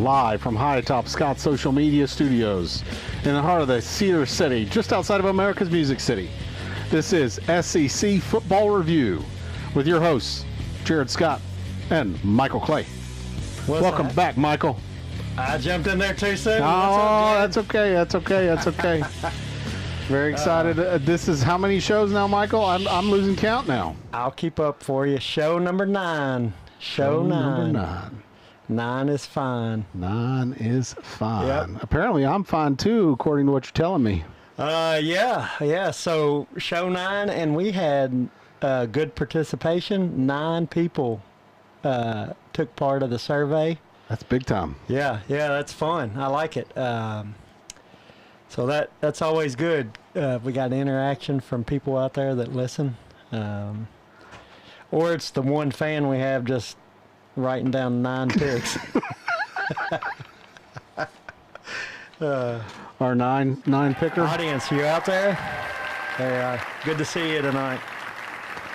live from high atop Scott's social media studios in the heart of the Cedar City, just outside of America's Music City. This is SEC Football Review with your hosts, Jared Scott and Michael Clay. Welcome back, Michael. I jumped in there too soon. Oh, that's okay. That's okay. That's okay. Very excited. This is how many shows now, Michael? I'm losing count now. I'll keep up for you. Show number 9. Show 9. Number 9. 9 is fine. 9 is fine. Yep. Apparently, I'm fine too, according to what you're telling me. Yeah. So show 9, and we had good participation. 9 people took part of the survey. That's big time. Yeah, that's fun. I like it. So that's always good. We got interaction from people out there that listen. Or it's the one fan we have just writing down 9 picks. Our nine picker. Audience, you out there? They are. Good to see you tonight.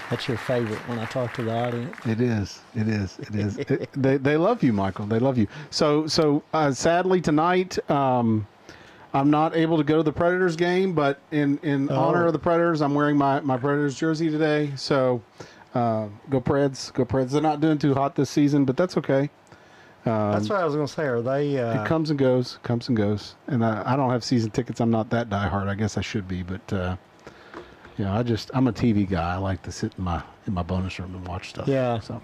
That's your favorite when I talk to the audience. It is. They love you, Michael. They love you. So sadly tonight, I'm not able to go to the Predators game, but in honor of the Predators, I'm wearing my Predators jersey today. So go Preds. Go Preds. They're not doing too hot this season, but that's okay. That's what I was going to say. Are they... It comes and goes. And I don't have season tickets. I'm not that diehard. I guess I should be, but... I'm a TV guy. I like to sit in my bonus room and watch stuff. Yeah. So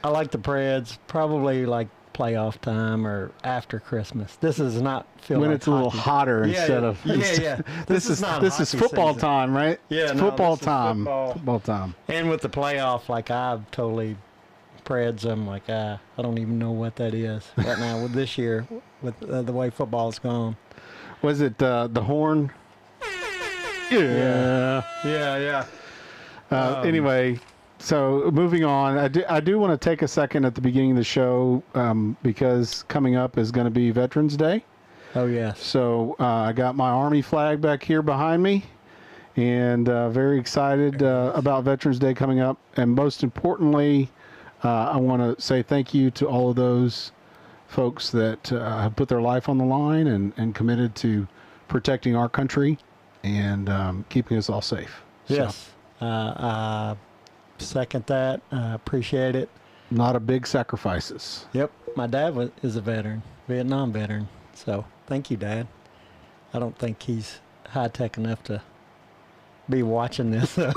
I like the Preds, probably like playoff time or after Christmas. This is not when like it's a little hotter instead of This is football season. Time, right? Yeah, it's football time. Football time. And with the playoff, like I've totally Preds. I'm like I don't even know what that is right now with this year with the way football's gone. Was it the Horn? Yeah. Anyway, so moving on, I do want to take a second at the beginning of the show because coming up is going to be Veterans Day. Oh, yes. So I got my Army flag back here behind me, and very excited about Veterans Day coming up. And most importantly, I want to say thank you to all of those folks that have put their life on the line and committed to protecting our country and keeping us all safe. Yes. I second that. I appreciate it. Not a big sacrifices. Yep. My dad is a veteran, Vietnam veteran. So thank you, Dad. I don't think he's high-tech enough to be watching this. So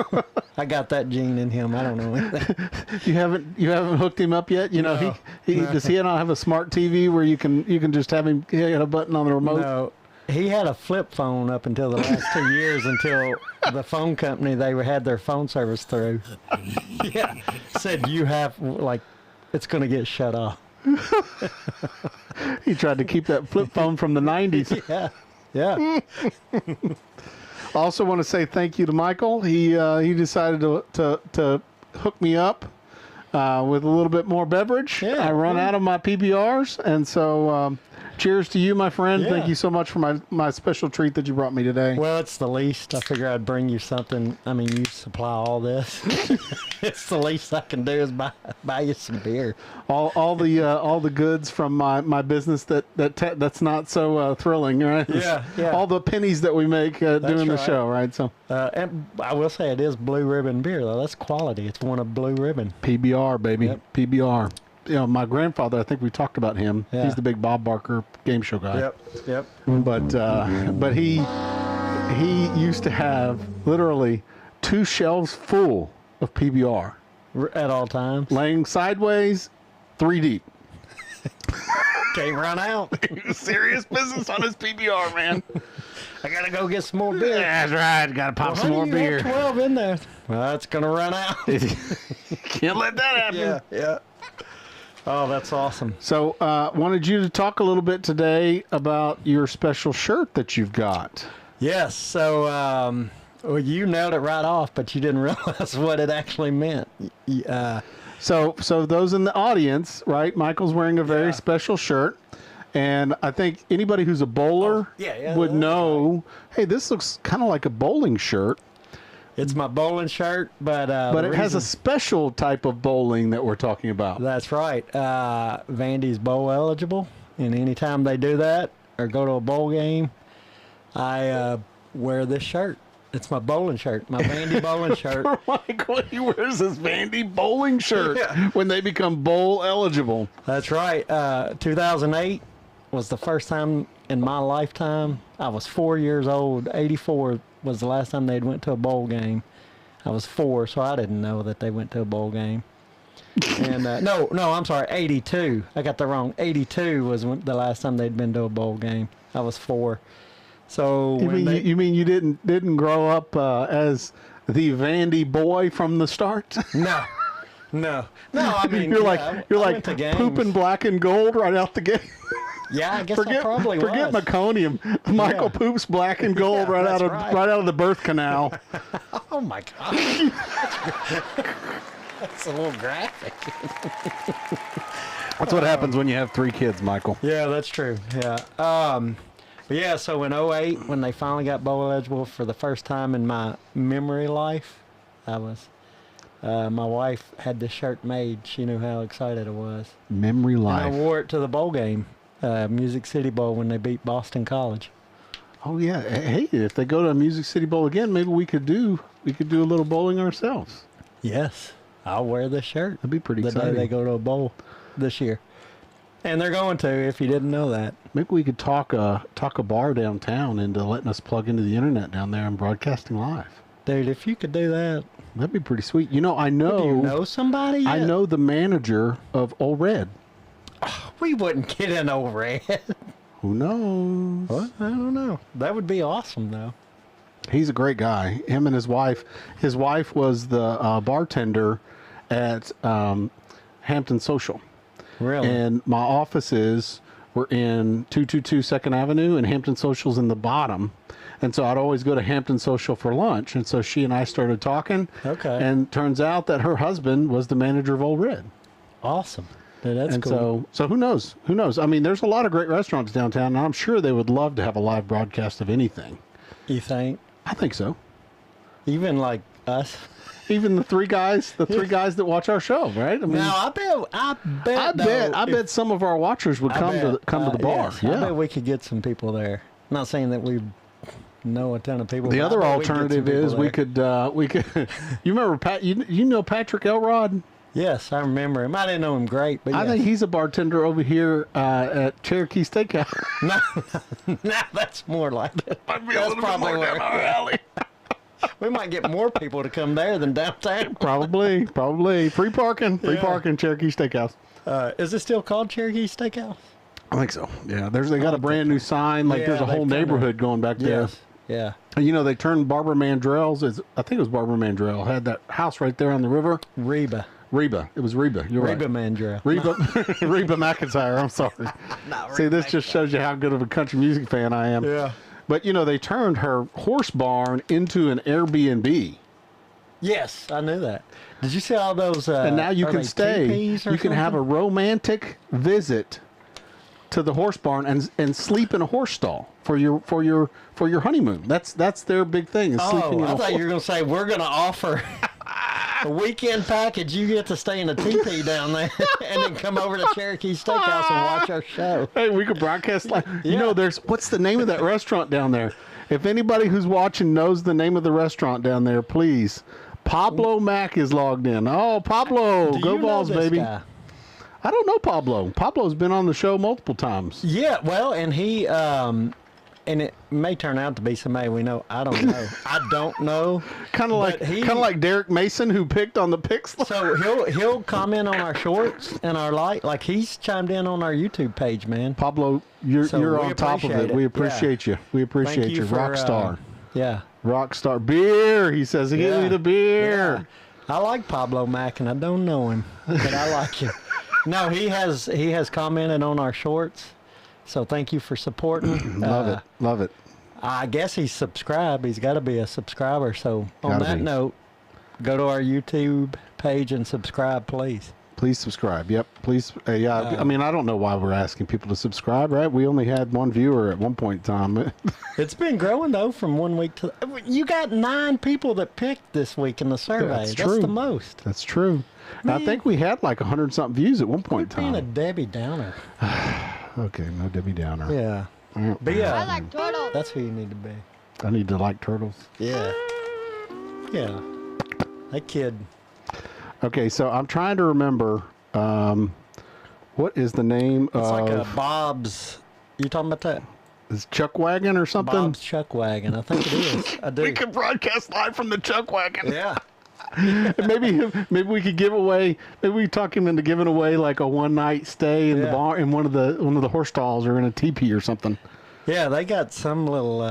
I got that gene in him. I don't know anything. You haven't hooked him up yet? You know, no. Does he not have a smart TV where you can just have him hit a button on the remote? No. He had a flip phone up until the last 2 years until the phone company they had their phone service through. Yeah. Said you have, it's going to get shut off. He tried to keep that flip phone from the 90s. Yeah. I also want to say thank you to Michael. He decided to hook me up with a little bit more beverage. Yeah, I run out of my PBRs, and so... cheers to you, my friend. Yeah. Thank you so much for my special treat that you brought me today. Well, it's the least. I figure I'd bring you something. I mean, you supply all this. It's the least I can do is buy you some beer. All the goods from my business that's not so thrilling, right? Yeah. All the pennies that we make doing the show, right? So. And I will say it is Blue Ribbon beer, though. That's quality. It's one of Blue Ribbon. PBR, baby. Yep. PBR. You know, my grandfather, I think we talked about him. Yeah. He's the big Bob Barker game show guy. Yep. But he used to have literally 2 shelves full of PBR. At all times. Laying sideways, 3 deep. Can't run out. Serious business on his PBR, man. I got to go get some more beer. That's right. Got to pop some more beer. Have 12 in there. Well, that's going to run out. Can't let that happen. Yeah. Oh, that's awesome. So wanted you to talk a little bit today about your special shirt that you've got. Yes. So well, you nailed it right off, but you didn't realize what it actually meant. So those in the audience, right, Michael's wearing a very special shirt. And I think anybody who's a bowler would know, hey, this looks kind of like a bowling shirt. It's my bowling shirt, but But the it has a reason- special type of bowling that we're talking about. That's right. Vandy's bowl eligible, and anytime they do that or go to a bowl game, I wear this shirt. It's my bowling shirt, my Vandy bowling shirt. Michael, he wears his Vandy bowling shirt Yeah. when they become bowl eligible. That's right. 2008 was the first time in my lifetime. I was 4 years old. 84 was the last time they'd went to a bowl game. I was 4, so I didn't know that they went to a bowl game. And no, I'm sorry, 82. I got that wrong. 82 was the last time they'd been to a bowl game. I was 4. So You when mean you mean you didn't grow up as the Vandy boy from the start? no. I mean, you're yeah, like I you're went to like games. pooping black and gold right out the gate. Yeah, I guess I probably forget was. meconium. Michael Yeah. poops black and gold Yeah, right out that's of right. right out of the birth canal. Oh my god. That's a little graphic. That's what happens when you have 3 kids, Michael. Yeah, that's true. Yeah. But yeah, so in 08, when they finally got bowl eligible for the first time in my memory life, my wife had this shirt made. She knew how excited I was. Memory And life. I wore it to the bowl game, Music City Bowl, when they beat Boston College. Oh yeah. Hey, if they go to a Music City Bowl again, maybe we could do a little bowling ourselves. Yes, I'll wear this shirt That'd be pretty the exciting. day they go to a bowl this year. And they're going to, if you didn't know that. Maybe we could talk a bar downtown into letting us plug into the internet down there and broadcasting live. Dude, if you could do that. That'd be pretty sweet. You know, I Do know, you know somebody yet? I know the manager of Old Red. We wouldn't get in over it. Who knows? What? I don't know. That would be awesome, though. He's a great guy. Him and his wife. His wife was the bartender at Hampton Social. Really? And my offices were in 222 2nd Avenue, and Hampton Social's in the bottom. And so I'd always go to Hampton Social for lunch. And so she and I started talking. Okay. And turns out that her husband was the manager of Old Red. Awesome. Dude, that's And cool. so who knows? Who knows? I mean, there's a lot of great restaurants downtown, and I'm sure they would love to have a live broadcast of anything. You think? I think so. Even like us? Even the three guys that watch our show, right? I mean, No, I bet some of our watchers would come to the bar. Yes, Yeah. I bet we could get some people there. Not saying that we know a ton of people. The but I other bet we could get some alternative people is there. we could. You remember Pat? You know Patrick Elrod? Yes, I remember him. I didn't know him great, but I yes. think he's a bartender over here at Cherokee Steakhouse. No, that's more like it. Might be That's probably where alley. we might get more people to come there than downtown. Probably free parking, Yeah. Cherokee Steakhouse. Is it still called Cherokee Steakhouse? I think so. Yeah, they got a brand new sign. Like there's a Yeah, whole they've kinda- neighborhood going back there. Yes. Yeah. And, you know, they turned Barbara Mandrell's. I think it was Barbara Mandrell had that house right there on the river. Reba. Reba. It was Reba. You're Reba right. Mandrell. Reba Reba McIntyre. I'm sorry. See, this just shows you how good of a country music fan I am. Yeah. But you know, they turned her horse barn into an Airbnb, Yes, I knew that. Did you see all those? and now you are can they stay. teepees or You can have a something? romantic visit to the horse barn and sleep in a horse stall for your honeymoon. That's their big thing. Is sleeping Oh, in I a thought you horse. were going to say we're going to offer a weekend package. You get to stay in a teepee down there, and then come over to Cherokee Steakhouse and watch our show. Hey, we could broadcast like you Yeah. know. There's what's the name of that restaurant down there? If anybody who's watching knows the name of the restaurant down there, please. Pablo Mac is logged in. Oh, Pablo, Do go you know balls, this baby! guy? I don't know Pablo. Pablo's been on the show multiple times. Yeah, well, and he and it may turn out to be somebody we know. I don't know. I don't know. Kind of like But he- Derek Mason who picked on the picks. So he'll comment on our shorts and our like he's chimed in on our YouTube page, man. Pablo, you're So you're we on top of appreciate it. We it. appreciate you. We appreciate Thank you. for, Rock star. Yeah. Rock star. Beer. He says, "Give Yeah. me the beer." Yeah. I like Pablo Mack, and I don't know him, but I like him. No, he has commented on our shorts, so thank you for supporting. Love it. Love it. I guess he's subscribed. He's got to be a subscriber. So on Gotta that be. note, go to our YouTube page and subscribe, please. Please subscribe. Yep. Please. Yeah. I mean, I don't know why we're asking people to subscribe, right? We only had one viewer at one point in time. It's been growing though from 1 week to. You got 9 people that picked this week in the survey. That's That's true. the most. That's true. And I think we had like 100-something views at one point in Being a time. Debbie Downer. Okay, no Debbie Downer. Yeah. Mm. Be I like turtles. That's who you need to be. I need to like turtles. Yeah. Yeah. That kid. Okay, so I'm trying to remember what is the name It's of like a Bob's. You talking about that? is Chuck Wagon or something? Bob's Chuck Wagon. I think it is. I do. We could broadcast live from the Chuck Wagon. Yeah. maybe we could give away. Maybe we talk him into giving away like a one-night stay in the Yeah. bar in one of the horse stalls or in a teepee or something. Yeah, they got some little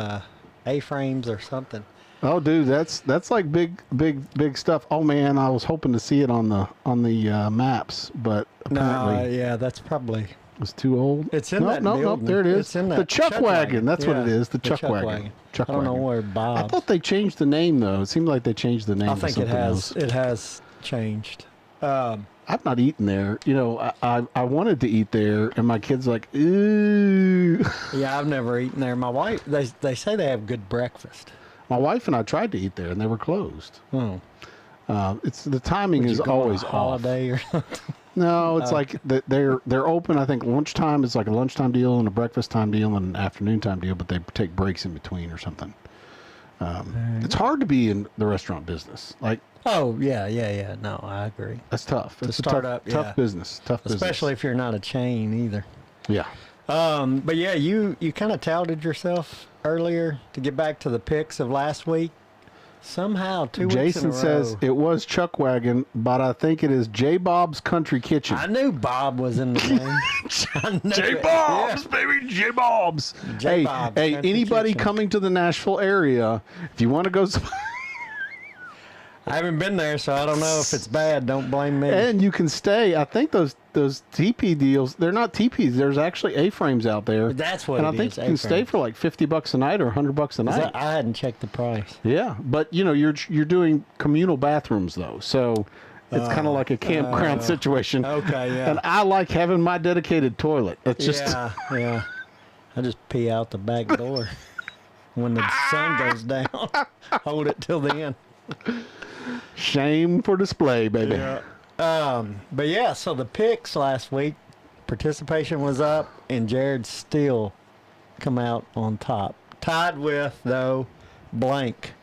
A-frames or something. Oh, dude, that's like big stuff. Oh man, I was hoping to see it on the maps, but apparently yeah, that's probably. it was too old. It's in that no, building. there it is. It's in the that Chuck Wagon. That's what it Yeah, is. The Chuck Wagon. Chuck I don't know Wagon. where I Bob. thought they changed the name though. It seemed like they changed the name. I to think it something has. else. It has changed. I've not eaten there. You know, I wanted to eat there, and my kid's like, ooh. Yeah, I've never eaten there. My wife. They say they have good breakfast. My wife and I tried to eat there, and they were closed. Hmm. It's the timing Would is you go on a always off. holiday or something. No, it's like they're open. I think lunchtime is like a lunchtime deal and a breakfast time deal and an afternoon time deal, but they take breaks in between or something. It's hard to be in the restaurant business. Like Oh yeah. No, I agree. that's tough. It's a start tough, up, yeah. tough business. Tough business. Especially if you're not a chain either. Yeah. But yeah, you kind of touted yourself earlier to get back to the picks of last week. Somehow, 2 weeks in a Jason row. says it was Chuck Wagon, but I think it is J Bob's Country Kitchen. I knew Bob was in the game. I knew J it. Bob's, baby, J Bob's. J. Hey, Bob's hey, Country anybody Kitchen. coming to the Nashville area, if you want to go, I haven't been there, so I don't know if it's bad. Don't blame me. and you can stay. I think those TP deals, they're not TPs. There's actually A-frames out there. That's what and it I think is, you can stay A-frames. for like $50 a night or $100 a night. I hadn't checked the price. Yeah, but you know you're doing communal bathrooms though, so it's kind of like a campground situation. Okay, yeah. And I like having my dedicated toilet. It's just Yeah. I just pee out the back door when the sun goes down. Hold it till the end. shame for display, baby. But yeah, so the picks last week, participation was up, and Jared still come out on top. Tied with, though, blank.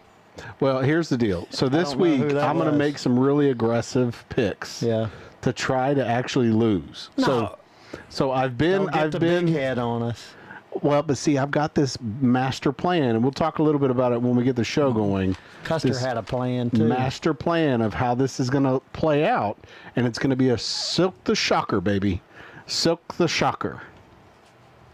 Well, here's the deal. So this don't know week who that I'm going to was. make some really aggressive picks Yeah. to try to actually lose. No. So I've Don't get I've the been big head on us. well, but see, I've got this master plan, and we'll talk a little bit about it when we get the show going. Custer This had a plan, too. master plan of how this is going to play out, and it's going to be a Silk the Shocker, baby. Silk the Shocker.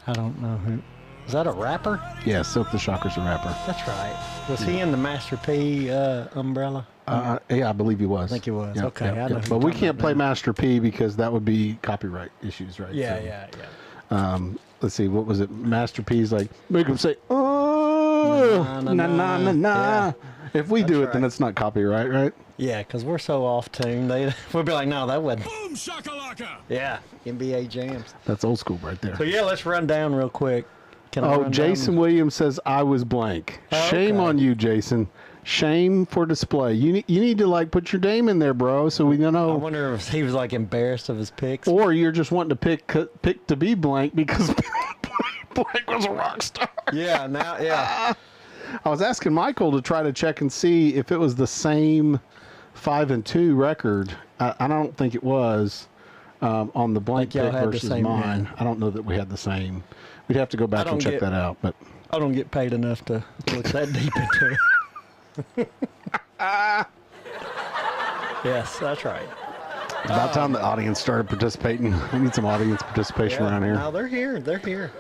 I don't know who. Is that a rapper? Yeah, Silk the Shocker's a rapper. That's right. Was he in the Master P umbrella? Yeah, I believe he was. I think he was. Okay, I know who But you're we talking can't about play now. Master P because that would be copyright issues, right? Yeah. So, let's see, what was it? Master P's like, make him say, oh, Na, na, na, na, na, na. yeah. If we do it, then right. it's not copyright, right? Yeah, because we're so off tune. We'll be like, no, that wasn't. Boom shakalaka! Yeah, NBA jams. That's old school right there. So yeah, let's run down real quick. Can I Oh, run Jason down? Williams says I was blank. Oh, Shame okay. on you, Jason. Shame for display. You need to like put your name in there, bro, so we I know. wonder if he was like embarrassed of his picks. Or you're just wanting to pick to be blank because blank was a rock star. Yeah, now, yeah. I was asking Michael to try to check and see if it was the same 5-2 record. I don't think it was on the blank Think y'all pick had the versus same, mine. yeah. I don't know that we had the same. We'd have to go back don't and check get- that out. But I don't get paid enough to look that deep into it. Yes, that's right. about time the audience started participating. We need some audience participation around here. No, they're here. They're here.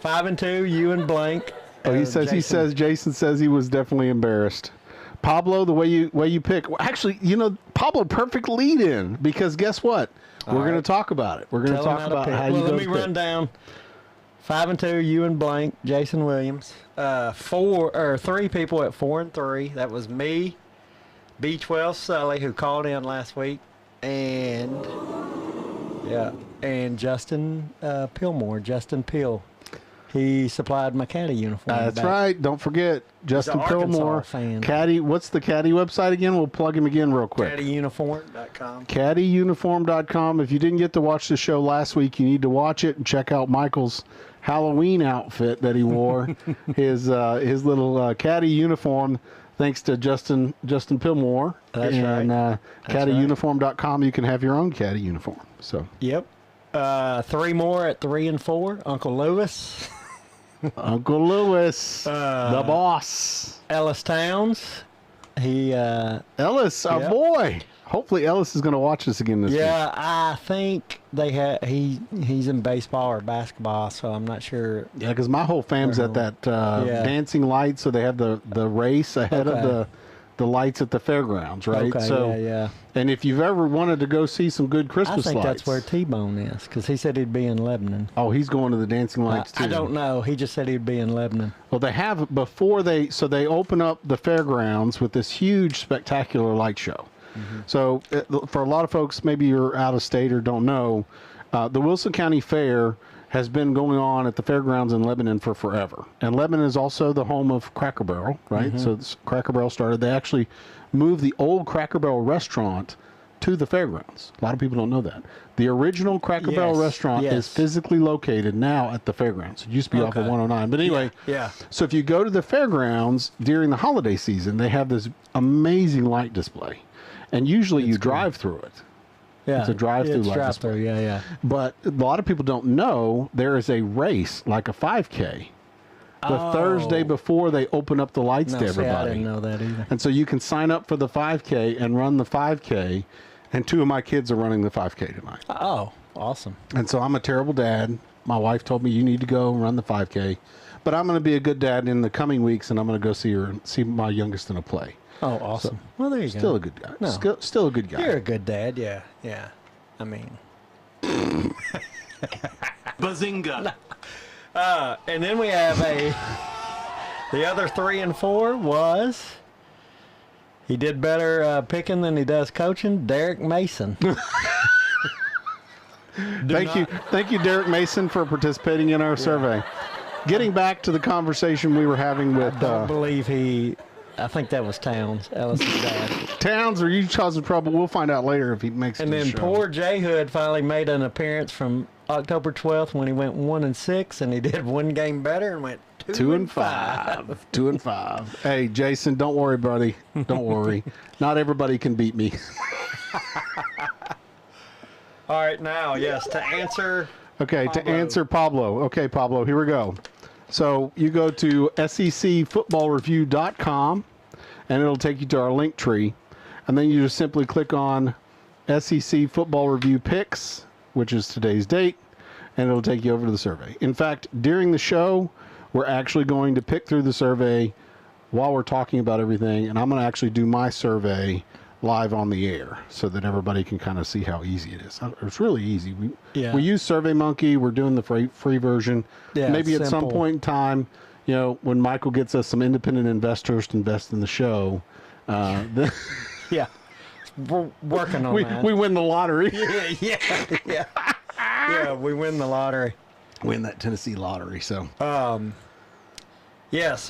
5-2, you and blank. Oh, he says Jason says he was definitely embarrassed. Pablo, the way you pick. Well, actually, Pablo, perfect lead in because guess what? We're going to right. talk about it. We're going to Tell him talk to about pick. how well, you let go me run down. 5-2, you and blank, Jason Williams. 3 people at 4-3. That was me, B12 Sully, who called in last week, and Justin Pillmore, Justin Pill. He supplied my caddy uniform. That's back. right. Don't forget Justin Arkansas Pillmore. fan. Caddy. What's the Caddy website again? We'll plug him again real quick. CaddyUniform.com. CaddyUniform.com. If you didn't get to watch the show last week, you need to watch it and check out Michael's Halloween outfit that he wore. his little caddy uniform, thanks to Justin Pillmore. That's and, right. CaddyUniform.com. You can have your own caddy uniform. So Yep. 3 more at 3 and 4. Uncle Lewis. Uncle Lewis, the boss. Ellis Towns. He Ellis, our Yep. boy. Hopefully Ellis is going to watch us again this week. yeah, I think they have he's in baseball or basketball, so I'm not sure. Yeah, because my whole fam's at that Yeah. dancing light, so they have the race ahead of Okay. the lights at the fairgrounds, right? Okay, so, yeah. And if you've ever wanted to go see some good I Christmas think lights, that's where T-Bone is, because he said he'd be in Lebanon. oh, he's going to the dancing lights too. I don't know. He just said he'd be in Lebanon. Well, they have before they open up the fairgrounds with this huge spectacular light show. Mm-hmm. So for a lot of folks, maybe you're out of state or don't know, the Wilson County Fair has been going on at the fairgrounds in Lebanon for forever. And Lebanon is also the home of Cracker Barrel, right? Mm-hmm. So Cracker Barrel started. They actually moved the old Cracker Barrel restaurant to the fairgrounds. A lot of people don't know that. The original Cracker Barrel Yes, restaurant yes. is physically located now at the fairgrounds. It used to be off of Okay. 109. But anyway, Yeah. so if you go to the fairgrounds during the holiday season, they have this amazing light display. And usually you drive through it. Yeah. It's a drive-through It's light drive-through, yeah. But a lot of people don't know there is a race, like a 5K, the Oh. Thursday before they open up the lights No, to see, I everybody. didn't know that either. And so you can sign up for the 5K and run the 5K. And 2 of my kids are running the 5K tonight. Oh, awesome. And so I'm a terrible dad. My wife told me you need to go and run the 5K. But I'm going to be a good dad in the coming weeks, and I'm going to go see my youngest in a play. Oh, awesome. Well, there you go. Still a good guy. No. Still a good guy. You're a good dad, yeah. I mean. Bazinga. And then we have the other 3 and 4 was, he did better picking than he does coaching, Derek Mason. Thank you, Derek Mason, for participating in our survey. Getting back to the conversation we were having with Don't believe I think that was Towns, Ellis's dad. Towns, or you causing trouble. We'll find out later if he makes it And to the then show. poor Jay Hood finally made an appearance from October 12th when he went 1-6, and he did one game better and went 2-5. 2-5. Hey, Jason, don't worry, buddy. Don't worry. Not everybody can beat me. All right, now, yes, to answer. Okay, to Pablo. answer Pablo. Okay, Pablo, here we go. So you go to secfootballreview.com, and it'll take you to our link tree. And then you just simply click on SEC Football Review Picks, which is today's date, and it'll take you over to the survey. In fact, during the show, we're actually going to pick through the survey while we're talking about everything, and I'm going to actually do my survey live on the air so that everybody can kind of see how easy it is. It's really easy. We use SurveyMonkey. We're doing the free version. Yeah, Maybe at some simple. point in time, when Michael gets us some independent investors to invest in the show, then Yeah, we're working on that. we win the lottery. Yeah, we win the lottery. Win that Tennessee lottery. So That's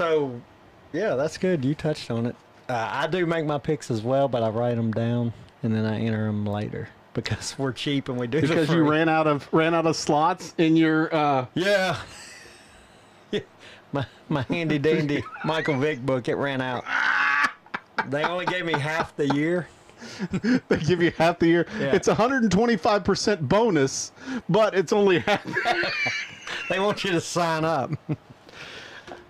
good. You touched on it. I do make my picks as well, but I write them down and then I enter them later because we're cheap and we do. because the you free. ran out of slots in your Yeah. My handy dandy Michael Vick book, it ran out. They only gave me half the year. they give you half the year. Yeah. It's 125% bonus, but it's only half. They want you to sign up.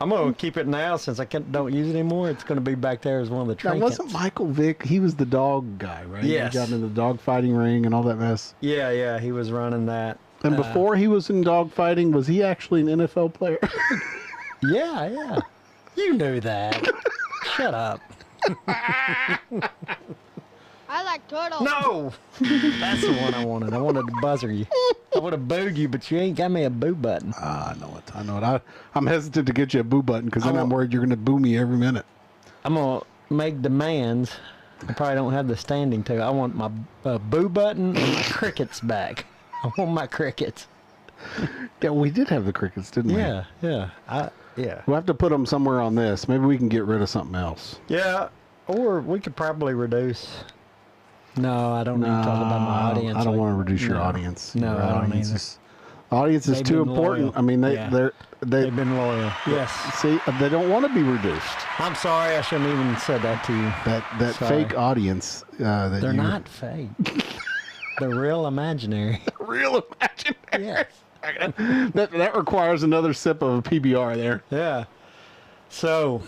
I'm going to keep it now since I don't use it anymore. It's going to be back there as one of the Now, trinkets. wasn't Michael Vick? He was the dog guy, right? Yes. He got into the dog fighting ring and all that mess. Yeah, he was running that. And before he was in dog fighting, was he actually an NFL player? Yeah. You knew that. Shut up. I like turtles. No! That's the one I wanted. I wanted to buzzer you. I would have booed you, but you ain't got me a boo button. I know it. I'm hesitant to get you a boo button because then I'm worried you're going to boo me every minute. I'm going to make demands I probably don't have the standing to. I want my boo button and my crickets back. I want my crickets. Yeah, we did have the crickets, didn't we? Yeah, yeah. Yeah. We'll have to put them somewhere on this. Maybe we can get rid of something else. Yeah, or we could probably reduce. No, I don't need to talk about my audience. I don't like- want to reduce your no. audience. No, Your I don't audience either. is- Audience is They've too been important. loyal. I mean, they Yeah. they They've been loyal. Yes. see they don't want to be reduced. I'm sorry, I shouldn't even said that to you. That Sorry. fake audience. That They're you- not fake. They're real imaginary. real imaginary. Yes. That requires another sip of a PBR there. Yeah. So,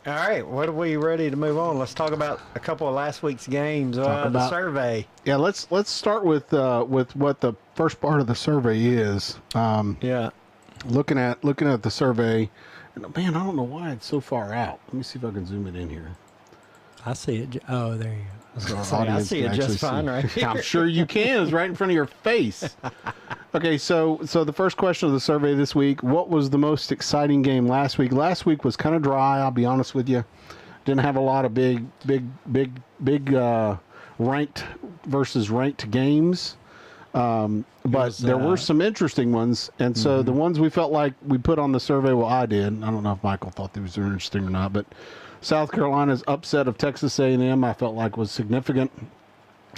all right, what are we ready to move on? Let's talk about a couple of last week's games. The about- survey. Yeah, let's start with what the first part of the survey is. Yeah. Looking at the survey, and man, I don't know why it's so far out. Let me see if I can zoom it in here. I see it. Oh, there you go. So our I audience see can it just actually fine right here. I'm sure you can. It's right in front of your face. Okay, so the first question of the survey this week: what was the most exciting game last week? Last week was kind of dry. I'll be honest with you. Didn't have a lot of big ranked versus ranked games. But was, there were some interesting ones, and so the ones we felt like we put on the survey, well, I did. I don't know if Michael thought these were interesting or not, but South Carolina's upset of Texas A&M, I felt like was significant.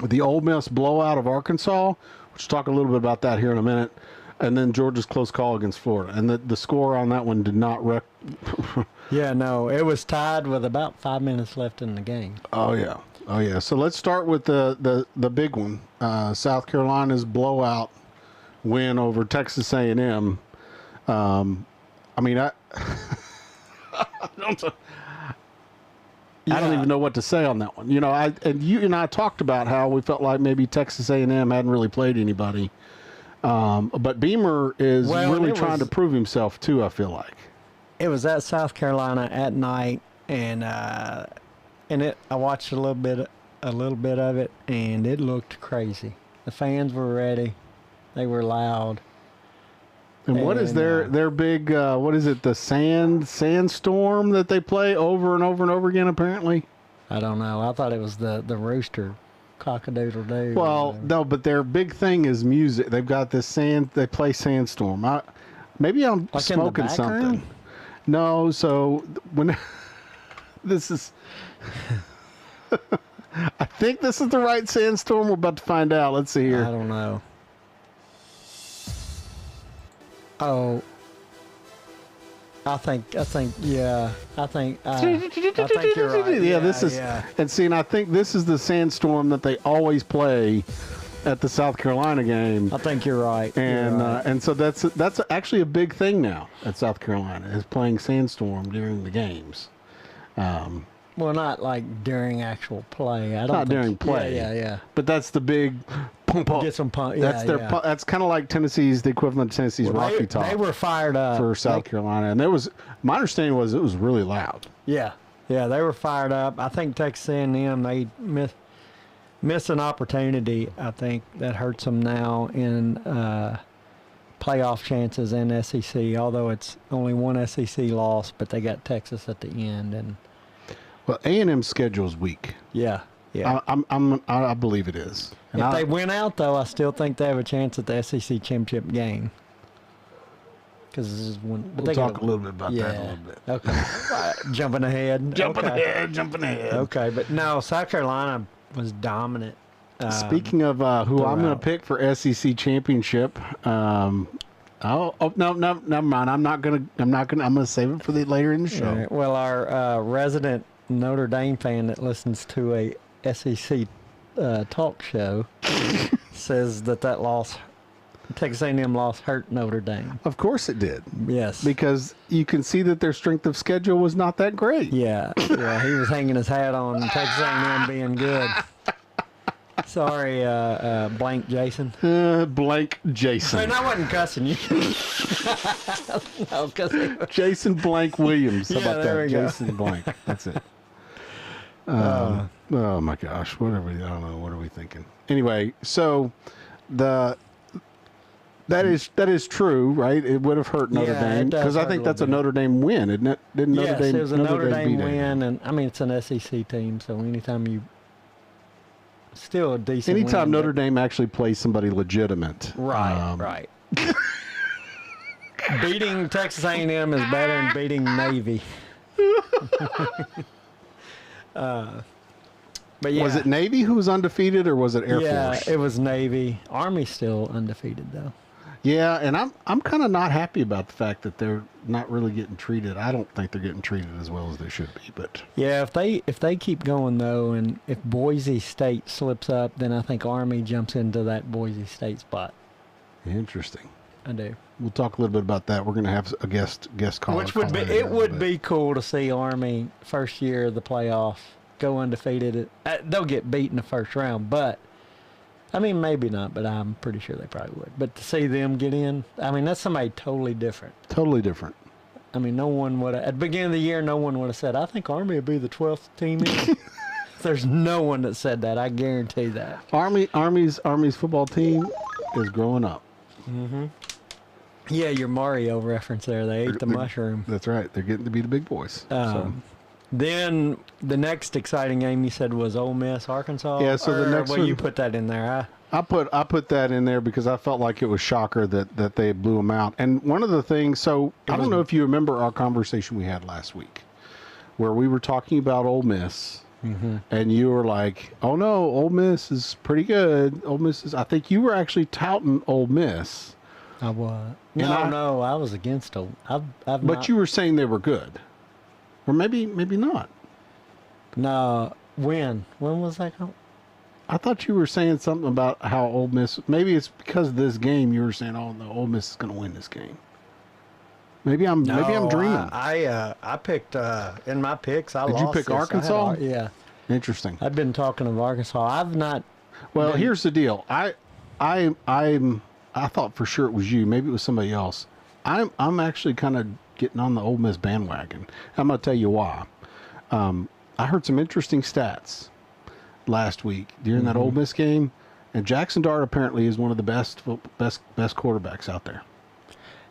The Ole Miss blowout of Arkansas, which we'll talk a little bit about that here in a minute, and then Georgia's close call against Florida. And the score on that one did not Yeah, no, it was tied with about 5 minutes left in the game. Oh yeah. So let's start with the big one. South Carolina's blowout win over Texas A&M. I mean, I don't even know what to say on that one. You know, you and I talked about how we felt like maybe Texas A&M hadn't really played anybody. But Beamer is really trying to prove himself too, I feel like. It was at South Carolina at night, and I watched a little bit of it, and it looked crazy. The fans were ready, they were loud. And what is their big what is it, the sandstorm that they play over and over and over again apparently? I don't know. I thought it was the rooster, cock-a-doodle-doo. Well, no, but their big thing is music. They've got this they play Sandstorm. Maybe I'm Like in the smoking something. background? No, so when this is I think this is the right Sandstorm. We're about to find out. Let's see I here. don't know. Oh, I think yeah. I think you're right. Yeah, this is yeah. and see, and I think this is the Sandstorm that they always play at the South Carolina game. I think you're right. And You're right. and so that's actually a big thing now at South Carolina is playing Sandstorm during the games. Well, not like during actual play. I don't Not think- during play. Yeah. But that's the big pump up. Get some pump. That's yeah, their. yeah. That's kind of like Tennessee's, the equivalent of Tennessee's Rocky They, Top they were fired up for South Carolina, and there was my understanding was it was really loud. Yeah, they were fired up. I think Texas A&M they miss an opportunity. I think that hurts them now in playoff chances in SEC. Although it's only one SEC loss, but they got Texas at the end, and Well, A&M's schedule is weak. yeah. I believe it is. And If they win out, though, I still think they have a chance at the SEC championship game. Because this is one. But we'll they talk got a little bit about yeah. that in a little bit. Okay. Jumping ahead. Jumping Okay. ahead. Okay, but no, South Carolina was dominant. Speaking of who I'm going to throughout. pick for SEC championship, no, never mind. I'm gonna save it for later in the show. All right, well, our resident Notre Dame fan that listens to a SEC talk show says that loss, Texas A&M loss, hurt Notre Dame. Of course it did, Yes. because you can see that their strength of schedule was not that great. Yeah, he was hanging his hat on Texas A&M being good. Sorry, blank Jason. Blank Jason. And I wasn't cussing you. No, 'cause Jason Blank Williams. How Yeah, about there that? we go. Jason Blank. That's it. Oh my gosh. I don't know. What are we thinking? Anyway, so that is true, right? It would have hurt Notre Yeah, it Dame does because I hurt a think that's a little bit. Notre Dame win, isn't it? Didn't Notre yes, Dame? it was a Notre Dame beat A&M? win, and I mean it's an SEC team, so anytime you still a decent Anytime win, Notre Dame actually plays somebody legitimate. Right, right. Beating Texas A&M is better than beating Navy. But yeah, Was it Navy who was undefeated, or was it Air Force? it was Navy. Army's still undefeated though. Yeah, and I'm kind of not happy about the fact that they're not really getting treated. I don't think they're getting treated as well as they should be. But Yeah, if they keep going though, and if Boise State slips up, then I think Army jumps into that Boise State spot. interesting. I do. We'll talk a little bit about that. We're going to have a guest caller. Which would call be in here in it a would little be bit. cool to see Army first year of the playoff go undefeated. They'll get beat in the first round, but I mean maybe not, but I'm pretty sure they probably would. But to see them get in, I mean that's somebody totally different. Totally different. I mean no one would at the beginning of the year no one would have said I think Army would be the 12th team in. There's no one that said that. I guarantee that. Army's football team is growing up. Yeah, your Mario reference there. They ate the mushroom. That's right. They're getting to be the big boys. Then the next exciting game you said was Ole Miss, Arkansas. Yeah, so the next well, one- you put that in there. I put that in there because I felt like it was shocker that they blew them out. And one of the things, so I don't know if you remember our conversation we had last week, where we were talking about Ole Miss, and you were like, "Oh no, Ole Miss is pretty good. Ole Miss is." I think you were actually touting Ole Miss, I was. And No, I was against Ole. I've but not, you were saying they were good, or maybe not. No, when was that? I thought you were saying something about how Ole Miss. Maybe it's because of this game. You were saying, "Oh no, Ole Miss is going to win this game." Maybe I'm dreaming. I picked in my picks. Did you pick Arkansas? Yeah, Interesting. I've been talking of Arkansas. I've not. Well, been- here's the deal. I thought for sure it was you. Maybe it was somebody else. I'm actually kind of getting on the Ole Miss bandwagon. I'm going to tell you why. I heard some interesting stats last week during that Ole Miss game, and Jackson Dart apparently is one of the best quarterbacks out there.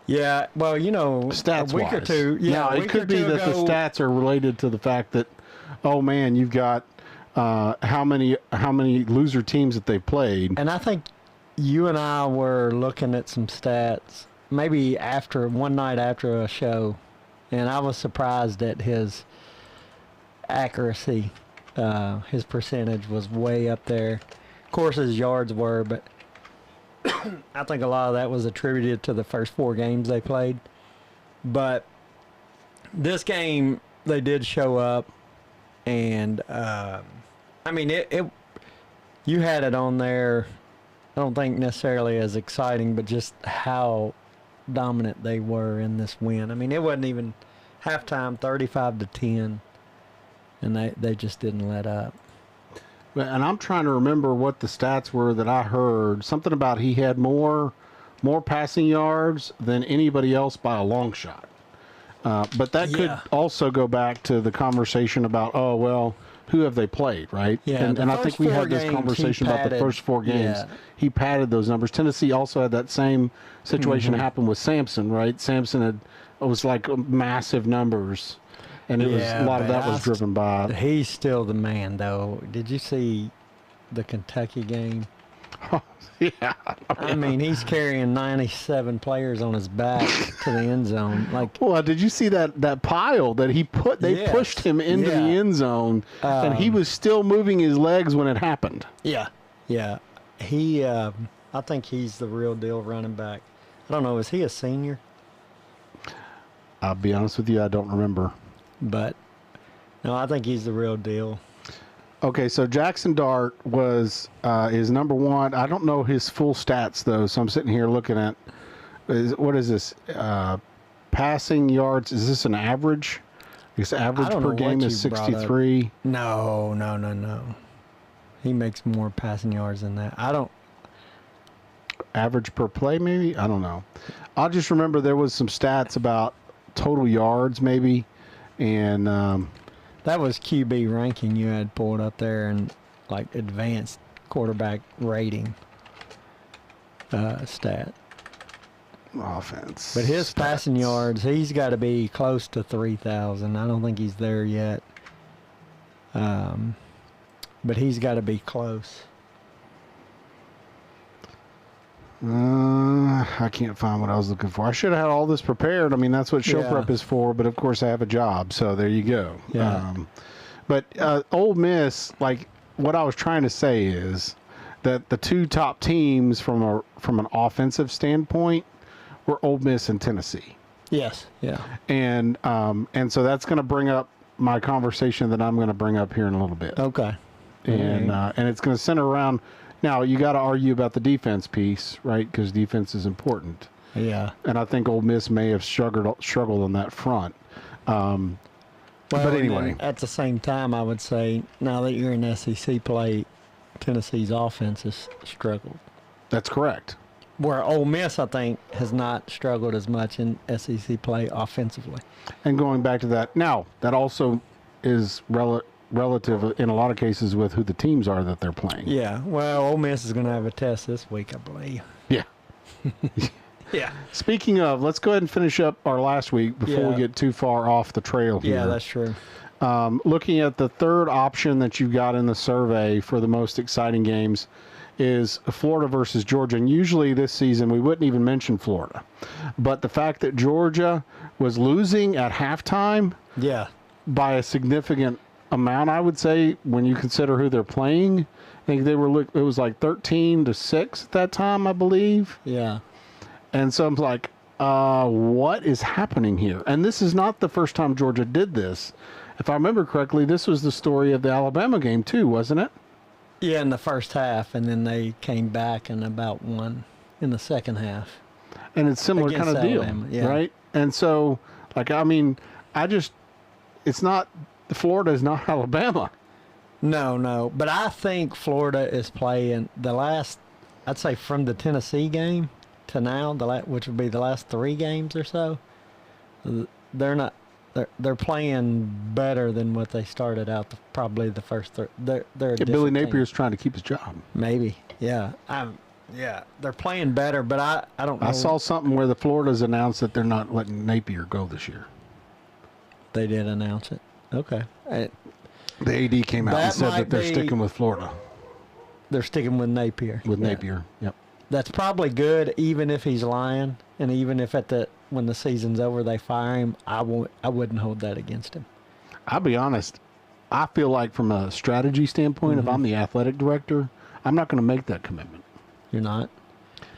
Yeah, well, Stats a week or wise. two. Yeah, Now, a it week could or be two that the ago- stats are related to the fact that, oh man, you've got how many loser teams that they've played. And I think you and I were looking at some stats maybe after one night after a show, and I was surprised at his accuracy. His percentage was way up there. Of course, his yards were, but I think a lot of that was attributed to the first 4 games they played. But this game, they did show up, and I mean, it. You had it on there. I don't think necessarily as exciting, but just how dominant they were in this win. I mean, it wasn't even halftime, 35-10, and they just didn't let up. And I'm trying to remember what the stats were that I heard. Something about he had more passing yards than anybody else by a long shot. But that could Yeah. also go back to the conversation about, oh, well, who have they played, right? Yeah, and the I first think we 4 had this games, he conversation about the padded. first 4 games. Yeah. He padded those numbers. Tennessee also had that same situation Mm-hmm. happen with Samson, right? Samson it was like massive numbers. And it was Yeah, a lot of but that was driven by. He's still the man, though. Did you see the Kentucky game? Yeah. I mean, he's carrying 97 players on his back to the end zone. Like, Well, did you see that pile that he put? They Yes. pushed him into the Yeah. end zone, and he was still moving his legs when it happened. yeah. He, I think he's the real deal running back. I don't know. Is he a senior? I'll be honest with you, I don't remember. But no, I think he's the real deal. Okay, so Jackson Dart is number 1. I don't know his full stats though, so I'm sitting here looking at what is this? Passing yards? Is this an average? His average don't per know game what is you brought up. 63. No. He makes more passing yards than that. I don't. Average per play, maybe? I don't know. I'll just remember there was some stats about total yards, maybe, and That was QB ranking you had pulled up there and like advanced quarterback rating stat. offense. But his passing stats. yards, he's got to be close to 3,000. I don't think he's there yet. But he's got to be close. I can't find what I was looking for. I should have had all this prepared. I mean, that's what show Yeah. prep is for. But of course, I have a job, so there you go. Yeah. But Ole Miss, like what I was trying to say is that the two top teams from an offensive standpoint were Ole Miss and Tennessee, Yes. Yeah. and so that's going to bring up my conversation that I'm going to bring up here in a little bit. Okay. And it's going to center around. Now you got to argue about the defense piece, right? Because defense is important, Yeah. and I think Ole Miss may have struggled on that front. Well, But and anyway. then at the same time, I would say now that you're in SEC play, Tennessee's offense has struggled. That's correct. Where Ole Miss, I think, has not struggled as much in SEC play offensively. And going back to that, now that also is relative in a lot of cases with who the teams are that they're playing. Yeah. Well, Ole Miss is going to have a test this week, I believe. Yeah. Yeah. Speaking of, let's go ahead and finish up our last week before we Yeah. get too far off the trail here. Yeah, that's true. Looking at the third option that you've got in the survey for the most exciting games is Florida versus Georgia. And usually this season we wouldn't even mention Florida. But the fact that Georgia was losing at halftime Yeah. by a significant amount, I would say, when you consider who they're playing, I think it was like 13-6 at that time, I believe. Yeah. And so I'm like, what is happening here? And this is not the first time Georgia did this. If I remember correctly, this was the story of the Alabama game too, wasn't it? Yeah, in the first half, and then they came back and about won in the second half. And it's similar Against kind of deal, Alabama, yeah. right? And so, like, I mean, it's not, Florida is not Alabama. No. But I think Florida is playing I'd say from the Tennessee game to now, which would be the last 3 games or so, they're playing better than what they started out probably the first they're a Billy different team. Napier's trying to keep his job. Maybe. Yeah. They're playing better, but I don't know. I saw something where the Florida's announced that they're not letting Napier go this year. They did announce it. Okay. The AD came out and That said might that they're be- sticking with Florida, They're sticking with Napier. with Yeah. Napier. Yep. That's probably good, even if he's lying, and even if when the season's over they fire him. I wouldn't hold that against him. I'll be honest. I feel like from a strategy standpoint, if I'm the athletic director, I'm not going to make that commitment You're not,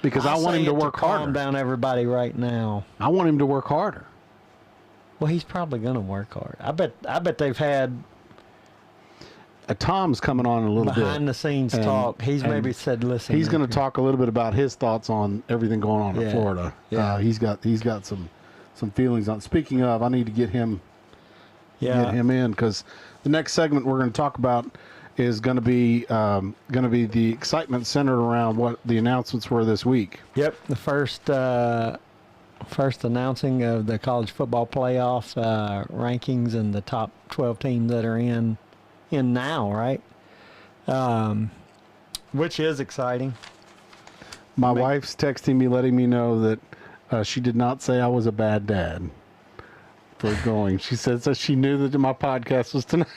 because I want say him to it work calm harder. down everybody right now. I want him to work harder. Well, he's probably going to work hard. I bet they've had Tom's coming on in a little behind bit. the scenes And- talk. He's and maybe said, "Listen." He's going to Napier, talk a little bit about his thoughts on everything going on in Yeah. Florida. Yeah. He's got some feelings on. Speaking of, I need to get him Yeah. in because the next segment we're going to talk about is going to be the excitement centered around what the announcements were this week. Yep. The first announcing of the college football playoff rankings and the top 12 teams that are in now, right? Which is exciting. My wife's texting me, letting me know that she did not say I was a bad dad for going. She says that she knew that my podcast was tonight.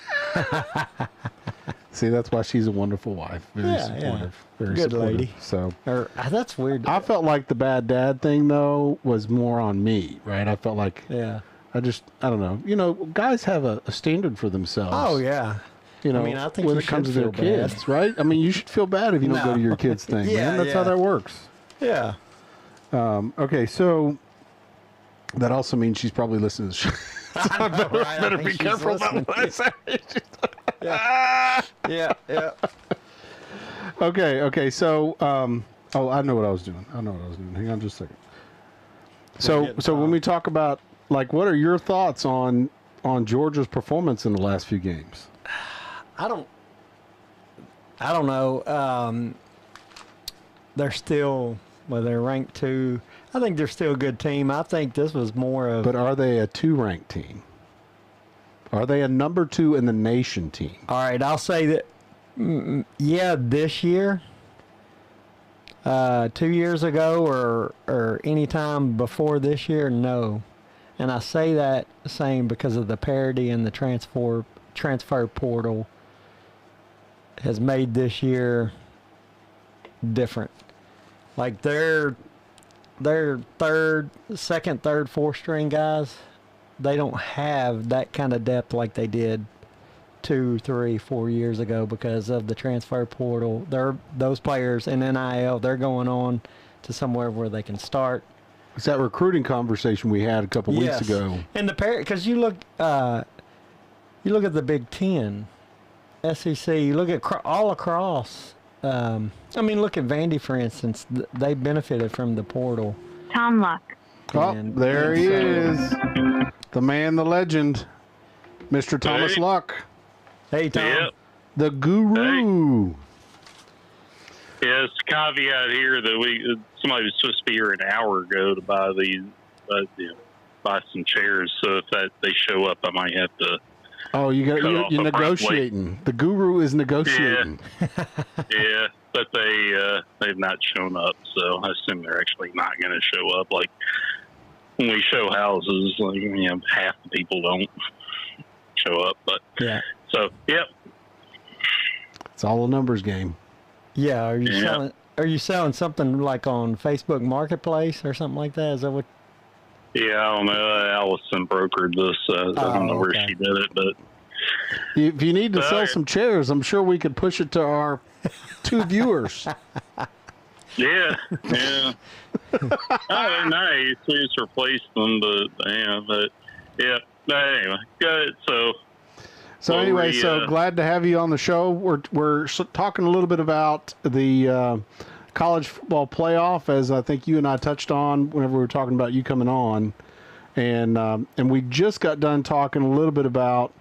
See, that's why she's a wonderful wife. Very Yeah, supportive. yeah. Very Good supportive. lady. So That's weird. I felt like the bad dad thing though was more on me, right? I felt like Yeah. I don't know. You know, guys have a standard for themselves. Oh yeah. You know, I mean, I think when you it comes to should their feel bad. kids, right? I mean, you should feel bad if you don't go to No. your kids' thing, Yeah, man. That's how yeah. that works. Yeah. Okay, so that also means she's probably listening to the show. I know, right? I Better think be she's careful about listening. what I say. Yeah. Yeah. Okay. So, I know what I was doing. Hang on just a second. So getting when we talk about, like, what are your thoughts on Georgia's performance in the last few games? I don't know. They're still, they're ranked 2. I think they're still a good team. I think this was more of. But are they a 2-ranked team? Are they a number 2 in the nation team? All right, I'll say that. Yeah, this year. 2 years ago or any time before this year, no. And I say that same because of the parity and the transfer portal has made this year different. Like their second, third, fourth string guys, they don't have that kind of depth like they did 2, 3, 4 years ago because of the transfer portal. Those players in NIL, they're going on to somewhere where they can start. It's that recruiting conversation we had a couple weeks ago. And because you look at the Big Ten, SEC, you look at all across. I mean, look at Vandy, for instance. They benefited from the portal. Tom Luck. Oh, there he is. The man, the legend, Mr. Thomas Luck. Hey, Tom. Yep. The guru. Yes, caveat here that somebody was supposed to be here an hour ago to buy these, buy some chairs. So if they show up, I might have to. Oh, you're negotiating. The guru is negotiating. Yeah, but they've not shown up, so I assume they're actually not going to show up. Like when we show houses, like half the people don't show up. But yeah, so yep, it's all a numbers game. Yeah, are you selling something like on Facebook Marketplace or something like that? Is that what? Yeah, I don't know. Allison brokered this. I don't know where she did it, but if you need to sell some chairs, I'm sure we could push it to our 2 viewers. Yeah. Oh, they're nice. We just replaced them, but yeah. Anyway, good. So anyway, glad to have you on the show. We're talking a little bit about the college football playoff, as I think you and I touched on whenever we were talking about you coming on, and we just got done talking a little bit about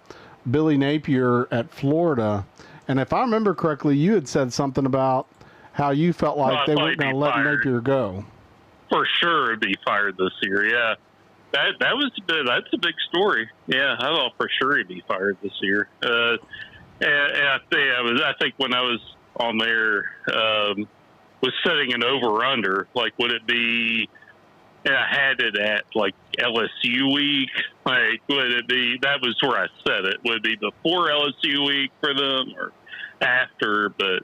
Billy Napier at Florida, and if I remember correctly, you had said something about how you felt like they weren't going to let Napier go. For sure, it'd be fired this year. Yeah, that's a big story. Yeah, I thought for sure he'd be fired this year. And I think when I was on there, was setting an over/under. Like, would it be? And I had it at like LSU week. Like, would it be? That was where I set it. Would it be before LSU week for them or after? But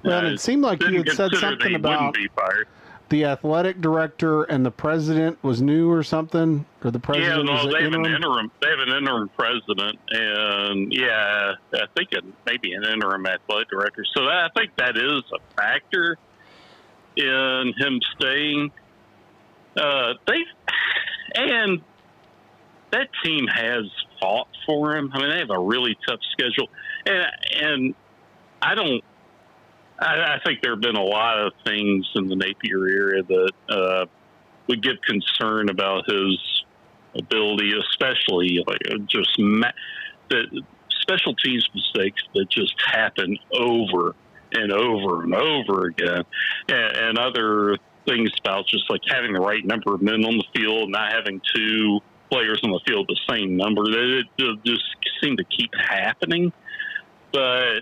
it seemed like you had said something about be fired. The athletic director and the president was new or something, or the president was they have interim? an interim. They have an interim president, and I think maybe an interim athletic director. So I think that is a factor in him staying. And that team has fought for him. I mean, they have a really tough schedule, and I think there have been a lot of things in the Napier area that would give concern about his ability, especially like the special teams mistakes that just happen over and over and over again, and other things about just like having the right number of men on the field, not having 2 players on the field the same number. That it just seemed to keep happening, but.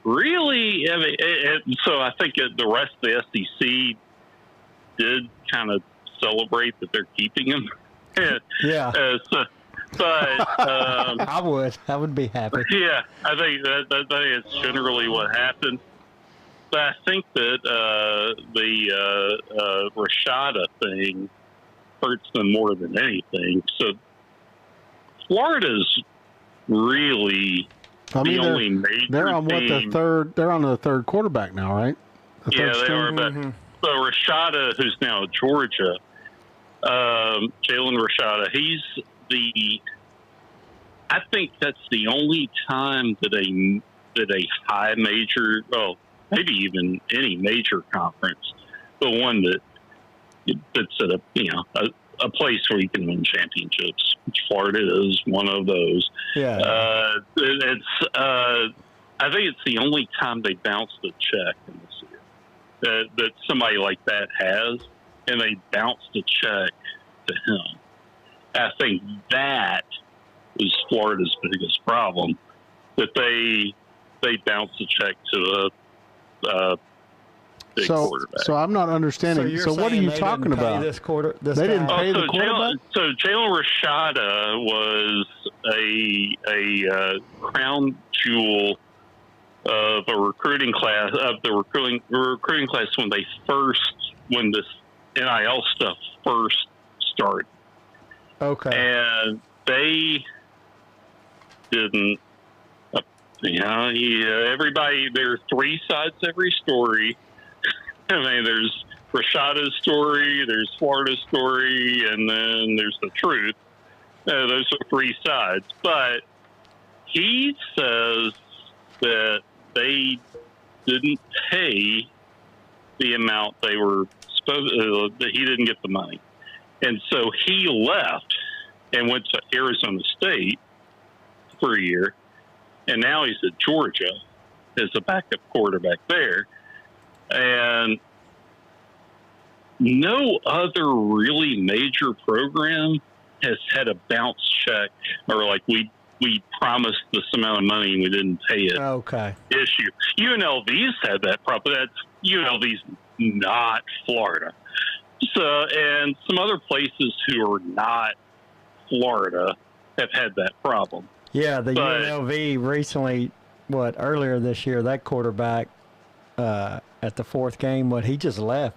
Really, I mean, so I think the rest of the SEC did kind of celebrate that they're keeping him. Yeah. I would be happy. Yeah, I think that is generally what happened. But I think that the Rashada thing hurts them more than anything. So Florida's really. I mean, only major they're on team. They're on the 3rd quarterback now, right? Yeah, they are. But so Rashada, who's now at Georgia, Jalen Rashada, I think that's the only time that a high major, well, maybe even any major conference, but one that's at a place where you can win championships. Florida is one of those. Yeah. I think it's the only time they bounced a check in this year that somebody like that has, and they bounced a check to him. I think that is Florida's biggest problem, that they bounced a check to a big quarterback. So I'm not understanding. So what are you talking about? This they didn't pay the quarterback? So Jalen Rashada was a crown jewel of a recruiting class when this NIL stuff first started. Okay. And they didn't, everybody, there are three sides to every story. I mean, there's Rashada's story, there's Florida's story, and then there's the truth. Those are three sides. But he says that they didn't pay the amount they were supposed to, that he didn't get the money. And so he left and went to Arizona State for a year. And now he's at Georgia as a backup quarterback there. And no other really major program has had a bounce check or like we promised this amount of money and we didn't pay it Okay. issue. UNLV's had that problem. UNLV's not Florida. So, and some other places who are not Florida have had that problem. Yeah, the UNLV recently, earlier this year, that quarterback at the fourth game, he just left.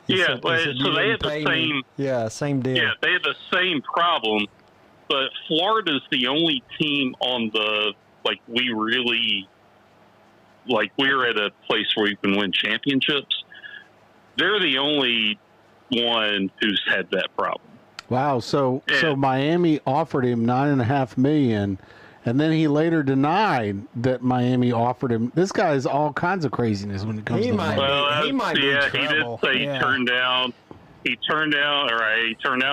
He said, so they had the same. Yeah, same deal. Yeah, they had the same problem, but Florida's the only team on the we're at a place where you can win championships. They're the only one who's had that problem. Wow. So Miami offered him $9.5 million, and then he later denied that Miami offered him. This guy is all kinds of craziness when it comes to money. He might be in he did trouble. say he turned down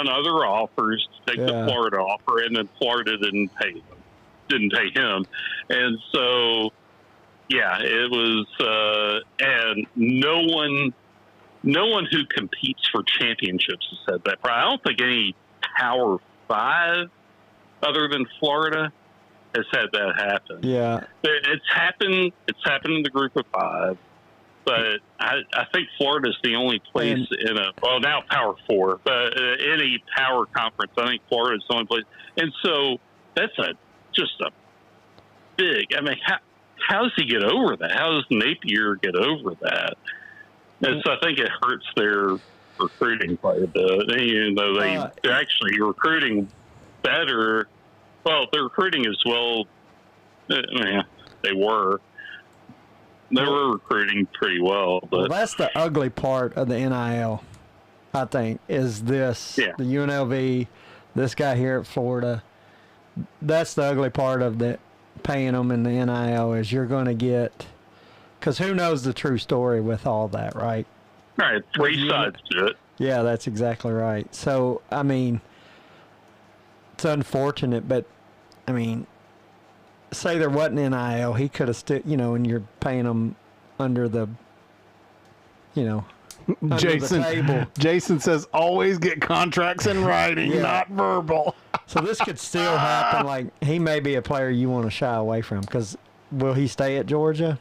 other offers to take the Florida offer, and then Florida didn't pay him. And so, it was, and no one who competes for championships has said that. I don't think any Power 5 other than Florida has had that happen. Yeah. It's happened in the group of 5, but I think Florida's the only place now Power 4, but any power conference, I think Florida's the only place. And so that's just a big, how does he get over that? How does Napier get over that? And so I think it hurts their recruiting quite a bit. Even though they're actually recruiting better. Well, they're recruiting as well. They were recruiting pretty well. But that's the ugly part of the NIL, I think, is this. Yeah. The UNLV, this guy here at Florida. That's the ugly part of the paying them in the NIL is you're going to get, because who knows the true story with all that, right? Right, three sides to it. Yeah, that's exactly right. So, it's unfortunate, but, say there wasn't NIL, he could have still, and you're paying him under the, under the table. Jason says, always get contracts in writing, not verbal. So this could still happen. Like, he may be a player you want to shy away from, because will he stay at Georgia?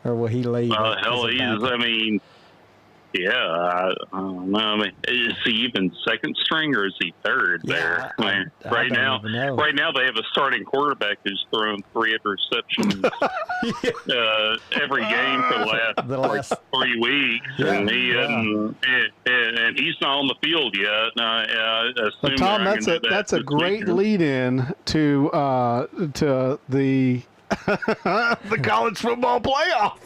Or will he leave? Hell, I don't know. Is he even second string or is he third there? Right now they have a starting quarterback who's thrown 3 interceptions every game for the last 3 weeks, and he's not on the field yet. Tom, that's a great lead-in to the the college football playoff.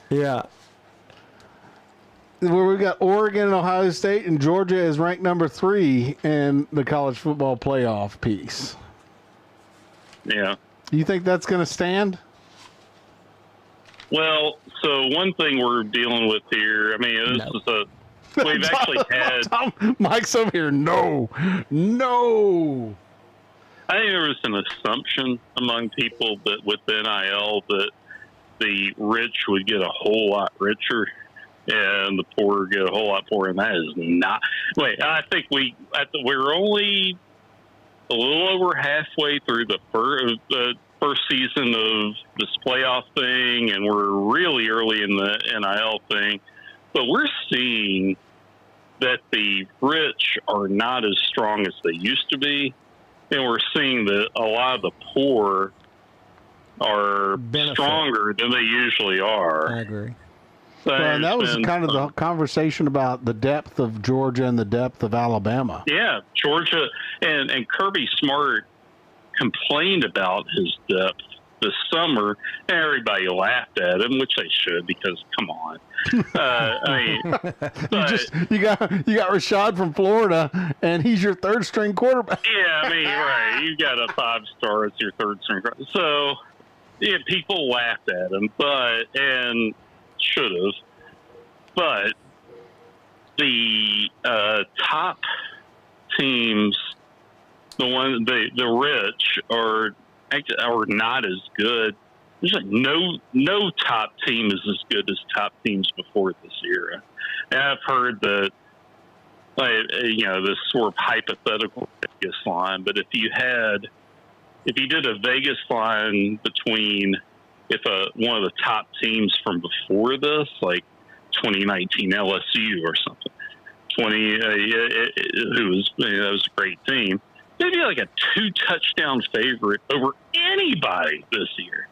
Yeah. Where we've got Oregon and Ohio State, and Georgia is ranked number 3 in the college football playoff piece. Yeah. You think that's going to stand? Well, so one thing we're dealing with here, we've actually had... Mike's over here. No. I think there was an assumption among people that with NIL that the rich would get a whole lot richer and the poor get a whole lot poorer, and that is not. I think we're only a little over halfway through the first season of this playoff thing, and we're really early in the NIL thing. But we're seeing that the rich are not as strong as they used to be, and we're seeing that a lot of the poor are Benefit. stronger than they usually are. I agree. So Well, and that there's was been kind of the some- conversation about the depth of Georgia and the depth of Alabama. Yeah, Georgia and Kirby Smart complained about his depth this summer, and everybody laughed at him, which they should, because come on. I mean, but, You got Rashad from Florida, and he's your third string quarterback. yeah, I mean, right. You got a 5-star as your third string. So, yeah, people laughed at him, and should have. But the top teams, the rich are not as good. There's like no top team is as good as top teams before this era. And I've heard that, this sort of hypothetical Vegas line, but if you did a Vegas line between one of the top teams from before this, like 2019 LSU or something, who was that was a great team, they'd be like a 2-touchdown favorite over anybody this year.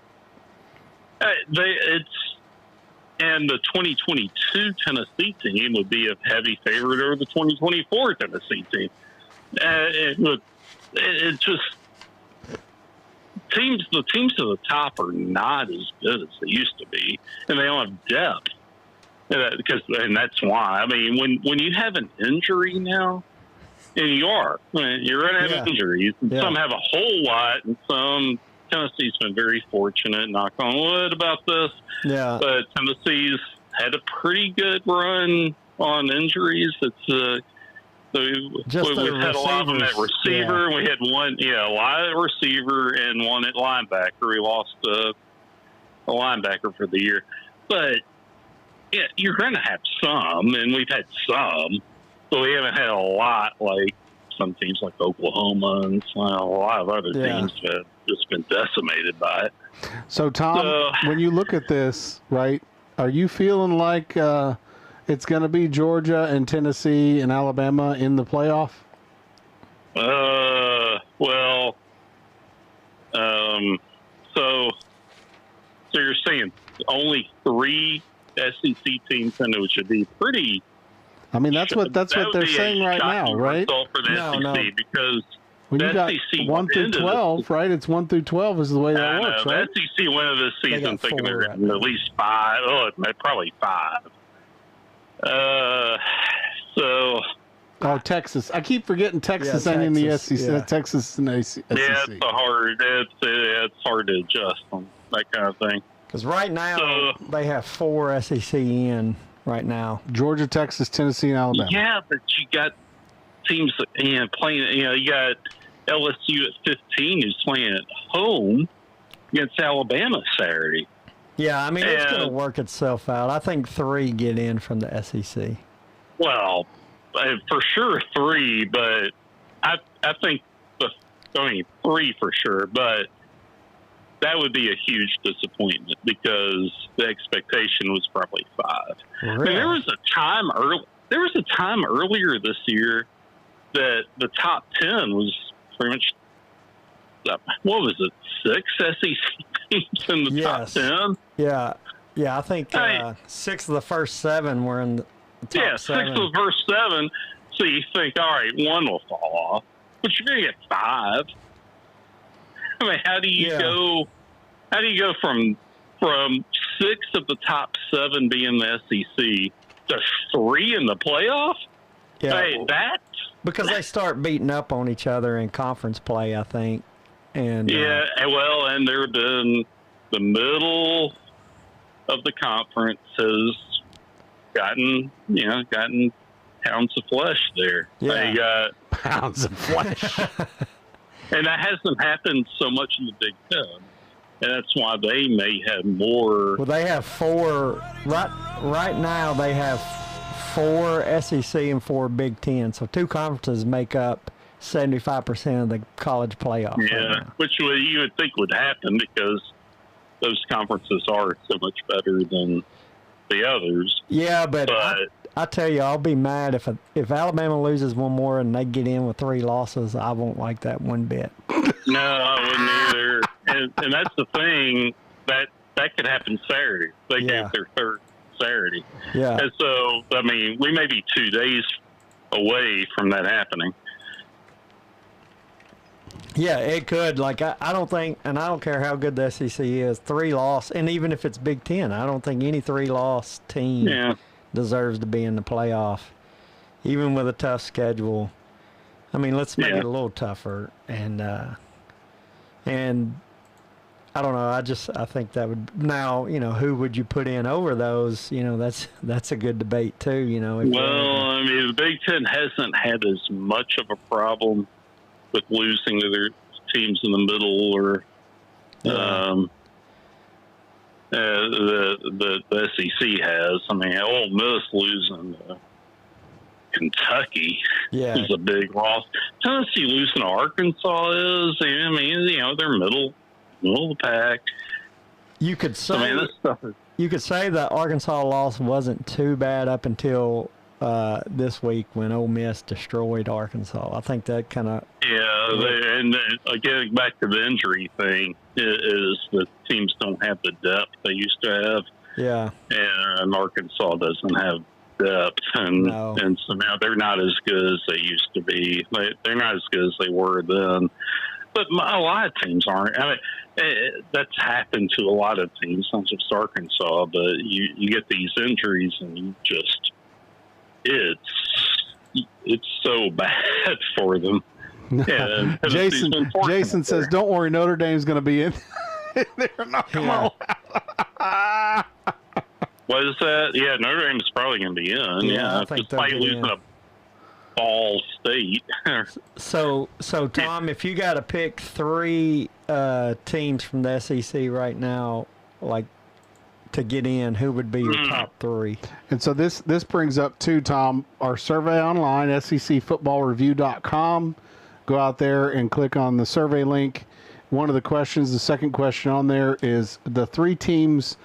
And the 2022 Tennessee team would be a heavy favorite over the 2024 Tennessee team. It just the teams to the top are not as good as they used to be, and they don't have depth. And that's why. I mean, when you have an injury now, and you're going to have injuries. And some have a whole lot, and some Tennessee's been very fortunate, knock on wood, about this. Yeah. But Tennessee's had a pretty good run on injuries. It's we've had a lot of them at receiver. Yeah. We had a lot at receiver and one at linebacker. We lost a linebacker for the year, but yeah, you're going to have some, and we've had some. So we haven't had a lot like some teams like Oklahoma and a lot of other teams that have just been decimated by it. So, Tom, when you look at this, right, are you feeling like it's going to be Georgia and Tennessee and Alabama in the playoff? So you're saying only 3 SEC teams, and it should be pretty. I mean, that's what they're saying right now, right? For the SEC, because when you got SEC 1 through 12, right? It's 1 through 12 is the way that works, right? The SEC win of this season, thinking they're right at least 5. Oh, probably 5. Texas. I keep forgetting Texas and in the SEC. yeah. Texas and SEC. Yeah, it's hard to adjust on that kind of thing. Because right now they have 4 SEC in right now. Georgia, Texas, Tennessee, and Alabama. Yeah, but you got teams playing. You got LSU at 15 who's playing at home against Alabama Saturday. Yeah, I mean, it's going to work itself out. I think 3 get in from the SEC. Well, for sure 3, but I think 3 for sure, but that would be a huge disappointment because the expectation was probably 5. Really? I mean, there was a time earlier this year that the top 10 was pretty much, what was it, 6 SEC teams in the top 10? Yeah, I think 6 of the first 7 were in the top 7. 6 of the first 7. So you think, all right, 1 will fall off, but you're going to get 5. I mean, how do you go? How do you go from 6 of the top 7 being the SEC to 3 in the playoff? Yeah, hey, because they start beating up on each other in conference play, I think. And and there have been the middle of the conference has gotten pounds of flesh there. Yeah. They got Pounds of flesh. and that hasn't happened so much in the Big Ten. And that's why they may have more. Well, they have 4 right now. They have 4 SEC and 4 Big Ten. So 2 conferences make up 75% of the college playoff. Yeah, right now. which you would think would happen because those conferences are so much better than the others. Yeah, but I tell you, I'll be mad if Alabama loses 1 more and they get in with 3 losses. I won't like that one bit. No, I wouldn't either. and that's the thing that could happen Saturday. They Yeah. gave their third Saturday, Yeah. and so I mean, we may be 2 days away from that happening. Yeah, it could. Like, I don't think, and I don't care how good the SEC is, 3 loss, and even if it's Big Ten, I don't think any 3-loss team Yeah, deserves to be in the playoff, even with a tough schedule. I mean, let's make Yeah. it a little tougher, and I don't know. I think that would, now, who would you put in over those? That's a good debate too. If well, I mean, the Big Ten hasn't had as much of a problem with losing to their teams in the middle, or the SEC has. I mean, Ole Miss losing to Kentucky yeah, is a big loss. Tennessee losing to Arkansas is. I mean, they're middle of the pack. you could say I mean, this stuff is. you could say that Arkansas loss wasn't too bad up until this week when Ole Miss destroyed Arkansas. I think that kind of Yeah, and getting back to the injury thing is that teams don't have the depth they used to have, yeah. and Arkansas doesn't have depth, and No. and so now they're not as good as they used to be. They're not as good as they were then. But a lot of teams aren't. I mean, that's happened to a lot of teams, not just Arkansas. But you get these injuries, and you just it's so bad for them. Yeah, Jason says, "Don't worry, Notre Dame's going to be in there. Knock them Yeah. all out." What is that? Yeah, Notre Dame's probably going to be in. Yeah, I think they'll despite get losing in. a Ball State. So Tom, if you got to pick 3 teams from the SEC right now, like, to get in, who would be your top 3? And so this brings up too, Tom, our survey online, secfootballreview.com. Go out there and click on the survey link. One of the questions, the second question on there, is the 3 teams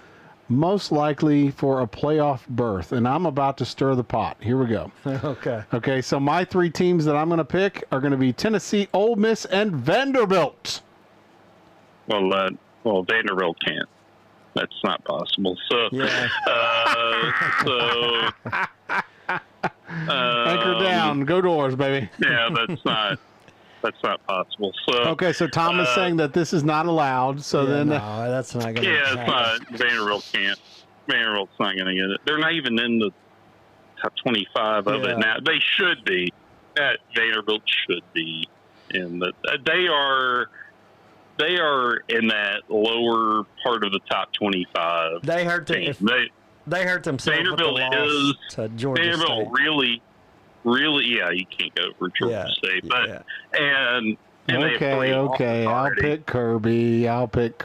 most likely for a playoff berth. And I'm about to stir the pot. Here we go. Okay. Okay, so my 3 teams that I'm going to pick are going to be Tennessee, Ole Miss, and Vanderbilt. Well, Vanderbilt can't. That's not possible. So, Yeah. Anchor down. Go Doors, baby. Yeah, that's not possible. So, Okay, so Tom is saying that this is not allowed. So Yeah, then, no, that's not going to yeah, it's happen. not. Vanderbilt can't. Vanderbilt's not going to get it. They're not even in the top 25 of Yeah. it now. They should be. Vanderbilt should be in the. They are in that lower part of the top 25. They hurt team. they hurt themselves with the Vanderbilt loss to Georgia Vanderbilt State. really, yeah, you can't go for Georgia State, but yeah. and they have 3 okay. losses I'll already. pick Kirby. I think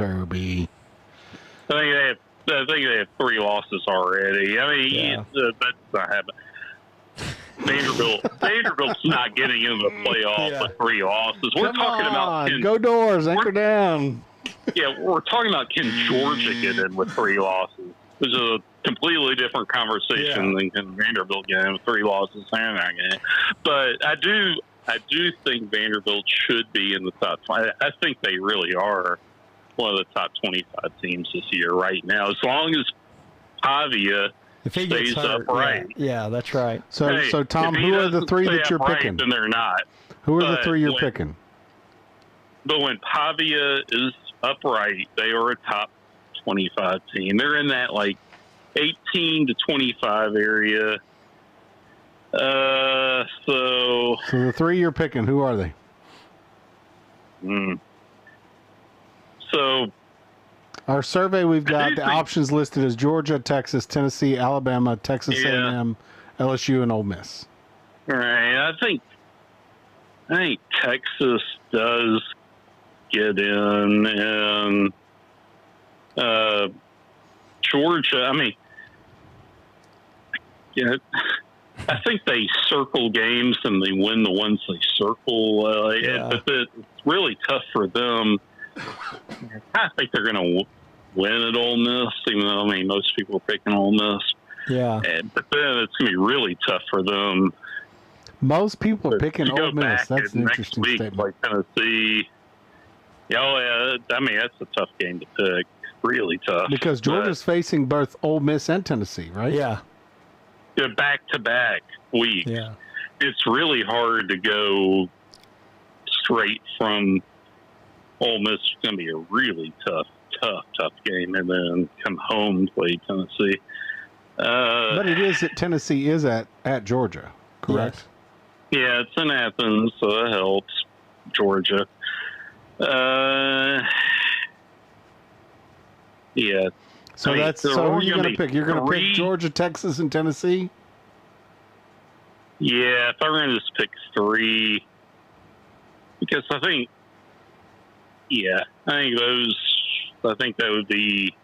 they have 3 losses already. I mean, Yeah. that's not happening. Vanderbilt's not getting into the playoff Yeah. with 3 losses. We're Come talking about on, Go Doors. Anchor down. we're talking about can Georgia get in with 3 losses, which is a completely different conversation than can Vanderbilt get in with 3 losses. They're not getting. But I do think Vanderbilt should be in the top 5. I think they really are one of the top 25 teams this year right now, as long as Pavia If he gets stays hurt, upright. yeah, that's right. So, Hey, so Tom, if he who are the doesn't 3 stay that you're upright, picking? Then they're not. Who are the but 3 you're when- picking? But when Pavia is upright, they are a top 25 team. They're in that like 18 to 25 area. So So the 3 you're picking, who are they? So Our survey, we've got do the think- options listed as Georgia, Texas, Tennessee, Alabama, Texas Yeah. A&M, LSU, and Ole Miss. right, I think Texas does get in, and Georgia. I mean, yeah, I think they circle games and they win the ones they circle. Yeah. But it's really tough for them. I think they're going to win at Ole Miss, even though I mean most people are picking Ole Miss. Yeah. But then it's going to be really tough for them. Most people are to picking go Ole Miss. back That's and an next interesting week, statement. like Tennessee, Yeah, I mean, that's a tough game to pick. Really tough. Because Georgia's facing both Ole Miss and Tennessee, right? Yeah. But back-to-back weeks. Yeah. It's really hard to go straight from Ole Miss. It's going to be a really tough game, and then come home and play Tennessee. But it is that Tennessee is at Georgia, correct? Yes. Yeah, it's in Athens, so that helps. Georgia. Yeah. So I mean, that's so so who we're are you gonna going to be pick? You're going to pick three- Georgia, Texas, and Tennessee? Yeah, if I were going to just pick three, because I think that would be,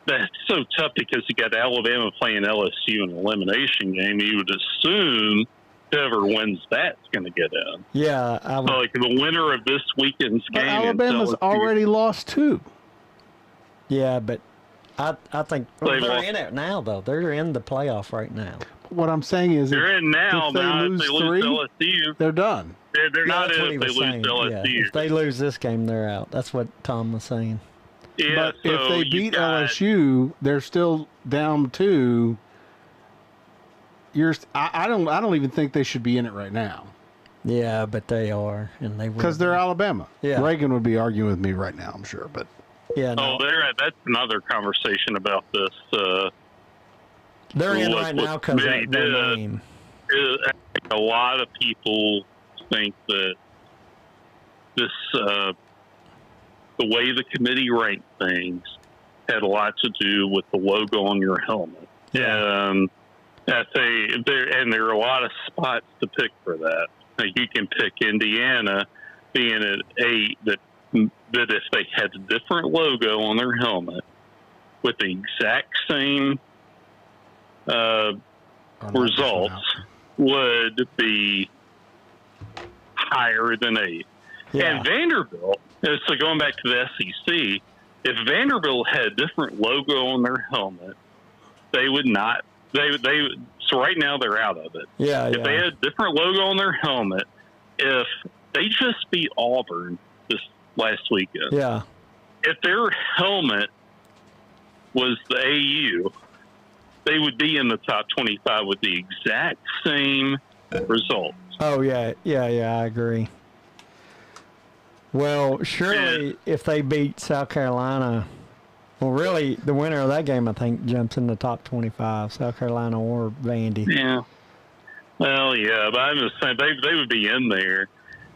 that's so tough because you got Alabama playing LSU in an elimination game. You would assume whoever wins that's going to get in. Yeah. I would, So, like the winner of this weekend's But game. Alabama's LSU already lost two. yeah, but I think They they're lost. in it now, though. They're in the playoff right now. What I'm saying is, They're in now, if they but lose if they three, lose LSU, they're done. they're not That's what in he if they was lose saying. LSU. Yeah. If they lose this game, they're out. That's what Tom was saying. Yeah, But if so they you beat got- LSU, they're still down two. I don't even think they should be in it right now Yeah, but they are, and they will. because they're Alabama. Yeah. Reagan would be arguing with me right now, I'm sure. But Yeah, no, Oh, that's another conversation about this. they're in what- right what now because Smitty of their did. name. A lot of people think that this, the way the committee ranked things, had a lot to do with the logo on your helmet. Yeah. There are a lot of spots to pick for that. Like you can pick Indiana being at 8, that if they had a different logo on their helmet with the exact same results, would be higher than 8. Yeah. And Vanderbilt, so going back to the SEC, if Vanderbilt had a different logo on their helmet, they would not. So right now they're out of it. Yeah, If they yeah. had a different logo on their helmet, if they just beat Auburn this last weekend, Yeah. if their helmet was the AU, they would be in the top 25 with the exact same results. Oh, yeah. Yeah, yeah, I agree. Well, surely if they beat South Carolina, well, really, the winner of that game, I think, jumps in the top 25, South Carolina or Vandy. Yeah. Well, yeah, but I'm just saying they would be in there.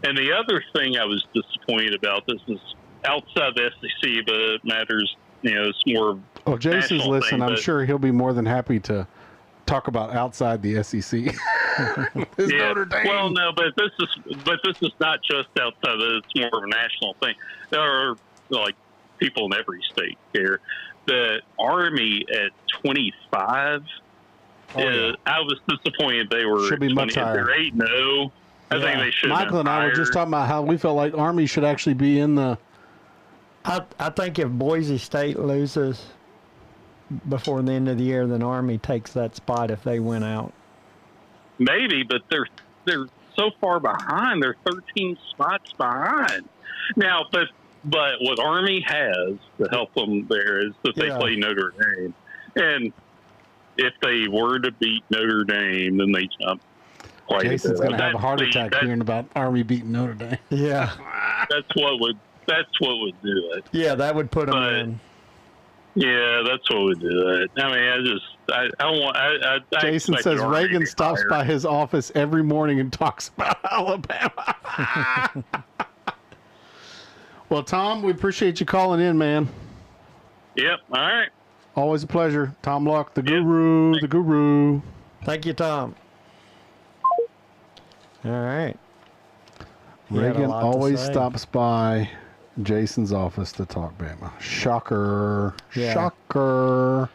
And the other thing I was disappointed about, this is outside the SEC, but it matters, it's more. well, Jason's national listening. thing, I'm but- sure he'll be more than happy to talk about outside the SEC. His Notre Dame. Well, no, but this is not just outside of it. It's more of a national thing. There are like people in every state here. The Army at 25. Oh, yeah. I was disappointed they were Should be at much 20. higher. They're 8-0. I Yeah. think they should. Michael and I were just talking about how we felt like Army should actually be in the. I think if Boise State loses before the end of the year, then Army takes that spot if they win out. Maybe, but they're so far behind. They're 13 spots behind now. But what Army has to help them there is that they Yeah. play Notre Dame, and if they were to beat Notre Dame, then they jump quite Jason's a bit. going to have a heart That's attack the- hearing about Army beating Notre Dame. Yeah. That's what would do it. Yeah, that would put them But- in. Yeah, that's what would do it. I mean, I don't want. I Jason expect says the Army to Reagan be stops higher. by his office every morning and talks about Alabama. Well, Tom, we appreciate you calling in, man. Yep. All right. Always a pleasure. Tom Luck, the Yep. guru, the guru. Thank you, Tom. All right. He had a Reagan lot to always say. stops by Jason's office to talk Bama. Shocker. Yeah. Shocker.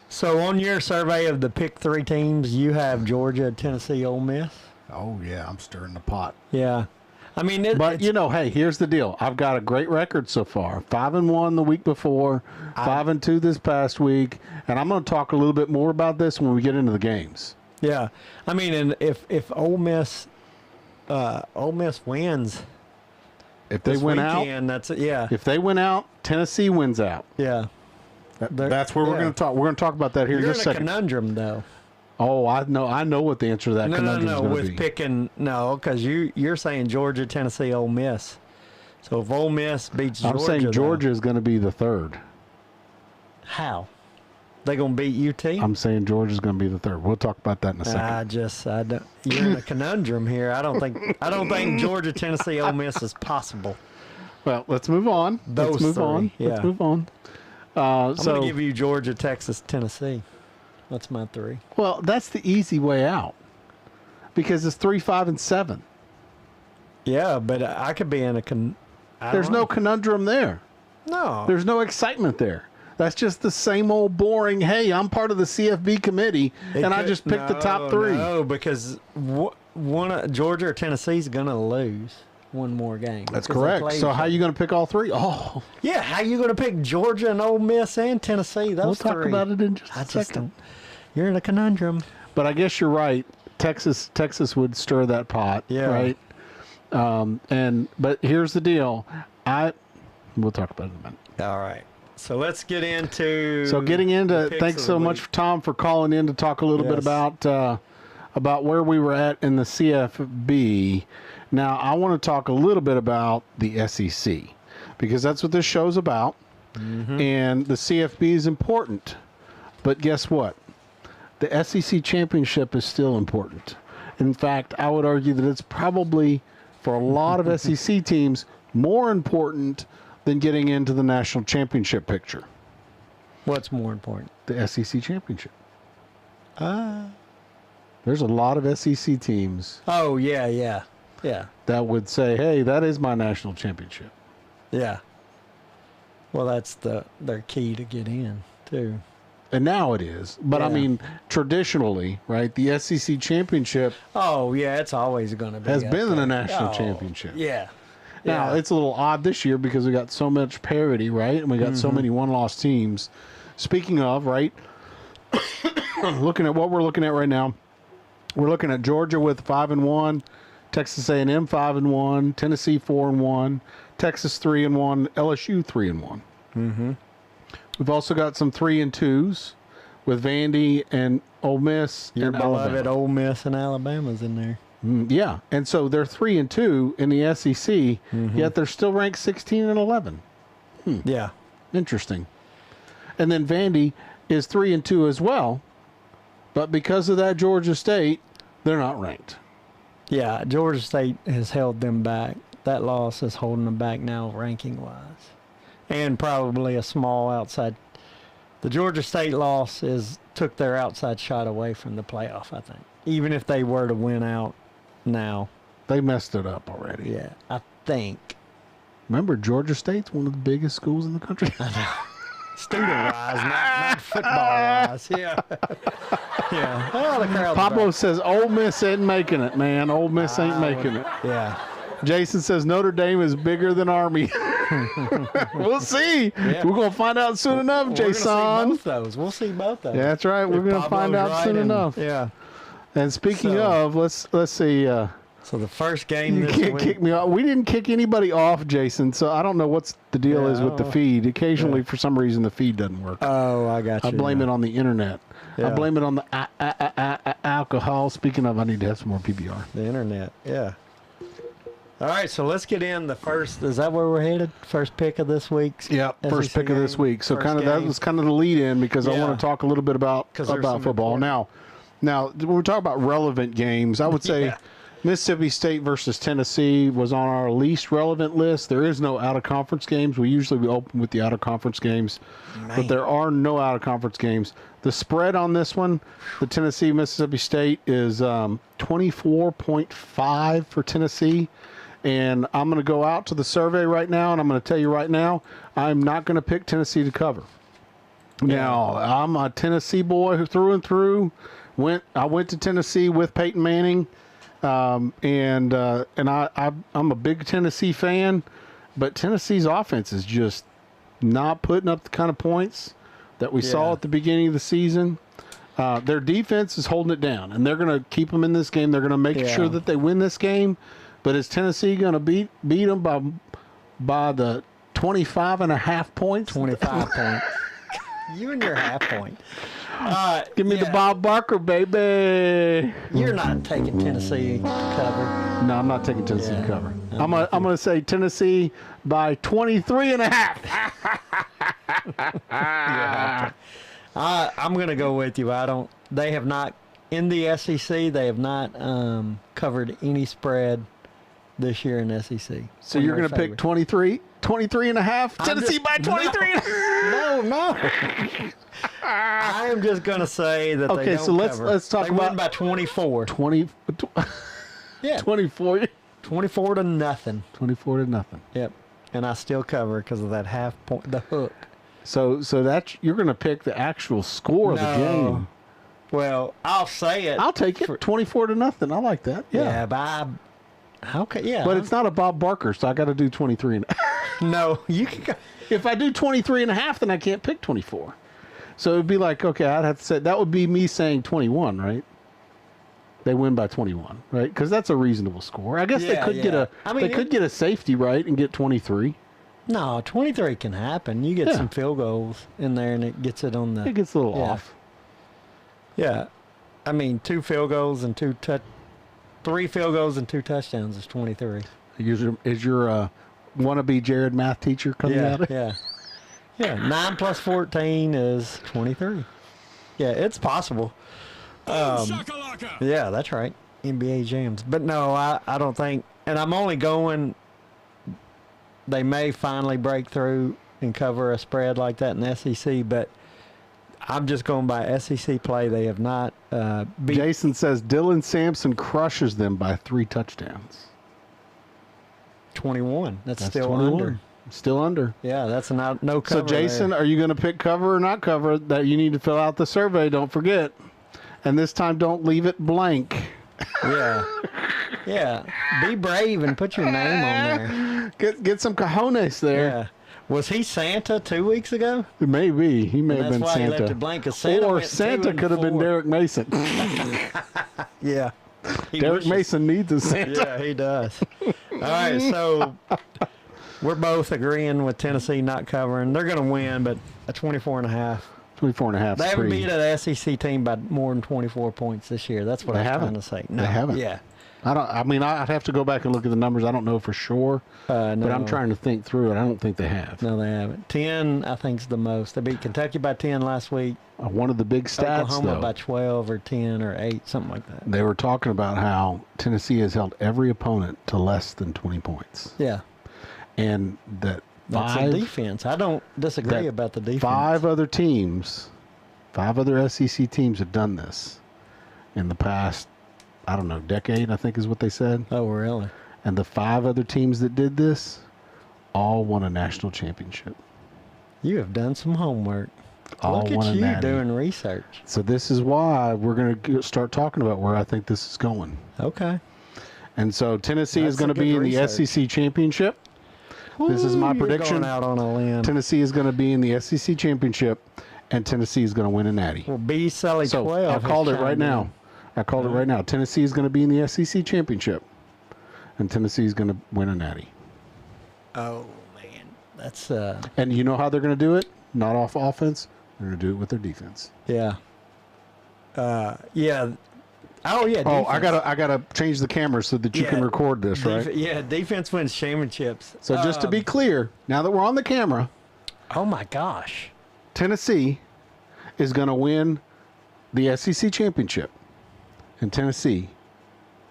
So on your survey of the pick 3 teams, you have Georgia, Tennessee, Ole Miss. Oh, yeah, I'm stirring the pot. Yeah. I mean, But, hey, here's the deal. I've got a great record so far. 5-1 the week before, 5-2 this past week. And I'm going to talk a little bit more about this when we get into the games. yeah. I mean, and if Ole Miss wins, If they this win out, weekend, that's it. Yeah. if they win out, Tennessee wins out. Yeah. That's where we're yeah. going to talk. We're going to talk about that here You're in just a in a second. conundrum, though. Oh, I know what the answer to that No, conundrum is going to with be. picking because you're saying Georgia, Tennessee, Ole Miss. So if Ole Miss beats Georgia, I'm saying though, Georgia is going to be the third. how they gonna beat UT? I'm saying Georgia's going to be the third. We'll talk about that in a second. I don't. You're in a conundrum here. I don't think Georgia, Tennessee, Ole Miss is possible. Well, let's move on. Those let's move three, on. yeah. Let's move on. I'm so, gonna give you Georgia, Texas, Tennessee. That's my three. well, that's the easy way out because it's 3, 5, and 7. Yeah, but I could be in a There's no conundrum there. no. There's no excitement there. That's just the same old boring, hey, I'm part of the CFB committee, and I just picked the top 3. No, because Georgia or Tennessee's gonna lose one more game. That's because they correct. play So each how are other. you going to pick all 3? Oh, Yeah, how you gonna pick Georgia and Ole Miss and Tennessee? Those we'll talk three. about it in just I a just second. don't. You're in a conundrum. But I guess you're right. Texas would stir that pot, Yeah. right? But here's the deal. We'll talk about it in a minute. All right. So let's get into. So getting into, the picks thanks of so the much, week. Tom, for calling in to talk a little bit Yes. about where we were at in the CFB. Now, I want to talk a little bit about the SEC because that's what this show's about. Mm-hmm. And the CFB is important. But guess what? The SEC championship is still important. In fact, I would argue that it's probably, for a lot of SEC teams, more important than getting into the national championship picture. What's more important? The SEC championship. There's a lot of SEC teams Oh yeah. that would say, hey, that is my national championship. Yeah. Well, that's their key to get in too. And now it is. But I Yeah. mean, traditionally, right, the SEC championship Oh yeah, it's always going to be. has up been the there. national Oh, championship. Yeah. Now, Yeah. it's a little odd this year because we got so much parity, right? And we got so many one-loss teams. Speaking of, right, looking at what we're looking at right now, we're looking at Georgia with 5-1, Texas A&M 5-1, Tennessee 4-1, Texas 3-1, LSU 3-1. We've also got some 3-2s with Vandy and Ole Miss Your and beloved Alabama. Ole Miss and Alabama's in there. Yeah, and so they're 3-2 in the SEC, yet they're still ranked 16 and 11. Yeah. Interesting. And then Vandy is 3-2 as well, but because of that Georgia State, they're not ranked. Yeah, Georgia State has held them back. That loss is holding them back now, ranking-wise, and probably a small outside. The Georgia State loss took their outside shot away from the playoff, I think. Even if they were to win out now, They messed it up already. yeah, I think. Remember, Georgia State's one of the biggest schools in the country. Student-wise, not football-wise. Yeah, yeah. Oh, the crowd's Pablo back. says Ole Miss ain't making it, man. Ole Miss ain't making it. Yeah. Jason says Notre Dame is bigger than Army. We'll see. Yeah. We're going to find out soon enough, We're gonna see Jason. both those. We'll see both those. Yeah, that's right. We're If going to find Pablo's out soon right and- enough. Yeah. And speaking So- of, let's see. So the first game You this can't week. kick me off. We didn't kick anybody off, Jason. So I don't know what's the deal Yeah, is I with the don't know. feed. Occasionally, for some reason, the feed doesn't work. Oh, I got you. I blame it on the internet. I Yeah. blame it on the alcohol. Speaking of, I need to have some more PBR. the internet. Yeah. All right, so let's get in the first. Is that where we're headed? First pick of this week's. Yep, first SEC pick of this game, week. So first kind of that game. was kind of the lead in because I Yeah. want to talk a little bit about 'Cause there's some football. important- Now when we talk about relevant games, I would say Yeah. Mississippi State versus Tennessee was on our least relevant list. There is no out of conference games. We usually open with the out of conference games, but there are no out of conference games. The spread on this one, the Tennessee Mississippi State is 24.5 for Tennessee. And I'm going to go out to the survey right now, and I'm going to tell you right now, I'm not going to pick Tennessee to cover. Now, I'm a Tennessee boy through and through. I went to Tennessee with Peyton Manning, and I'm a big Tennessee fan, but Tennessee's offense is just not putting up the kind of points that we saw Yeah. at the beginning of the season. Their defense is holding it down, and they're going to keep them in this game. They're going to make Yeah. sure that they win this game. But is Tennessee going to beat them by by the 25.5 points. 25 points. You and your half point. Give me the Bob Barker, baby. You're not taking Tennessee to cover. No, I'm not taking Tennessee to Yeah. cover. I'm gonna say Tennessee by 23.5. I'm going to go with you. They have not, in the SEC, they have not covered any spread this year in SEC. So you're gonna pick 23.5. Tennessee by 23. No. I am just going to say that Okay, they don't so let's cover. talk they about win by 24. 20, Yeah, 24 24 to nothing. 24 to nothing. Yep. And I still cover because of that half point, the hook. So that's you're gonna pick the actual score of the game. Well, I'll say it. I'll take it. 24 to nothing. I like that. Yeah. but yeah. But it's not a Bob Barker, so I got to do 23. No, you can go. If I do 23.5, then I can't pick 24. So it'd be like, okay, I'd have to say that would be me saying 21, right? They win by 21, right? Because that's a reasonable score. I guess they Yeah, could get yeah. a I mean, they could get a safety right and get 23. No, 23 can happen. You get Yeah. some field goals in there, and it gets it on the. It gets a little Yeah. off. Yeah, I mean, 2 field goals and 3 field goals and 2 touchdowns is 23. Is your wannabe Jared math teacher coming Yeah, out? yeah, yeah. 9 plus 14 is 23. Yeah, it's possible. Yeah, that's right. NBA jams. But no, I don't think, and I'm only going, they may finally break through and cover a spread like that in the SEC, but I'm just going by SEC play. They have not beat. Jason says Dylan Sampson crushes them by 3 touchdowns. 21. That's still 21. under. Still under. Yeah, that's no cover. So, Jason, are you going to pick cover or not cover? That you need to fill out the survey. Don't forget. And this time, don't leave it blank. there. Yeah. Be brave and put your name on there. Get some cojones there. Yeah. Was he Santa 2 weeks ago? Maybe he may And have been that's why he left Santa. it blank. 'Cause Santa Or went 2 Santa and could have been 4. Derek Mason. Yeah. He Derek wishes- Mason needs a Santa. Yeah, he does. All right, so we're both agreeing with Tennessee not covering. They're going to win, but a 24.5. 24.5. They haven't beat an SEC team by more than 24 points this year. That's what They I'm haven't. trying to say. They haven't. Yeah. I'd have to go back and look at the numbers. I don't know for sure, No. but I'm trying to think through it. I don't think they have. No, they haven't. 10, I think, is the most. They beat Kentucky by 10 last week. One of the big stats, Oklahoma though, by 12 or 10 or 8, something like that. they were talking about how Tennessee has held every opponent to less than 20 points, Yeah. and that That's five a defense. I don't disagree that about the defense. 5 other teams, 5 other SEC teams have done this in the past, I don't know, decade, I think is what they said. Oh, really? And the 5 other teams that did this all won a national championship. You have done some homework. All Look won at a you natty. doing research. So this is why we're going to start talking about where I think this is going. Okay. And so Tennessee is That's going a to be good in the research. SEC championship. This is my Ooh, you're prediction. Going out on a limb. Tennessee is going to be in the SEC championship, and Tennessee is going to win a natty. Well, B. Sully So 12. I has called it right chimed now. in. I called it right now. Tennessee is going to be in the SEC championship, and Tennessee is going to win a natty. Oh, man. That's, And you know how they're going to do it? Not off offense. They're going to do it with their defense. yeah. Yeah. Oh, yeah. Oh, Defense. I gotta change the camera so that you can Yeah. record this, right? Yeah, defense wins championships. So just to be clear, now that we're on the camera, Oh, my gosh. Tennessee is going to win the SEC championship, and Tennessee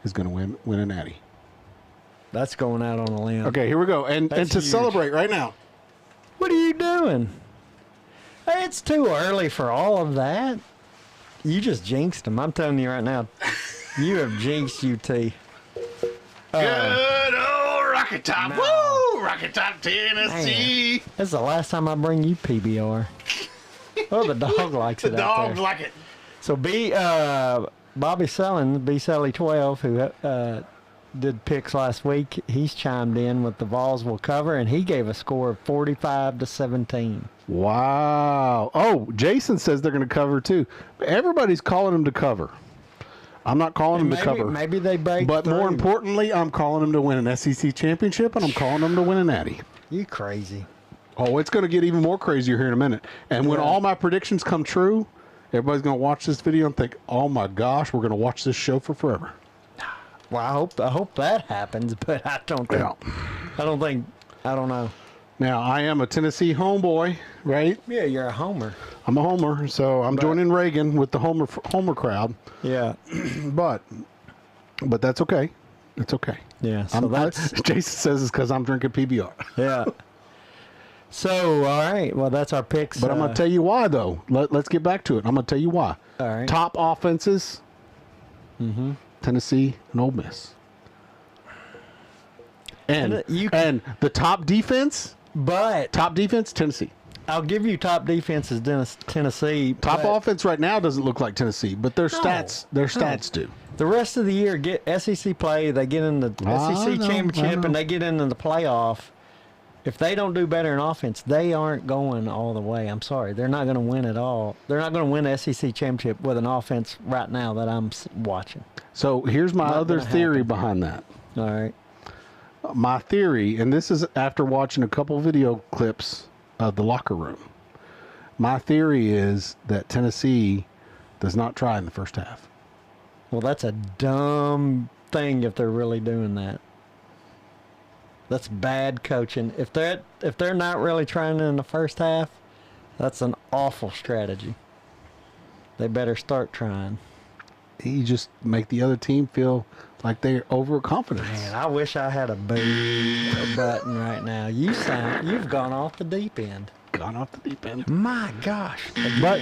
is going to win a natty. That's going out on a limb. Okay, here we go. And That's to huge. celebrate right now, What are you doing? Hey, it's too early for all of that. You just jinxed him. I'm telling you right now. You have jinxed UT. good old Rocket Top, woo, Rocket Top, Tennessee. That's the last time I bring you PBR. Oh, the dog likes it out there. like it. So Bobby Sullen, B. Sully 12, who did picks last week, he's chimed in with the Vols will cover, and he gave a score of 45-17. Wow. Oh, Jason says they're going to cover too. Everybody's calling them to cover. I'm not calling them to cover. Maybe they break But more through. importantly, I'm calling them to win an SEC championship, and I'm calling them to win a natty. You crazy. Oh, it's going to get even more crazier here in a minute. And when Yeah. all my predictions come true, everybody's going to watch this video and think, "Oh my gosh, we're going to watch this show for forever." Well, I hope that happens, but I don't think. Yeah. I don't know. Now, I am a Tennessee homeboy, right? Yeah, you're a homer. I'm a homer, so I'm joining Reagan with the homer crowd. Yeah. But that's okay. It's okay. Yeah. So that's Jason says it's because I'm drinking PBR. yeah. So all right. Well, that's our picks. But I'm going to tell you why, though. Let's get back to it. I'm going to tell you why. All right. Top offenses, Tennessee and Ole Miss. And the top defense, Tennessee. I'll give you top defense is Tennessee. Top but offense right now doesn't look like Tennessee, but their stats do. The rest of the year, get SEC play. They get in the SEC know, I championship know. and they get into the playoff. If they don't do better in offense, they aren't going all the way. I'm sorry, they're not going to win at all. They're not going to win the SEC championship with an offense right now that I'm watching. So here's my Not other gonna theory happen. behind that. All right. My theory, and this is after watching a couple video clips of the locker room. My theory is that Tennessee does not try in the first half. Well, that's a dumb thing if they're really doing that. That's bad coaching. If they're not really trying in the first half, that's an awful strategy. They better start trying. You just make the other team feel like they're overconfident. Man, I wish I had a button right now. You've gone off the deep end. Gone off the deep end. My gosh. But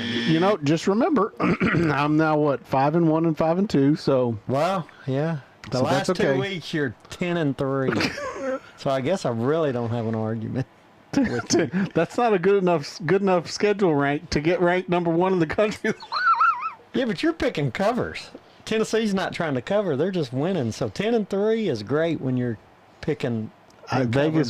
just remember, I'm now 5-1 and 5-2. So Well, yeah. The So last that's okay. 2 weeks you're 10-3. So I guess I really don't have an argument. that's not a good enough schedule rank to get ranked number 1 in the country. Yeah, but you're picking covers. Tennessee's not trying to cover; they're just winning. So 10-3 is great when you're picking. Vegas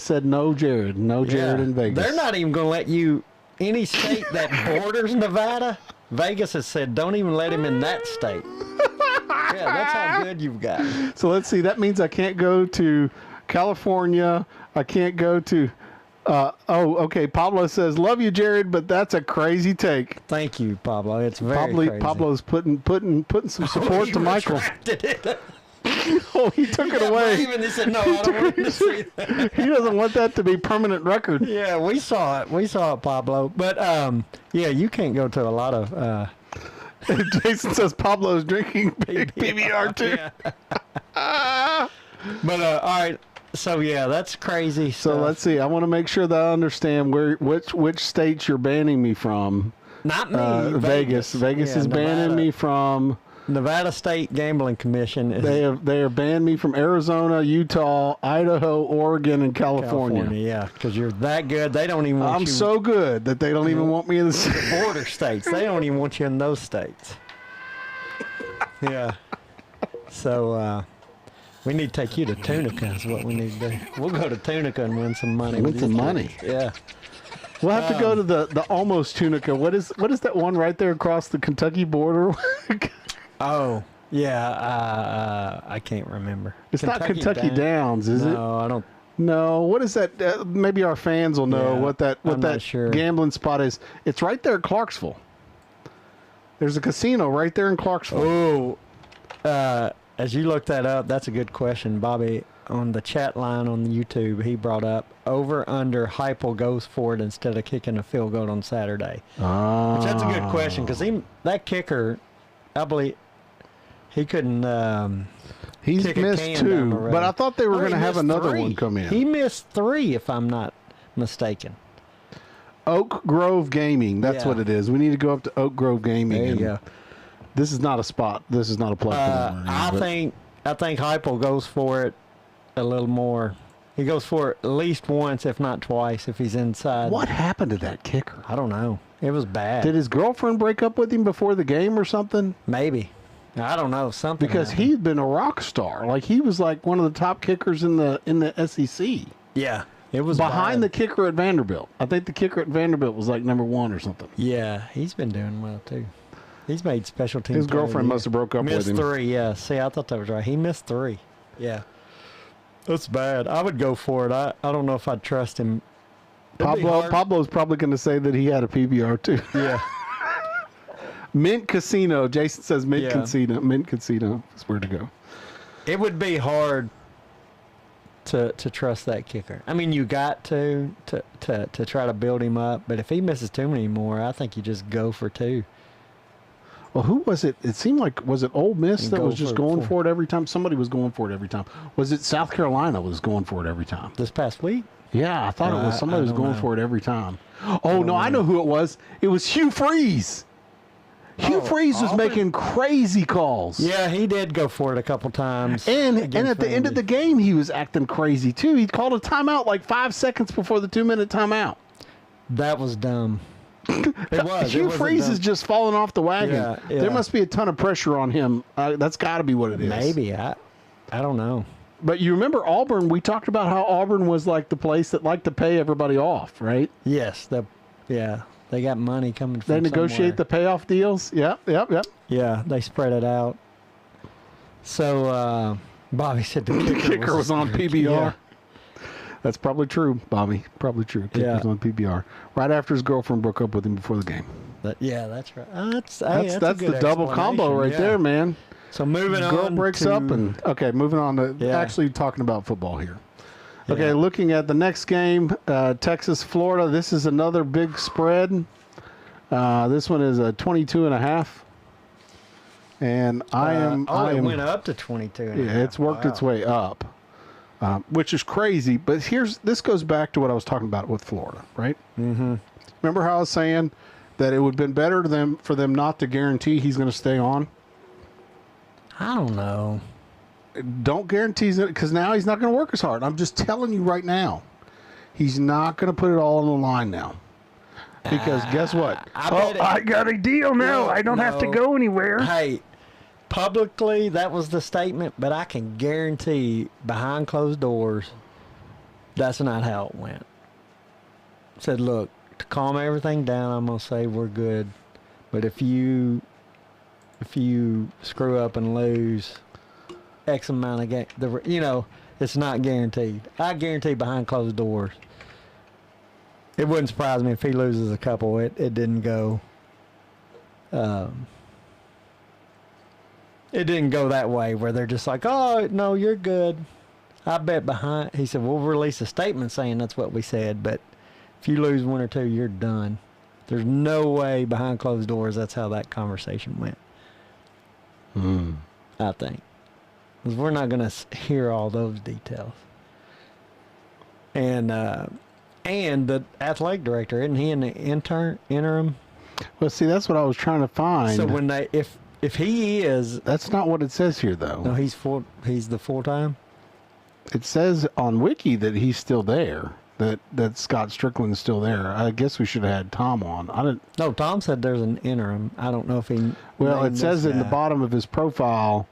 said no, Jared. No, Jared in Vegas. They're not even going to let you any state that borders Nevada. Vegas has said don't even let him in that state. Yeah, that's how good you've got. So let's see. That means I can't go to California. I can't go to. Okay. Pablo says, "Love you, Jared," but that's a crazy take. Thank you, Pablo. It's very crazy. Pablo's putting some support He to Michael. retracted it. Oh, he took it away. Even he said no. I don't want to see that. He doesn't want that to be permanent record. Yeah, we saw it. We saw it, Pablo. But yeah, you can't go to a lot of. Jason says Pablo's drinking PBR too. Yeah. But all right. So yeah, that's crazy. So stuff. let's see. I want to make sure that I understand which states you're banning me from. Not me. Vegas. Vegas Yeah, is banning Nevada. me from. Nevada State Gambling Commission is They have banned me from Arizona, Utah, Idaho, Oregon, and California. Yeah, because you're that good. They don't even want I'm you. so good that they don't even want me in the Border states. They don't even want you in those states. Yeah. So we need to take you to Tunica is what we need to do. We'll go to Tunica and win some money. Win with some these money. kids. Yeah. We'll have to go to the almost Tunica. What is that one right there across the Kentucky border? Oh, yeah. I can't remember. It's not Kentucky Downs, is it? No, I don't. No. What is that? Maybe our fans will know Yeah, what I'm not that sure. gambling spot is. It's right there at Clarksville. There's a casino right there in Clarksville. Oh, as you look that up, that's a good question, Bobby. On the chat line on YouTube, he brought up over under Heupel goes for it instead of kicking a field goal on Saturday. Which that's a good question because that kicker, I believe, he couldn't. He's kick a missed can down the 2, road. but I thought they were Oh, going he to have missed another 3. one come in. He missed 3, if I'm not mistaken. Oak Grove Gaming. That's Yeah. what it is. We need to go up to Oak Grove Gaming. There you and go. This is not a spot. This is not a plug. I think Heupel goes for it a little more. He goes for it at least once, if not twice, if he's inside. What happened to that kicker? I don't know. It was bad. Did his girlfriend break up with him before the game or something? Maybe. I don't know. Something Because happened. he'd been a rock star. Like he was like one of the top kickers in the SEC. Yeah. It was Behind the bad. kicker at Vanderbilt. I think the kicker at Vanderbilt was like number 1 or something. Yeah, he's been doing well too. He's made special teams. His girlfriend must have broke up with missed him. 3. Yeah. See, I thought that was right. He missed 3. Yeah. That's bad. I would go for it. I don't know if I'd trust him. It'd be hard. Pablo's probably going to say that he had a PBR too. Yeah. Mint Casino. Jason says Mint Yeah. Casino. Mint Casino is where to go. It would be hard to trust that kicker. I mean, you got to try to build him up, but if he misses too many more, I think you just go for 2. Well, who was it? It seemed like, was it Ole Miss And that go was just for- going for- for it every time? Somebody was going for it every time. Was it South Carolina was going for it every time? This past week? Yeah, I thought it was somebody I was don't going know. for it every time. Oh, no, I know who it was. It was Hugh Freeze. Hugh Freeze was Auburn? making crazy calls. Yeah, he did go for it a couple times. And against at the end of the Vandy. game, he was acting crazy too. He called a timeout like 5 seconds before the 2-minute timeout. That was dumb. It was. Hugh Freeze is just falling off the wagon. Yeah, yeah. There must be a ton of pressure on him. That's got to be what it is. Maybe. I don't know. But you remember Auburn? We talked about how Auburn was like the place that liked to pay everybody off, right? Yes. They got money coming from They negotiate somewhere. the payoff deals. Yep. Yeah, they spread it out. So Bobby said the kicker, Kicker was on PBR. Yeah. That's probably true, Bobby. Probably true. Kicker Yeah. was on PBR right after his girlfriend broke up with him before the game. That's right. That's That's a good the double combo explanation, right yeah. there, man. So moving on. Girl breaks to, up and okay, moving on to Yeah. actually talking about football here. Yeah. Okay, looking at the next game, Texas, Florida. This is another big spread. This one is a 22.5. And I am. it went up to 22. and a Yeah, half. it's worked its Wow. way up, which is crazy. But this goes back to what I was talking about with Florida, right? Mm-hmm. Remember how I was saying that it would have been better for them not to guarantee he's going to stay on? I don't know. Don't guarantee it because now he's not going to work as hard. I'm just telling you right now, he's not going to put it all on the line now. Because guess what? I got a deal now. No, I don't have to no. go anywhere. Hey, publicly, that was the statement, but I can guarantee behind closed doors, that's not how it went. Said, look, to calm everything down, I'm going to say we're good. But if you screw up and lose X amount of game, it's not guaranteed. I guarantee behind closed doors. It wouldn't surprise me if he loses a couple. It didn't go. It didn't go that way where they're just like, oh no, you're good. I bet behind. He said we'll release a statement saying that's what we said, but if you lose 1 or 2, you're done. There's no way behind closed doors that's how that conversation went. I think. Because we're not going to hear all those details. And the athletic director, isn't he in the interim? Well, see, that's what I was trying to find. So when if he is, That's not what it says here, though. no, he's the full time. It says on Wiki that he's still there. That Scott Strickland's still there. I guess we should have had Tom on. I didn't. No, Tom said there's an interim. I don't know if he. Well, named it says this in the guy. bottom of his profile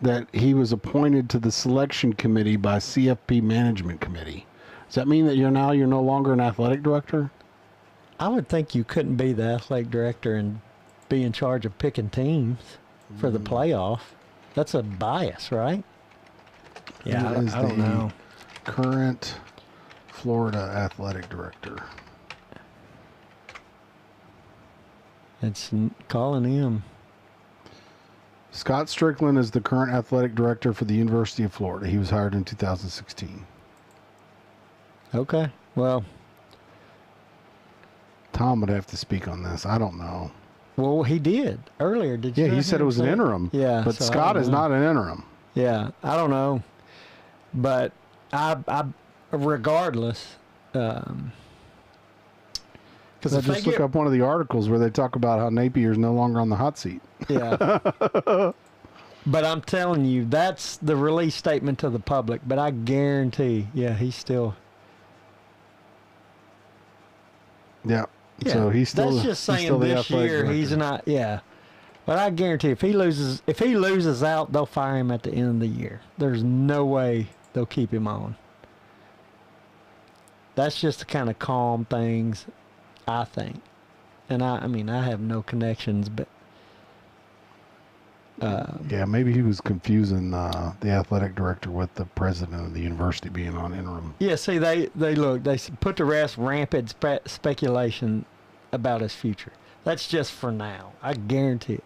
that he was appointed to the selection committee by CFP Management Committee. Does that mean that you're no longer an athletic director? I would think you couldn't be the athletic director and be in charge of picking teams for the playoff. That's a bias, right? Yeah, Who is I don't the know. Current Florida athletic director. It's calling him. Scott Strickland is the current athletic director for the University of Florida. He was hired in 2016. Okay. Well, Tom would have to speak on this. I don't know. he did earlier. Did you? Yeah, he not said hear it was him an say interim. Yeah, But so I Scott don't is know. not an interim. Yeah, I don't know, but I regardless, because So if they just look get, up one of the articles where they talk about how Napier's no longer on the hot seat. yeah. But I'm telling you, that's the release statement to the public. But I guarantee, he's still. Yeah. Yeah, So he's still. That's just he's saying still the this athletic year he's director. not. Yeah, but I guarantee if he loses out, they'll fire him at the end of the year. There's no way they'll keep him on. That's just to kind of calm things, I think. And I mean, I have no connections, but Yeah, maybe he was confusing the athletic director with the president of the university being on interim. Yeah, see, they put to rest rampant speculation about his future. That's just for now. I guarantee it.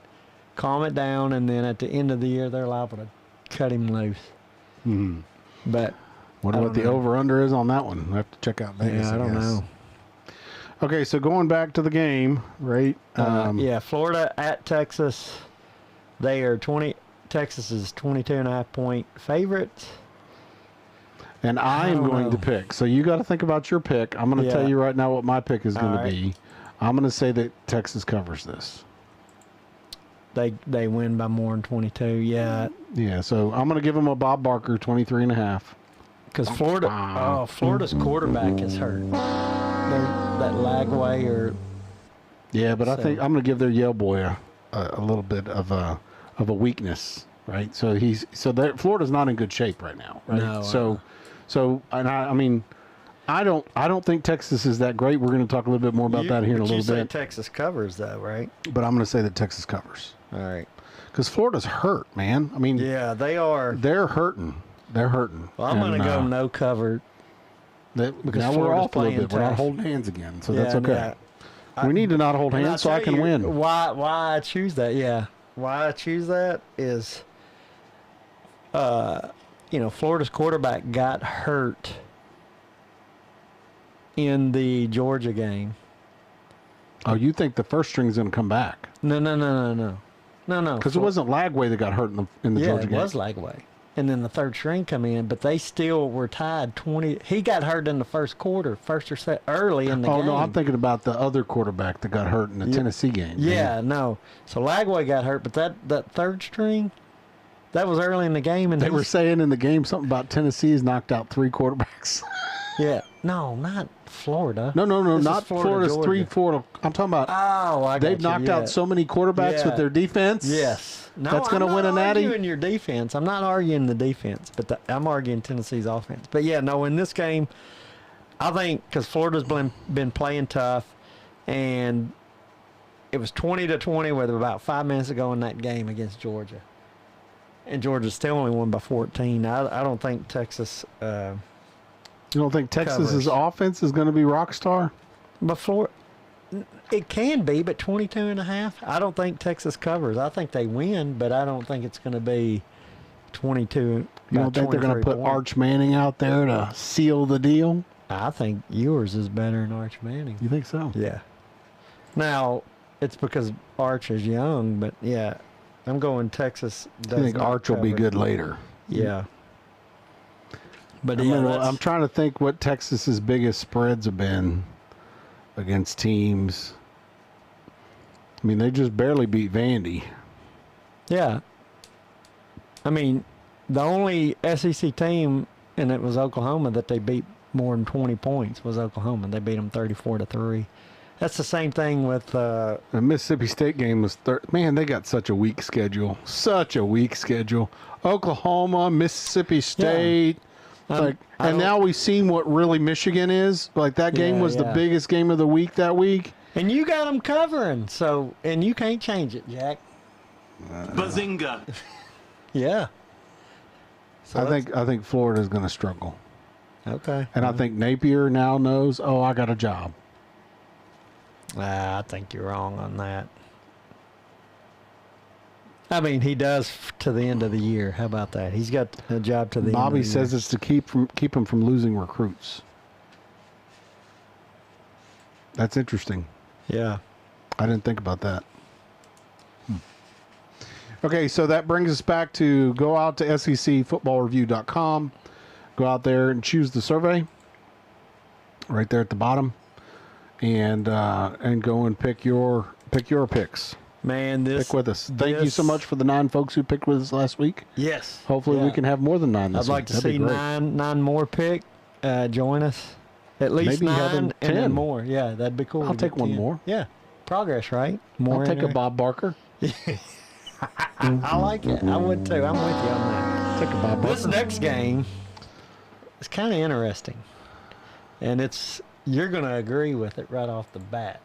Calm it down, and then at the end of the year, they're liable to cut him loose. Hmm. But Wonder I what don't the know. over/under is on that one. I have to check out Vegas. yeah, I don't guess. know. Okay, so going back to the game, right? Yeah, Florida at Texas. They are Texas is 22.5-point favorites. And I I am don't going to know. pick. So you got to think about your pick. I'm going to tell Yeah. you right now what my pick is going All to right. be. I'm going to say that Texas covers this. They win by more than 22. Yeah, Yeah, so I'm going to give them a Bob Barker 23.5. because Wow. Florida's quarterback is hurt. That Lagway or Yeah, but I So- think I'm going to give their Yale boy a little bit of a weakness, right? So Florida's not in good shape right now, right? No, I mean, I don't think Texas is that great. We're going to talk a little bit more about that here in a but you little say bit. Texas covers though, right? But I'm going to say that Texas covers All right. because Florida's hurt, man. I mean, Yeah, they are. they're hurting. They're hurting. Well, I'm going to go no cover. Because because now we're Florida's off a little playing bit. We're not tough. holding hands again, so Yeah, that's okay. yeah. We need to not hold And hands so I'll I tell can you win. Why I choose that? Yeah, why I choose that is, Florida's quarterback got hurt in the Georgia game. Oh, you think the first string's going to come back? No. Because it wasn't Lagway that got hurt in the Yeah, Georgia it game. was Lagway. And then the third string come in, but they still were tied 20. He got hurt in the first quarter, early in the game. Oh, no, I'm thinking about the other quarterback that got hurt in the Tennessee game. Yeah, no. So Lagway got hurt, but that third string, that was early in the game, and They were saying in the game something about Tennessee's knocked out 3 quarterbacks. yeah, no, not Florida. no, This is not Florida's Georgia. 3-4. I'm talking about Oh, I got they've you, knocked yeah. out so many quarterbacks Yeah. with their defense. Yes. No, That's gonna win a natty? I'm not arguing your defense. I'm not arguing the defense, but I'm arguing Tennessee's offense. But yeah, no, in this game, I think because Florida's been playing tough, and it was 20-20 with about 5 minutes ago in that game against Georgia, and Georgia still only won by 14. I don't think Texas. You don't think Texas's Covers. offense is going to be rock star? But Florida, it can be, but 22.5. I don't think Texas covers. I think they win, but I don't think it's going to be 22. You don't by think they're going to 23 put points. Arch Manning out there to seal the deal? I think yours is better than Arch Manning. You think so? Yeah. Now, it's because Arch is young, but yeah, I'm going Texas. I think Arch will be good later. Yeah. But I yeah, mean, that's- I'm trying to think what Texas's biggest spreads have been against teams. I mean, they just barely beat Vandy. yeah. I mean, the only SEC team, and it was Oklahoma, that they beat more than 20 points was Oklahoma. They beat them 34-3. That's the same thing with The Mississippi State game was man, they got such a weak schedule. Such a weak schedule. Oklahoma, Mississippi State. I And don't- now we've seen what really Michigan is. Like that game Yeah, was the yeah. biggest game of the week that week. and you got them covering, so and you can't change it, Jack. Bazinga. Yeah. So I think Florida's going to struggle. okay. And I think Napier now knows, oh, I got a job. I think you're wrong on that. I mean, he does to the end of the year. How about that? He's got a job to the Bobby end of the says it's to keep him from losing recruits. That's interesting. year. Yeah. I didn't think about that. Okay, so that brings us back to go out to secfootballreview.com. Go out there and choose the survey right there at the bottom, and go and pick your picks. Man, this Pick with us. Thank you so much for the 9 folks who picked with us last week. Yes. Hopefully we Yeah. can have more than 9 this I'd like week. to That'd be see great. nine more pick. Join us. At least Maybe have 9 them and 10. then more. Yeah, that'd be cool. I'll to take get one 10. more. Yeah. Progress, right? More. I'll take in a there. Bob Barker. I like it. I would too. I'm with you on that. Take a Bob This Barker. next game is kind of interesting, and you're going to agree with it right off the bat.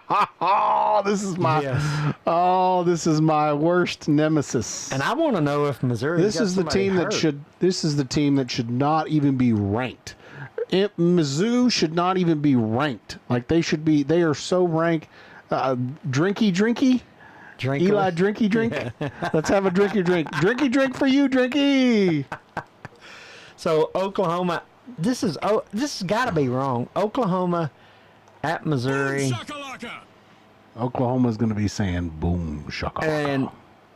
Oh, this is my Yes. this is my worst nemesis. And I want to know if Missouri. This is the team that should. This is the team that should not even be ranked. Mizzou should not even be ranked. Like they should be. They are so ranked. Drinky. drink. Eli, drinky drink. Let's have a drinky drink for you, drinky. So Oklahoma. This has got to be wrong. Oklahoma at Missouri, Oklahoma's going to be saying boom shaka. and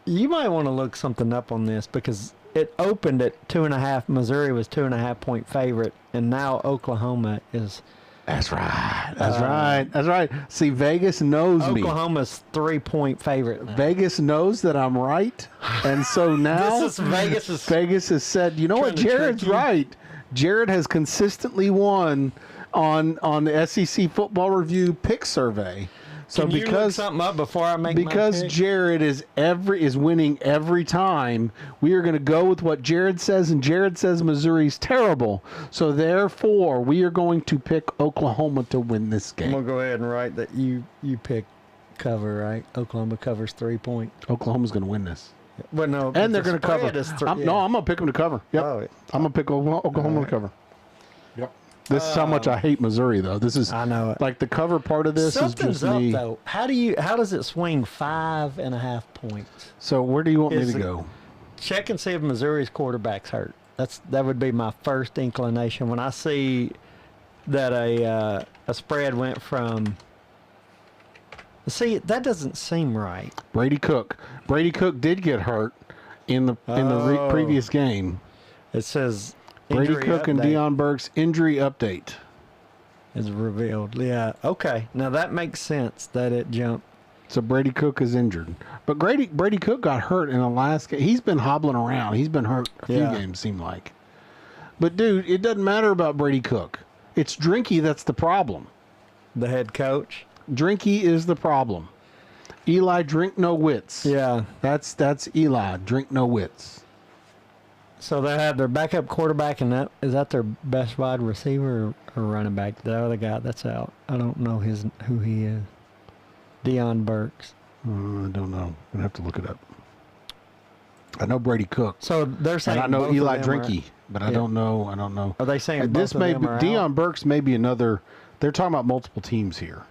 you might want to look something up on this because it opened at 2.5. Missouri was 2.5 point favorite, and now Oklahoma is. That's right. That's right. See, Vegas knows me. Oklahoma's 3-point favorite. Now. Vegas knows that I'm right, and so now This is Vegas's. Vegas has said, you know what, trying to Jared's trick you. right. Jared has consistently won on the SEC Football Review pick survey. So Can you look something up before I make because my pick? Jared is winning every time, we are going to go with what Jared says, and Jared says Missouri's terrible. So therefore, we are going to pick Oklahoma to win this I'm gonna game. go ahead and write that you pick cover, right? Oklahoma covers 3 point. Oklahoma's going to win this, Well, no, and they're going to cover. Yeah. No, I'm going to pick them to cover. Yep, Oh, I'm going to pick Oklahoma to cover. Yep. This is how much I hate Missouri, though. This is I know it. like the cover part of this Something's is just up me. though. How does it swing 5.5 points? So where do you want me Is to it- go? Check and see if Missouri's quarterback's hurt. That would be my first inclination when I see that a spread went from. See, that doesn't seem right. Brady Cook. Brady Cook did get hurt in the Oh. previous game. It says Brady injury Cook and update Deion Burks injury update. is revealed. Yeah. Okay. Now that makes sense that it jumped. So Brady Cook is injured. But Brady Cook got hurt in the last game. He's been hobbling around. He's been hurt a few Yeah. games, seem like. But, dude, it doesn't matter about Brady Cook. It's Drinky that's the problem. The head coach. Drinky is the problem. Eli, drink no wits. Yeah. That's Eli, drink no wits. So they have their backup quarterback, and is that their best wide receiver or running back? The other guy that's out. I don't know who he is. Deion Burks. I don't know. I'm going to have to look it up. I know Brady Cook. So they're saying And I know both of Eli them are- Drinky, but I Yeah. don't know. Are they saying And both this of may them be are Deion out? Burks may be another. They're talking about multiple teams here.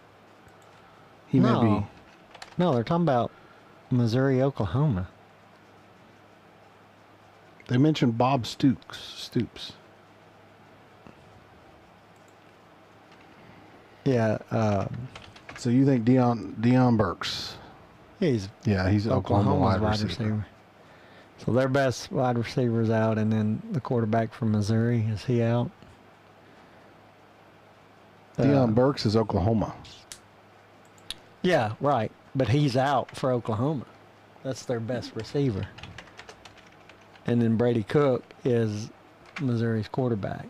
He may be. No, they're talking about Missouri, Oklahoma. They mentioned Bob Stoops. Yeah. So you think Deion Burks? He's Yeah, he's Oklahoma Oklahoma's wide receiver. So their best wide receiver is out, and then the quarterback from Missouri, is he out? Deion Burks is Oklahoma. Yeah, right. But he's out for Oklahoma. That's their best receiver. And then Brady Cook is Missouri's quarterback.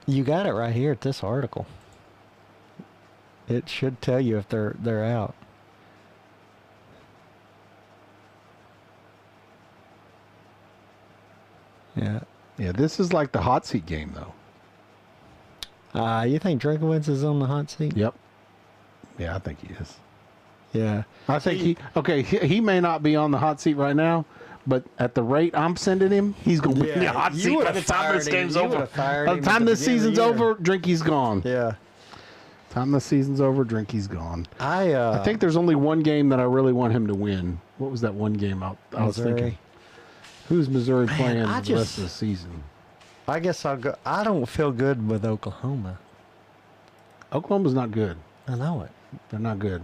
You got it right here at this article. It should tell you if they're out. Yeah. Yeah, this is like the hot seat game, though. You think Drakowitz is on the hot seat? Yep. Yeah, I think he is. Yeah. I think he may not be on the hot seat right now, but at the rate I'm sending him, he's going to be in the Yeah, hot you seat by would've the time fired this him. game's You over. would've fired By him the at time the this beginning of the season's year. over, Drinky's gone. Yeah. Time the season's over, Drinky's gone. I I think there's only one game that I really want him to win. What was that one game I was Missouri. thinking? Who's Missouri playing I the rest just- of the season? I guess I'll go. I don't feel good with Oklahoma. Oklahoma's not good. I know it. They're not good.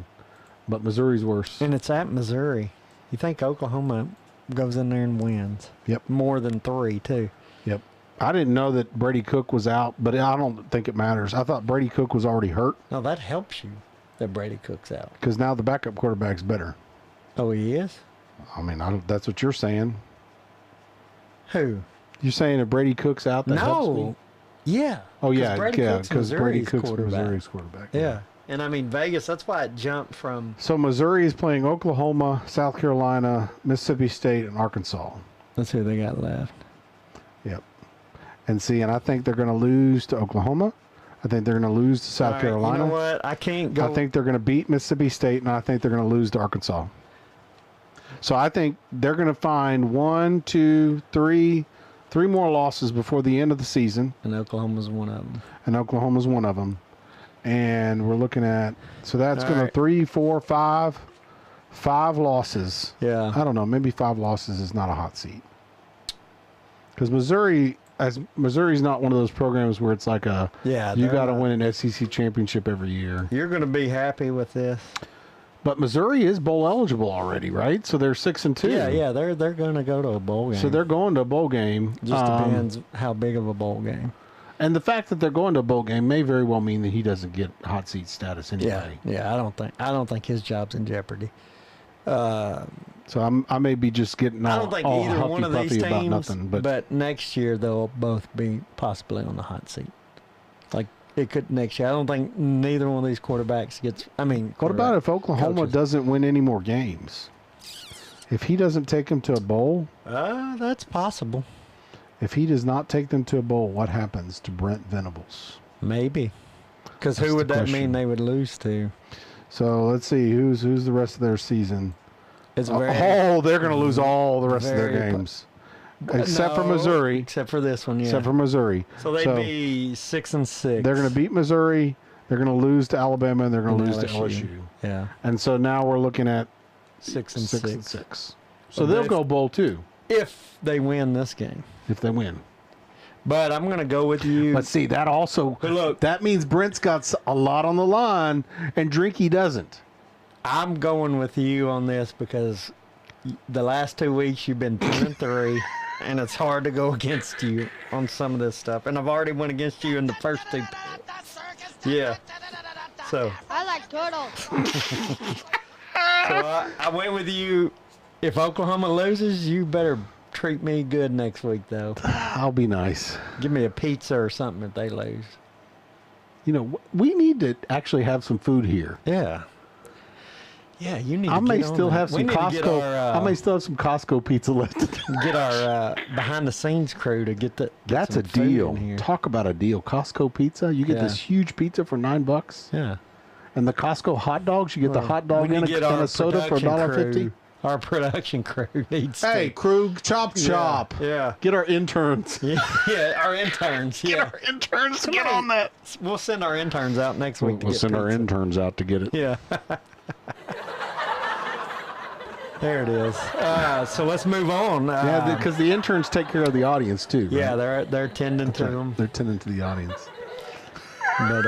But Missouri's worse. And it's at Missouri. You think Oklahoma goes in there and wins? Yep. More than 3, too. Yep. I didn't know that Brady Cook was out, but I don't think it matters. I thought Brady Cook was already hurt No, that helps you that Brady Cook's out. because now the backup quarterback's better. Oh, he is? I mean, that's what you're saying. Who? You're saying if Brady Cook's out, that helps me? No. Yeah. Oh, yeah, Brady Cook's because Brady Missouri's Cook's quarterback. Missouri's quarterback. Yeah. And I mean, Vegas, that's why it jumped from. So Missouri is playing Oklahoma, South Carolina, Mississippi State, and Arkansas. That's who they got left. Yep. and see. And I think they're going to lose to Oklahoma. I think they're going to lose to South All right, Carolina. You know what? I can't go. I think they're going to beat Mississippi State, and I think they're going to lose to Arkansas. So I think they're going to find 1, 2, 3 more losses before the end of the season, and Oklahoma's one of them. and Oklahoma's one of them. And we're looking at, so that's All going to right. 3, 4, 5 losses. Yeah. I don't know. Maybe 5 losses is not a hot seat. Because Missouri's not one of those programs where it's like Yeah, you they're got to not. win an SEC championship every year. You're going to be happy with this. But Missouri is bowl eligible already, right? So they're 6-2. Yeah, they're going to go to a bowl game. So they're going to a bowl game. just depends how big of a bowl game. And the fact that they're going to a bowl game may very well mean that he doesn't get hot seat status anyway. Yeah. I don't think his job's in jeopardy. So I may be just getting all, I don't think all either one of these huffy-puffy about teams. nothing. But next year they'll both be possibly on the hot seat. Like it could next year. I don't think neither one of these quarterbacks gets. what about if Oklahoma coaches. doesn't win any more games? If he doesn't take them to a bowl, That's possible. if he does not take them to a bowl, what happens to Brent Venables? Maybe. Because That's who the would that question. mean they would lose to? So let's see who's the rest of their season. It's very They're going to lose all the rest of their very games, except for No, Missouri. Except for this one, yeah. Except for Missouri. so they'd be 6-6. They're going to beat Missouri. They're going to lose to Alabama, and they're going to And lose to LSU. LSU. Yeah, And so now we're looking at 6-6. 6. So So they'll if- go bowl too If they win this game. if they win. But I'm going to go with you. But see, that also But look. that means Brent's got a lot on the line, and Drinky doesn't. I'm going with you on this because the last 2 weeks you've been 2-3, and it's hard to go against you on some of this stuff. And I've already went against you in the first 2. Yeah. So I like turtles. I went with you. If Oklahoma loses, you better treat me good next week, though. I'll be nice. Give me a pizza or something if they lose. You know, we need to actually have some food here. Yeah. Yeah, you need I to may get on still that. have We some need to get Costco. our, I may still have some Costco pizza left. get our behind the scenes crew to get That's some a food deal. in here. Talk about a deal. Costco pizza. You get Yeah. this huge pizza for $9, Yeah. and the Costco hot dogs. You get the hot dog We and need to get and our a soda for production $1.50. crew. Our production crew needs Hey, to. Krug, chop. Yeah. Get our interns. Yeah, our interns. Yeah. interns to get on that. We'll send our interns out next week to We'll get send our pizza. interns out to get it. Yeah. There it is. So let's move on. Yeah, because the interns take care of the audience too. yeah, right? they're tending to them. They're tending to the audience. But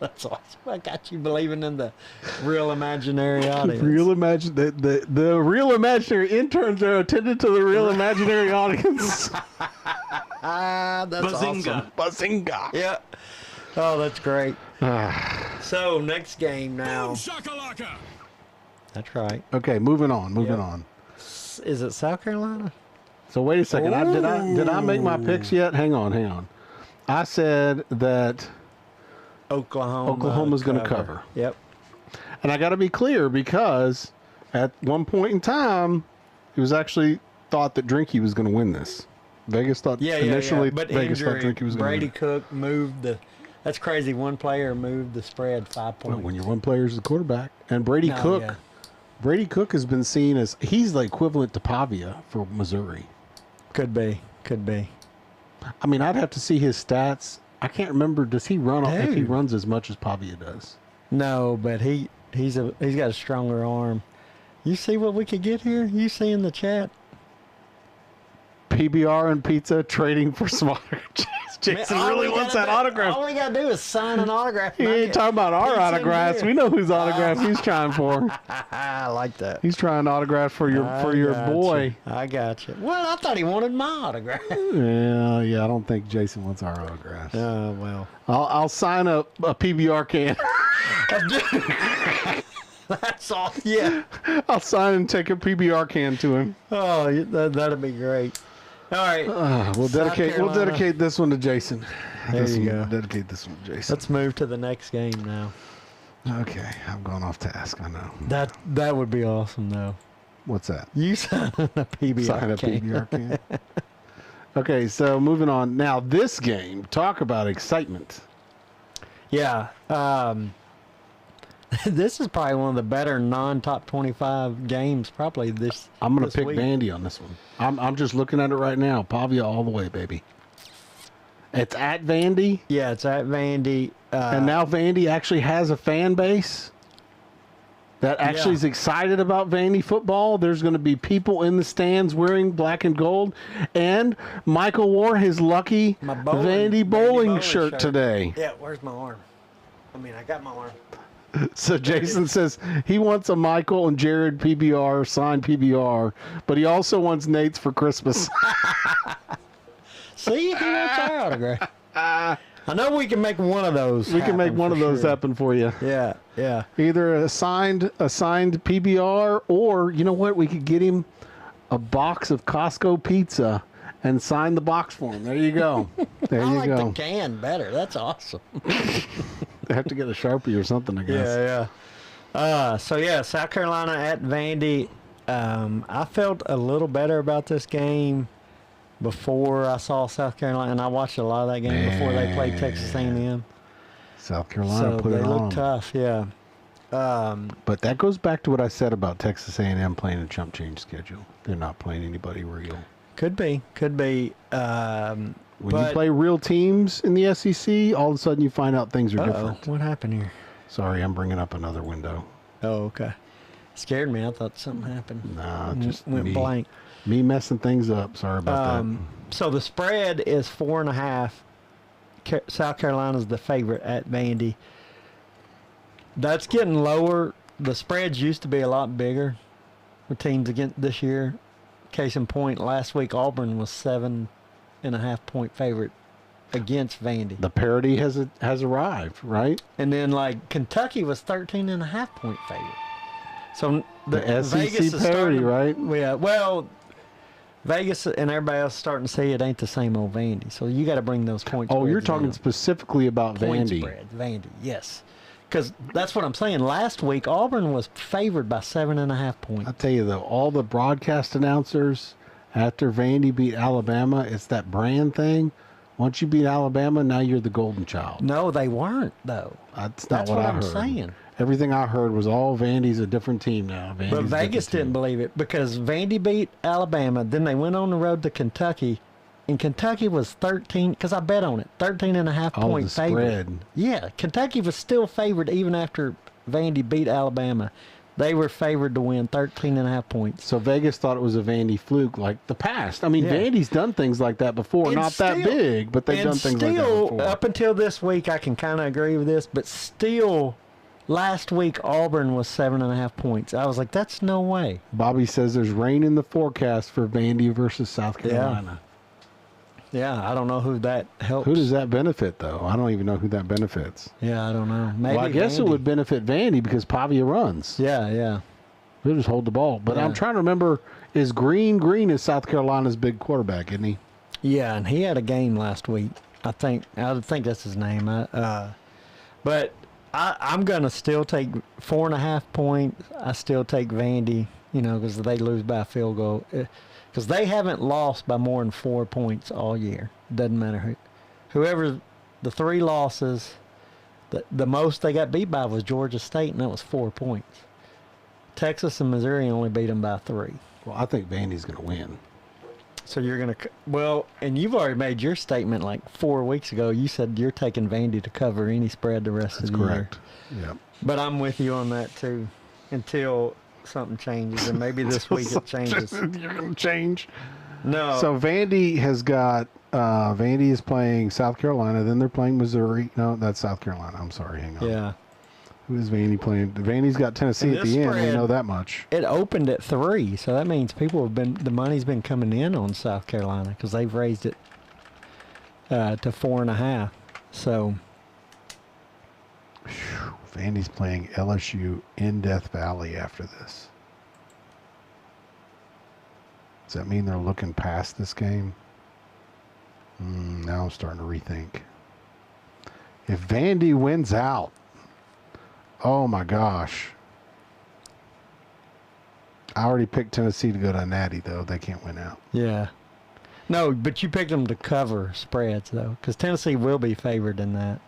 that's awesome. I got you believing in the real imaginary audience. The real imaginary interns are attending to the real imaginary audience. That's Bazinga. awesome. Bazinga. Yeah. Oh, that's great. So next game now. That's right. Okay, moving on. Is it South Carolina? So wait a second. Did I make my picks yet? Hang on. I said that Oklahoma's gonna cover. Yep. And I got to be clear because at one point in time, it was actually thought that Drinky was going to win this. Vegas thought initially But Vegas injury, thought Drinky was going to Brady win. Cook moved the. That's crazy. One player moved the spread 5 points. Well, when your one player is the quarterback, and Brady Cook has been seen as he's the equivalent to Pavia for Missouri. Could be. I mean, I'd have to see his stats. I can't remember. Does he run if he Dude. runs as much as Pavia does? No, but he's got a stronger arm. You see what we could get here? You see in the chat? PBR and pizza trading for smarter. Jason Man, all really we wants gotta that do- autograph. All we gotta do is sign an autograph. He and I ain't get talking about our pizza and autographs. beer. We know whose autographs he's trying for. I like that. He's trying autograph for your Gotcha. boy. I got you. Well, I thought he wanted my autograph. Yeah. I don't think Jason wants our autographs. Oh well. I'll sign a PBR can. That's all. Yeah. I'll sign and take a PBR can to him. Oh, that'd be great. All right. We'll South Carolina. dedicate this one to Jason. There you go. Dedicate this one to Jason. Let's move to the next game now. Okay, I'm going off task. I know. That would be awesome though. What's that? You signing a PBR Sign a can. PBR can. Okay, so moving on. Now, this game, talk about excitement. Yeah. This is probably one of the better non-top 25 games probably this I'm going this to pick week. Vandy on this one. I'm just looking at it right now. Pavia all the way, baby. It's at Vandy, Yeah, it's at Vandy. and now Vandy actually has a fan base that actually Yeah. is excited about Vandy football. There's going to be people in the stands wearing black and gold, and Michael wore his lucky My Vandy bowling shirt today. Yeah, where's my arm? I mean, I got my arm. So Jason says he wants a Michael and Jared PBR, signed PBR, but he also wants Nate's for Christmas. See, he wants our autograph. I know we can make one of those. We can make happen one for of those sure. happen for you. Yeah, yeah. Either a signed PBR, or you know what? We could get him a box of Costco pizza and sign the box for him. There you go. There I you like go. the can better. That's awesome. They have to get a Sharpie or something, I guess. yeah. So yeah, South Carolina at Vandy. I felt a little better about this game before I saw South Carolina, and I watched a lot of that game before they played Texas A&M. South Carolina So put they it look on. tough. Yeah. But that goes back to what I said about Texas A&M playing a chump change schedule. They're not playing anybody real. Could be. When you play real teams in the SEC, all of a sudden you find out things are different. What happened here? Sorry, I'm bringing up another window. Oh, okay. Scared me. I thought something happened. Nah, just Went me, blank. me messing things up. Sorry about that. So the spread is 4.5. South Carolina's the favorite at Vandy. That's getting lower. The spreads used to be a lot bigger for teams against this year. Case in point, last week Auburn was 7.5 point favorite against Vandy. The parity has arrived, right? And then like Kentucky was 13.5 point favorite. So The SEC Vegas is parity, starting to- right? Yeah. Well, Vegas and everybody else starting to see it ain't the same old Vandy. So you got to bring those points. Oh, you're spreads talking down. specifically about Point Vandy. spread, Vandy, yes. Because that's what I'm saying. Last week Auburn was favored by 7.5 points. I'll tell you though, all the broadcast announcers after Vandy beat Alabama, it's that brand thing. Once you beat Alabama, now you're the golden child. No, they weren't though. That's not That's what what I I'm heard. saying. Everything I heard was all Vandy's a different team now. Vandy's But a Vegas different didn't team. believe it because Vandy beat Alabama. Then they went on the road to Kentucky. And Kentucky was 13, because I bet on it, 13.5 Oh, point the favorite. spread. Yeah, Kentucky was still favored even after Vandy beat Alabama. They were favored to win 13.5 points. So Vegas thought it was a Vandy fluke like the past. I mean, Yeah. Vandy's done things like that before. And Not that still- big, but they've and done things like that still, before. up until this week, I can kind of agree with this, but still, last week Auburn was 7.5 points. I was like, that's no way. Bobby says there's rain in the forecast for Vandy versus South Carolina. Yeah, I don't know who that helps. Who does that benefit, though? I don't even know who that benefits. Yeah, I don't know. Maybe Well, I guess it Vandy. would benefit Vandy because Pavia runs. Yeah, yeah. He'll just hold the ball. But I'm Yeah. trying to remember, is Green is South Carolina's big quarterback, isn't he? Yeah, and he had a game last week. I think that's his name. But I'm gonna still take 4.5 points. I still take Vandy, because they lose by a field goal. Because they haven't lost by more than 4 points all year. Doesn't matter whoever the 3 losses. The most they got beat by was Georgia State, and that was 4 points. Texas and Missouri only beat them by 3. Well, I think Vandy's going to win. So you're going to, and you've already made your statement like 4 weeks ago. You said you're taking Vandy to cover any spread the rest That's of the correct. year. Yep. But I'm with you on that too until something changes, and maybe this week it changes. You're going to change. No. So Vandy has got, Vandy is playing South Carolina, then they're playing Missouri. No, that's South Carolina. I'm sorry. Hang on. yeah. Who is Vandy playing? Vandy's got Tennessee And at this the end. We spread- know that much. It opened at 3, so that means the money's been coming in on South Carolina because they've raised it to 4.5. So Vandy's playing LSU in Death Valley after this. Does that mean they're looking past this game? Now I'm starting to rethink. If Vandy wins out, oh my gosh. I already picked Tennessee to go to Natty, though. They can't win out. yeah. No, but you picked them to cover spreads, though, because Tennessee will be favored in that.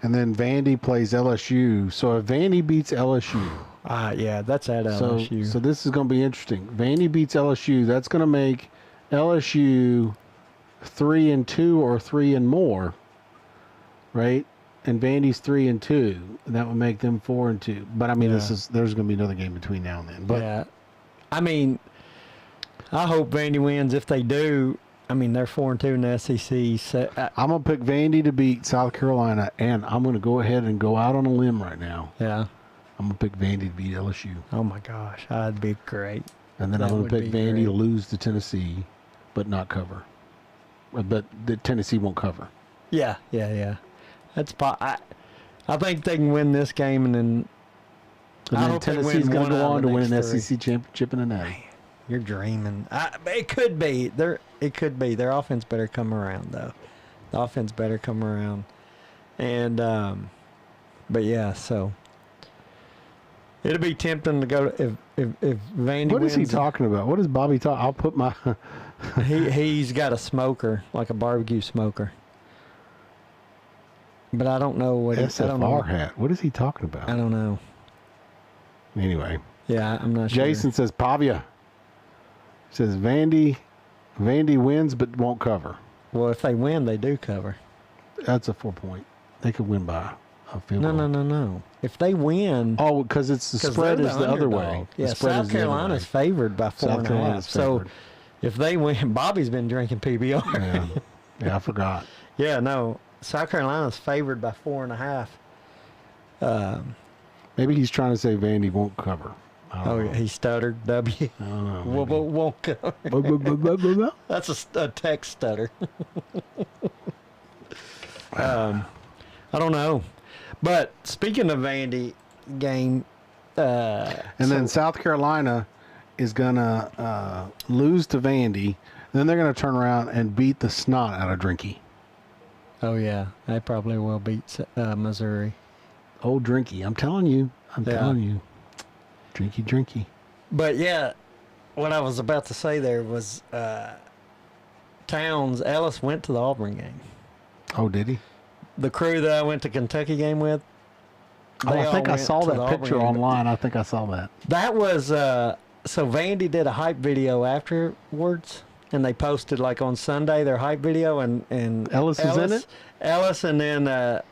And then Vandy plays LSU. So if Vandy beats LSU, Yeah, that's at LSU. so this is going to be interesting. Vandy beats LSU. That's going to make LSU 3-2 or 3 and more, right? And Vandy's 3-2. That would make them 4-2. But I mean, Yeah. there's going to be another game between now and then. But yeah. I mean, I hope Vandy wins. If they do, I mean, they're 4-2 in the SEC. So, I'm going to pick Vandy to beat South Carolina, and I'm going to go ahead and go out on a limb right now. yeah. I'm going to pick Vandy to beat LSU. Oh, my gosh. That'd be great. And then That I'm going would to pick be Vandy great. to lose to Tennessee, but not cover. But the Tennessee won't cover. Yeah. That's I think they can win this game, and then And I then hope they Tennessee's win going one to go out of on the to win an next three. SEC championship in the Natty. You're dreaming. It could be. It could be. Their offense better come around, though. The offense better come around. And, but yeah, so it'll be tempting to go if Vandy What wins. is he talking about? What is Bobby talking? I'll put my. He's got a smoker, like a barbecue smoker. But I don't know what I don't know. SFR hat. What is he talking about? I don't know. Anyway, Yeah, I'm not sure. Jason says Pavia. Says Vandy wins but won't cover. Well, if they win, they do cover. That's a 4-point. They could win by a field goal. No. If they win, Oh, because it's the 'cause spread they're is the other way. underdog. The Yeah, spread South is the other Carolina's way. favored by 4.5. Carolina's So favored. if they win, Bobby's been drinking PBR. Yeah. Yeah, I forgot. Yeah, no. South Carolina's favored by 4.5. Maybe he's trying to say Vandy won't cover. I don't Oh, know. yeah, he stuttered. W. I don't know. Won't cover. Maybe. That's a text stutter. I don't know. But speaking of Vandy game, And then South Carolina is going to lose to Vandy. Then they're going to turn around and beat the snot out of Drinky. oh yeah, they probably will beat Missouri. Old Drinky. I'm telling you. Yeah. Telling you. Drinky. But yeah, what I was about to say there was Ellis went to the Auburn game. Oh, did he? The crew that I went to Kentucky game with. Oh, they I all think I went saw to the that Auburn picture game. online. I think I saw that. That was so Vandy did a hype video afterwards, and they posted like on Sunday their hype video, and Ellis is in it? Ellis, and then the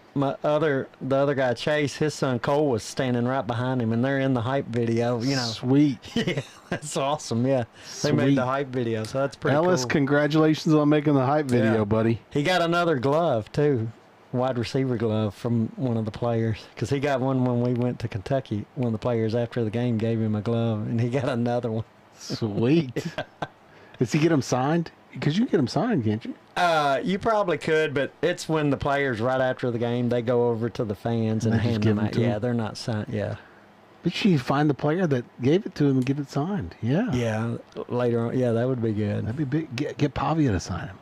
other guy Chase, his son Cole was standing right behind him, and they're in the hype video. You know, Sweet. yeah, that's awesome. Yeah, they made Sweet. the hype video, so that's pretty Ellis, cool. congratulations on making the hype video, Yeah. buddy. He got another glove too, wide receiver glove from one of the players, because he got one when we went to Kentucky. One of the players after the game gave him a glove, and he got another one. Sweet. Does he get him signed? Because you can get him signed, can't you? You probably could, but it's when the players right after the game they go over to the fans and And they just hand give them them out. to Yeah, him? they're not signed. Yeah, But you find the player that gave it to him and get it signed. Yeah. yeah. Later on, yeah, that would be good. That'd be big. Get Pavia to sign him.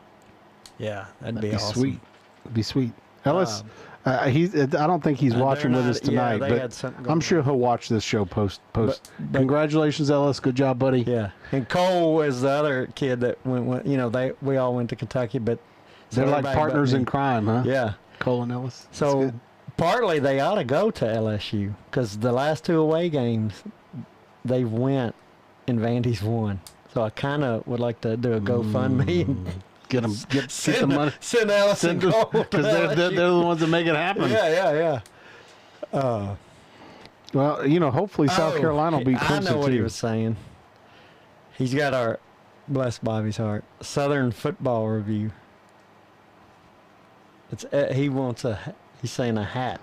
Yeah, that'd That'd be be awesome. sweet. It'd be sweet. Ellis, I don't think he's they're watching with not- us tonight, yeah, they had something but going I'm on. sure he'll watch this show post. But- Congratulations, Ellis. Good job, buddy. Yeah, and Cole is the other kid that went. You know, we all went to Kentucky, but so They're like everybody but partners me. in crime, huh? Yeah. Cole and Ellis. That's So good. partly they ought to go to LSU because the last two away games they went and Vandy's won. So I kind of would like to do a GoFundMe and get them, get the money. send Alice and Cole to Because they're the ones that make it happen. yeah. Well, hopefully South Oh, Carolina will beat I Clemson know what he too. was saying. He's got our bless Bobby's heart Southern Football Review. It's he wants he's saying a hat.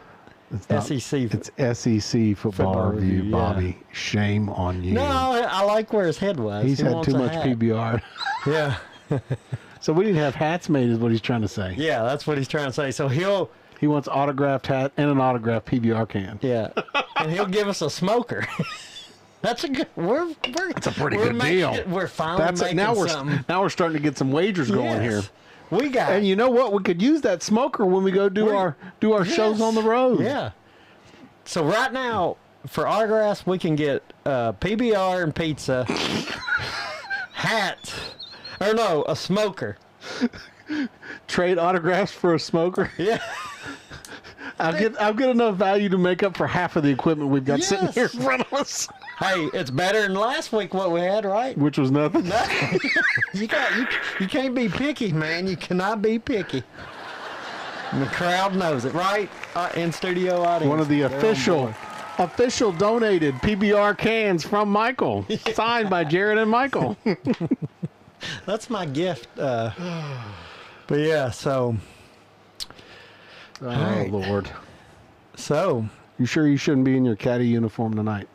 It's not- SEC. It's SEC football Football review, review, yeah. Bobby. Shame on you. No, I like where his head was. He's He had wants too a much hat. PBR. Yeah. So we didn't have hats made, is what he's trying to say. Yeah, that's what he's trying to say. So he'll, He wants autographed hat and an autographed PBR can. yeah, and he'll give us a smoker. That's a good. That's a pretty good deal. We're finally making Now something. we're starting to get some wagers going here. Yes. We got. And you know what? We could use that smoker when we go do our shows on the road. Yeah. So right now, for autographs, we can get PBR and pizza, hat. Or no, a smoker. Trade autographs for a smoker. Yeah. I'll get enough value to make up for half of the equipment we've got sitting Yes. here in front of us, Hey, it's better than last week what we had, right? which was nothing. You can't be picky, man. You cannot be picky. And the crowd knows it, right? In studio audience. One of the They're on official board. donated PBR cans from Michael, signed by Jared and Michael. That's my gift. But yeah, so Oh right. Lord! you sure you shouldn't be in your caddy uniform tonight?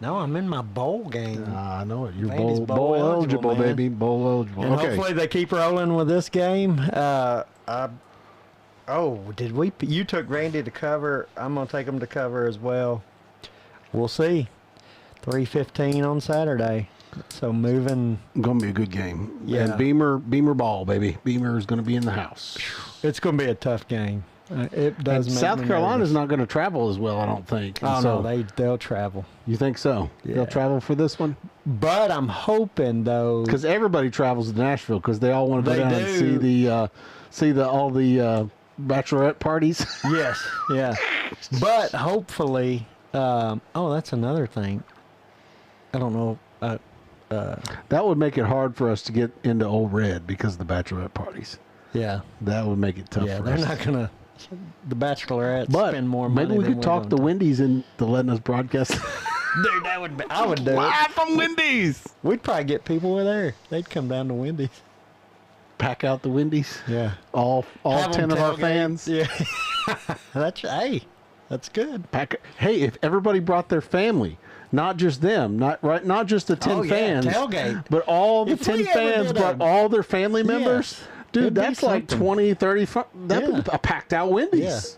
no, I'm in my bowl game. I know it. You're Vandy's bowl bowl eligible, eligible, man. baby. Bowl eligible. And Okay. hopefully they keep rolling with this game. Did we? You took Randy to cover. I'm gonna take him to cover as well. We'll see. 3:15 on Saturday. So moving. Gonna be a good game. Yeah. And Beamer ball, baby. Beamer is gonna be in the house. It's gonna be a tough game. It does. And make South me Carolina's nervous. not going to travel as well, I don't think. And Oh so, no, they'll travel. You think so? Yeah. They'll travel for this one? But I'm hoping though. Because everybody travels to Nashville because they all want to go They down and see all the bachelorette parties. Yes, yeah. But hopefully, that's another thing. I don't know. That would make it hard for us to get into Old Red because of the bachelorette parties. Yeah, That would make it tough yeah. for They're us. not gonna. The Bachelorettes But spend more money. maybe we than could we're talk the gonna Wendy's into letting us broadcast Dude, that would be. I would do it. live from Wendy's. We'd probably get people over there. They'd come down to Wendy's. Pack out the Wendy's. Yeah. All Have 'em 10 of our tailgate. fans. Yeah. That's good. Hey, if everybody brought their family, not just them, not just the 10 Oh, yeah, fans, tailgate. but all the If 10 we ever fans did brought a- all their family members. Dude, It'd be that's like something. 20, 30, that'd Yeah. be a packed out Wendy's.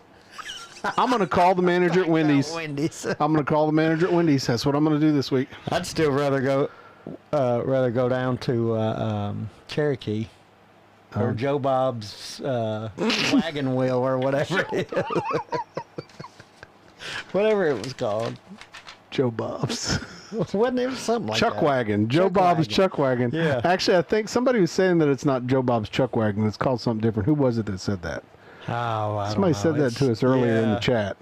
I'm going to call the manager at Wendy's. Wendy's. I'm going to call the manager at Wendy's. That's what I'm going to do this week. I'd still rather go down to Cherokee or Joe Bob's wagon wheel or whatever it is. Whatever it was called. Joe Bob's. Wasn't it something like Chuck that? Wagon. Joe Chuck Bob's Wagon. Chuck Wagon. Yeah. Actually, I think somebody was saying that it's not Joe Bob's Chuck Wagon. It's called something different. Who was it that said that? Oh, I don't Somebody know. said that to us earlier in the chat.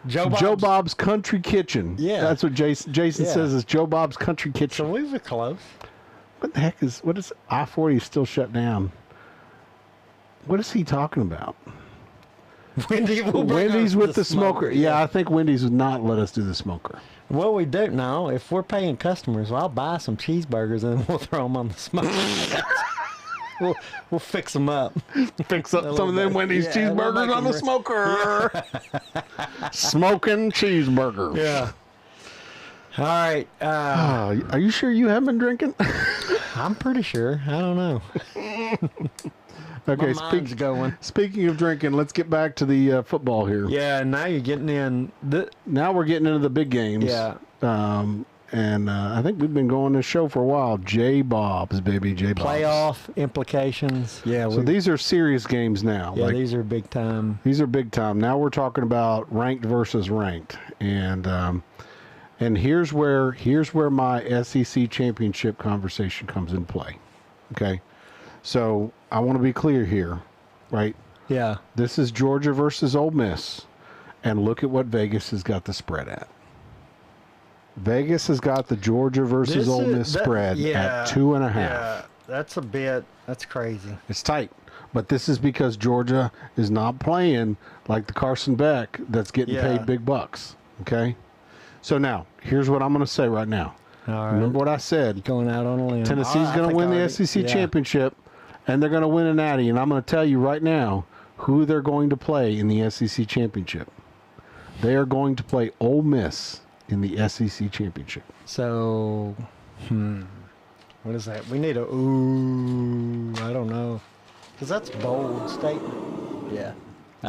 Joe Bob's. Joe Bob's Country Kitchen. Yeah. That's what Jason Yeah. says is Joe Bob's Country So Kitchen. we were close. What the heck what is I-40 is still shut down? What is he talking about? Wendy's with the smoker. Yeah, I think Wendy's would not let us do the smoker. What we do now, if we're paying customers, well, I'll buy some cheeseburgers and we'll throw them on the smoker. we'll fix them up. Fix up A some of little them bit. Wendy's Yeah, we'll cheeseburgers make on the 'em smoker. Smoking cheeseburgers. Yeah. All right. Are you sure you haven't been drinking? I'm pretty sure. I don't know. Okay, My mind's going. speaking of drinking, let's get back to the football here. Yeah, now you're getting in. Now we're getting into the big games. Yeah. And I think we've been going this show for a while. J-Bobs, baby, J-Bobs. Playoff implications. Yeah. So these are serious games now. Yeah, Like, these are big time. these are big time. Now we're talking about ranked versus ranked. And here's where my SEC championship conversation comes into play. Okay. So I want to be clear here, right? Yeah. This is Georgia versus Ole Miss. And look at what Vegas has got the spread at. Vegas has got the Georgia versus Ole Miss spread at 2.5. Yeah, that's crazy. It's tight. But this is because Georgia is not playing like the Carson Beck that's getting Yeah. paid big bucks. Okay? So now, here's what I'm going to say right now. All right. Remember what I said. Going out on a limb. Tennessee's I going to think win the already- SEC yeah. championship, and they're going to win a natty. And I'm going to tell you right now who they're going to play in the SEC championship. They are going to play Ole Miss in the SEC championship. So, what is that? We need I don't know. Because that's a bold statement. Yeah.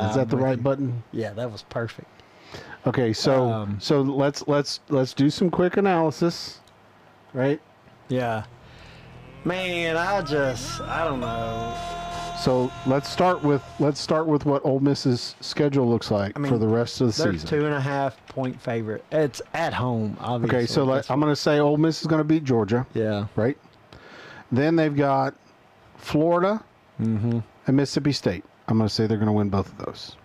Is that the right button? Yeah, that was perfect. Okay, so let's do some quick analysis, right? Yeah. Man, I don't know. So let's start with what Ole Miss's schedule looks like for the rest of the They're season. 2.5 point favorite. It's at home, obviously. Okay, so I'm going to say Ole Miss is going to beat Georgia, Yeah. right? Then they've got Florida and Mississippi State. I'm going to say they're going to win both of those.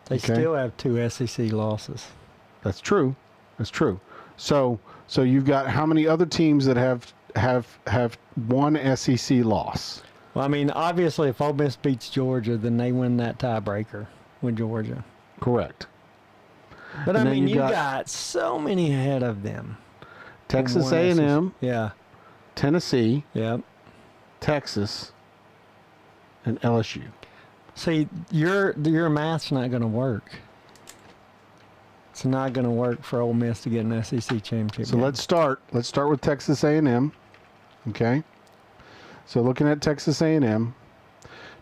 They Okay. still have 2 SEC losses. That's true. That's true. So you've got how many other teams that have one SEC loss? Well, I mean, obviously, if Ole Miss beats Georgia, then they win that tiebreaker with Georgia. Correct. But And I then mean, you you got- got so many ahead of them. Texas One SEC. A&M, Yeah. Tennessee, Yep. Texas, and LSU. See, your math's not going to work. It's not going to work for Ole Miss to get an SEC championship. So game. let's start with Texas A&M. Okay. So looking at Texas A&M,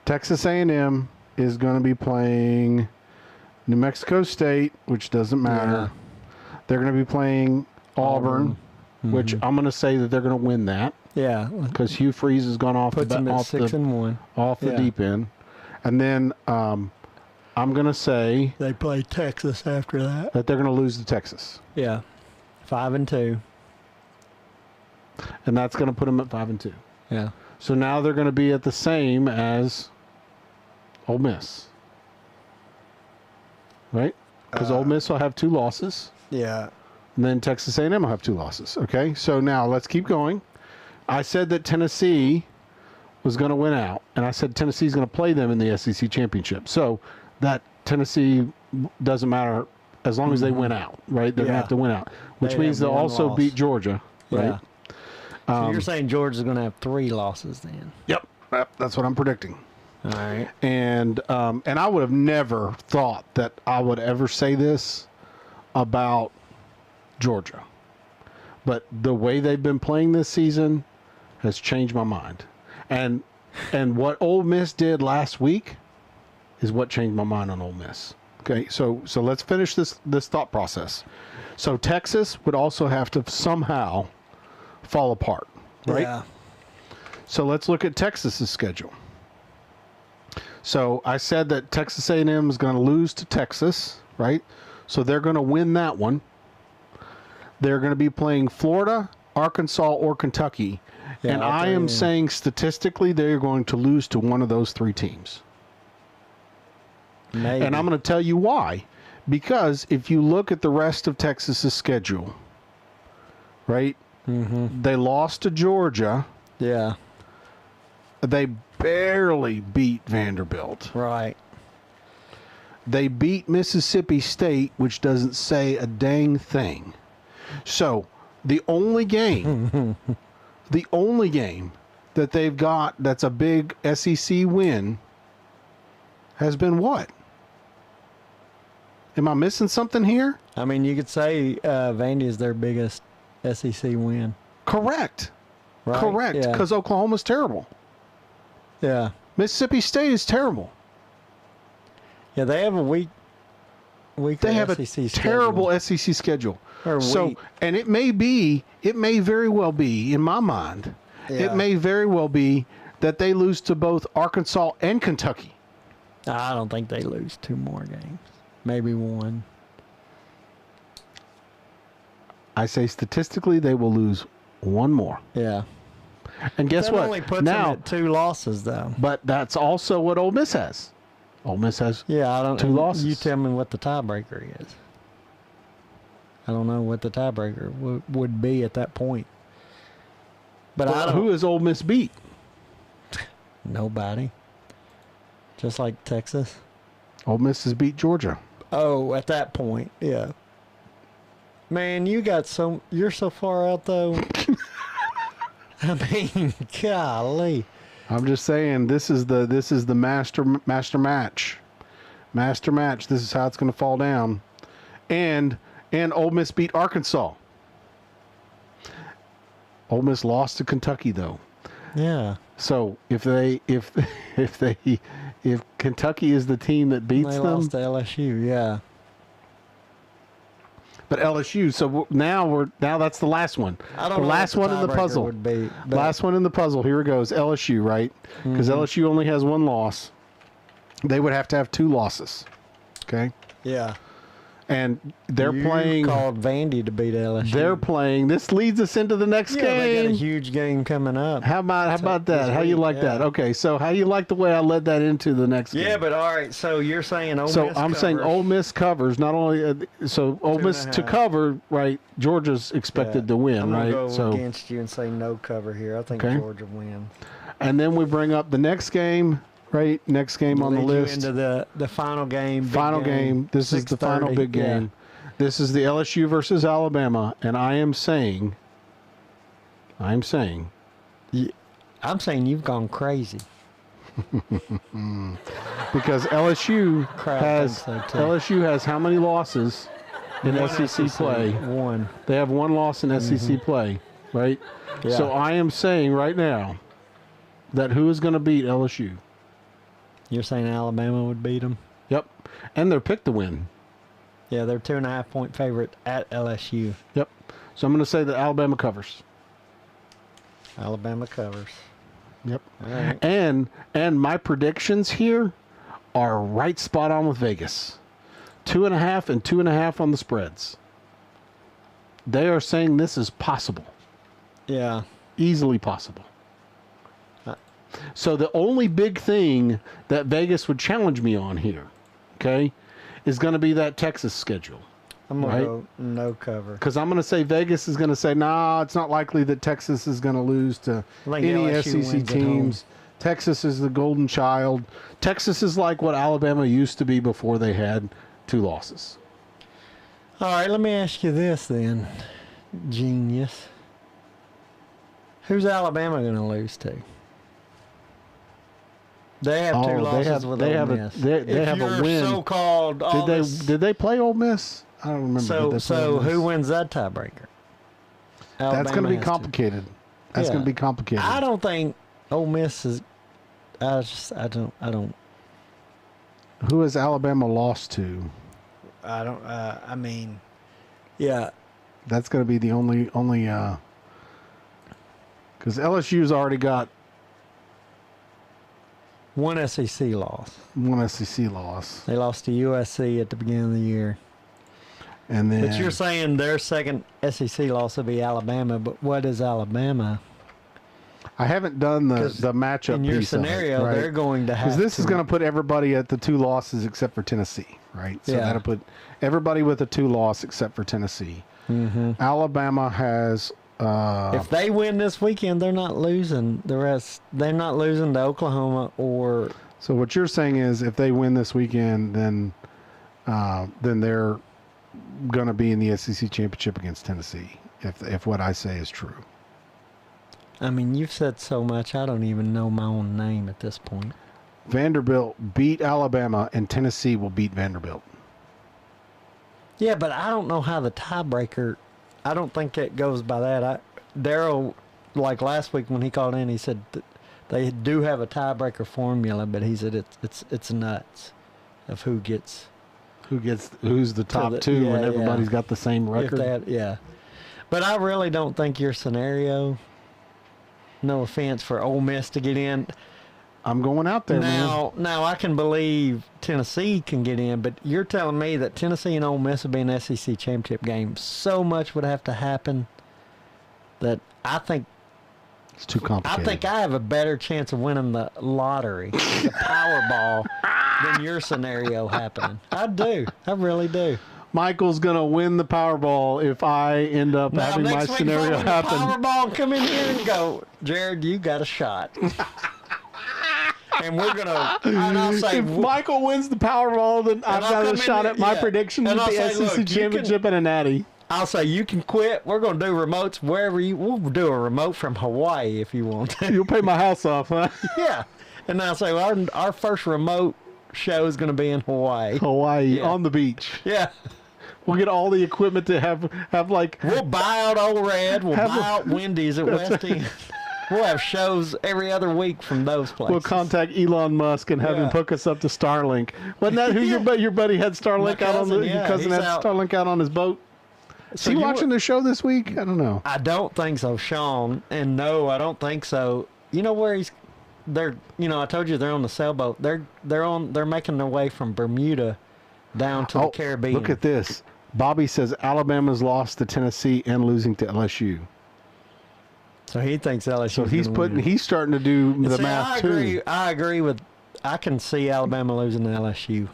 Texas A&M is going to be playing New Mexico State, which doesn't matter. They're going to be playing Auburn, which I'm going to say that they're going to win that Yeah. because Hugh Freeze has gone off Puts them at 6-1. off the Yeah. deep end. And then I'm going to say They play Texas after that. that they're going to lose to Texas. Yeah. 5-2. And that's going to put them at 5-2. Yeah. So now they're going to be at the same as Ole Miss. Right? Because Ole Miss will have 2 losses. Yeah. And then Texas A&M will have 2 losses. Okay? So now let's keep going. I said that Tennessee was going to win out. And I said Tennessee's going to play them in the SEC championship. So that Tennessee doesn't matter as long as they win out. Right? They're going to Yeah. have to win out. Which They means have they'll one also loss. beat Georgia. Right? Yeah. So you're saying Georgia's going to have 3 losses then? Yep. That's what I'm predicting. All right. And I would have never thought that I would ever say this about Georgia. But the way they've been playing this season has changed my mind. And what Ole Miss did last week is what changed my mind on Ole Miss. Okay, so let's finish this thought process. So Texas would also have to somehow fall apart, right? Yeah. So let's look at Texas's schedule. So I said that Texas A&M is going to lose to Texas, right? So they're going to win that one. They're going to be playing Florida, Arkansas, or Kentucky. Yeah, and I'll I tell am you. saying statistically they're going to lose to one of those 3 teams. Maybe. And I'm going to tell you why. Because if you look at the rest of Texas's schedule, right? They lost to Georgia. Yeah. They barely beat Vanderbilt. Right. They beat Mississippi State, which doesn't say a dang thing. So the only game that they've got that's a big SEC win has been what? Am I missing something here? I mean, you could say Vandy is their biggest SEC win. Correct. Right? Correct. Yeah. Because Oklahoma's terrible. Yeah. Mississippi State is terrible. Yeah, they have a weak They have a SEC schedule. terrible SEC schedule. Or So, weak. and it may very well be, in my mind, Yeah. it may very well be that they lose to both Arkansas and Kentucky. I don't think they lose 2 more games. Maybe 1. I say statistically they will lose 1 more. Yeah. And guess that what? only puts Now, them at 2 losses, though. but that's also what Ole Miss has. Ole Miss has Yeah, I don't. 2 losses. You tell me what the tiebreaker is. I don't know what the tiebreaker would be at that point. But I don't. Who has Ole Miss beat? Nobody. Just like Texas. Ole Miss has beat Georgia. Oh, at that point, yeah. Man, you're so far out though. I mean, golly. I'm just saying this is the master match. Master match. This is how it's going to fall down. And Ole Miss beat Arkansas. Ole Miss lost to Kentucky though. Yeah. So if Kentucky is the team that beats They them, lost to LSU, yeah. but LSU. So now that's the last one. I don't the know last what one the in the tiebreaker puzzle. would be, but- Last one in the puzzle. Here it goes. LSU, right? Because LSU only has 1 loss. They would have to have 2 losses. Okay. Yeah. and they're You playing. called Vandy to beat LSU. They're playing. This leads us into the next They got a game. huge game coming up. How about that? this How you week, like that? yeah. Okay, so how you like the way I led that into the next game? Yeah, but all right. So you're saying Ole So Miss I'm saying covers. Ole Miss covers. Not only so Ole Miss to 2.5. cover, right? Georgia's expected to win, I'm right? gonna go So against you and say no cover here. I think Okay. Georgia wins. and then we bring up the next game, right? Next game on the Lead you list. into the final game. big Final game. This is the final 6:30, big game. This is the LSU versus Alabama, and I'm saying I'm saying you've gone crazy. because LSU Crowd has thinks so, too. LSU has how many losses in One SEC play? One. They have one loss in SEC play, right? Yeah. So I am saying right now that who is going to beat LSU? You're saying Alabama would beat them? Yep, and they're picked to win. Yeah, they're 2.5-point favorite at LSU. Yep. So I'm going to say that Alabama covers. Alabama covers. Yep. All right. And my predictions here are right spot on with Vegas. 2.5 and 2.5 on the spreads. They are saying this is possible. Yeah. Easily possible. Uh, So the only big thing that Vegas would challenge me on here, okay, is going to be that Texas schedule. I'm going Right. to go no cover. Because I'm going to say Vegas is going to say, nah, it's not likely that Texas is going to lose to I think any LSU SEC wins at teams. Texas is the golden child. Texas is like what Alabama used to be before they had 2 losses. All right, let me ask you this then, genius. Who's Alabama going to lose to? They have 2 losses with Ole Miss. They have a win. So-called Did they play Ole Miss? I don't remember. Did they play So Ole Miss? who wins that tiebreaker? That's going to be complicated. That's Yeah. going to be complicated. I don't think Ole Miss is. I don't. Who has Alabama lost to? I mean, yeah. That's going to be the only because LSU's already got One SEC loss. one SEC loss, They lost to USC at the beginning of the year. and then But you're saying their second SEC loss will be Alabama. But what is Alabama? I haven't done the 'Cause matchup In your piece of it, scenario, right? they're going to have Because this is going to put everybody at the 2 losses except for Tennessee, right? So Yeah. that'll put everybody with a 2 loss except for Tennessee. Mm-hmm. Alabama has. If they win this weekend, they're not losing the rest. They're not losing to Oklahoma or So what you're saying is, if they win this weekend, then they're going to be in the SEC championship against Tennessee. If what I say is true. I mean, you've said so much, I don't even know my own name at this point. Vanderbilt beat Alabama, and Tennessee will beat Vanderbilt. Yeah, but I don't know how the tiebreaker. I don't think it goes by that. Daryl, like last week when he called in, he said that they do have a tiebreaker formula, but he said it's nuts of who gets Who's the top 2 yeah, when yeah. everybody's got the same if record? that. Yeah, but I really don't think your scenario. No offense for Ole Miss to get in. I'm going out there, man. Now I can believe Tennessee can get in, but you're telling me that Tennessee and Ole Miss would be an SEC championship game. So much would have to happen that I think It's too complicated. I have a better chance of winning the lottery, the Powerball, than your scenario happening. I do. I really do. Michael's going to win the Powerball if I end up Now, having my next week, if I scenario win the happen. Powerball, come in here and go, Jared, you got a shot. And we're gonna. And I'll say, If Michael wins the Powerball, then I've I'll got come a in shot there- at my yeah. predictions And at I'll the say, SEC look, you championship and a natty. I'll say you can quit. We're gonna do remotes wherever you. We'll do a remote from Hawaii if you want to. You'll pay my house off, huh? Yeah. And I'll say our first remote show is gonna be in Hawaii. Hawaii Yeah. on the beach. Yeah. We'll get all the equipment to have like We'll buy out Old Red. We'll Have buy a- out Wendy's at West End. We'll have shows every other week from those places. we'll contact Elon Musk and have him Yeah. hook us up to Starlink. Wasn't that who your buddy had Starlink My out on cousin, the yeah, your cousin he's had out. Starlink out on his boat? Is So he you- watching the show this week? I don't know. I don't think so, Sean. And no, I don't think so. You know where they're I told you they're on the sailboat. They're making their way from Bermuda down to the Caribbean. Look at this. Bobby says Alabama's lost to Tennessee and losing to LSU. So he thinks LSU. So he's starting to do the math too. I agree with. I can see Alabama losing to LSU.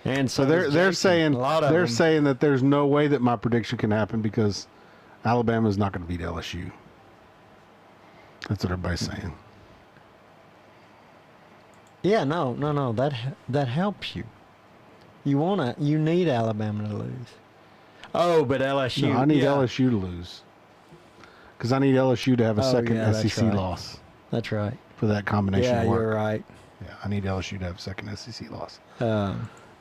And So they're saying that there's no way that my prediction can happen because Alabama's not going to beat LSU. That's what everybody's saying. Yeah, no. That helps you. You need Alabama to lose. Oh, but LSU. No, I need LSU to lose because I need LSU to have a second SEC loss. That's right. For that combination Yeah, of work. you're right. Yeah, I need LSU to have a second SEC loss.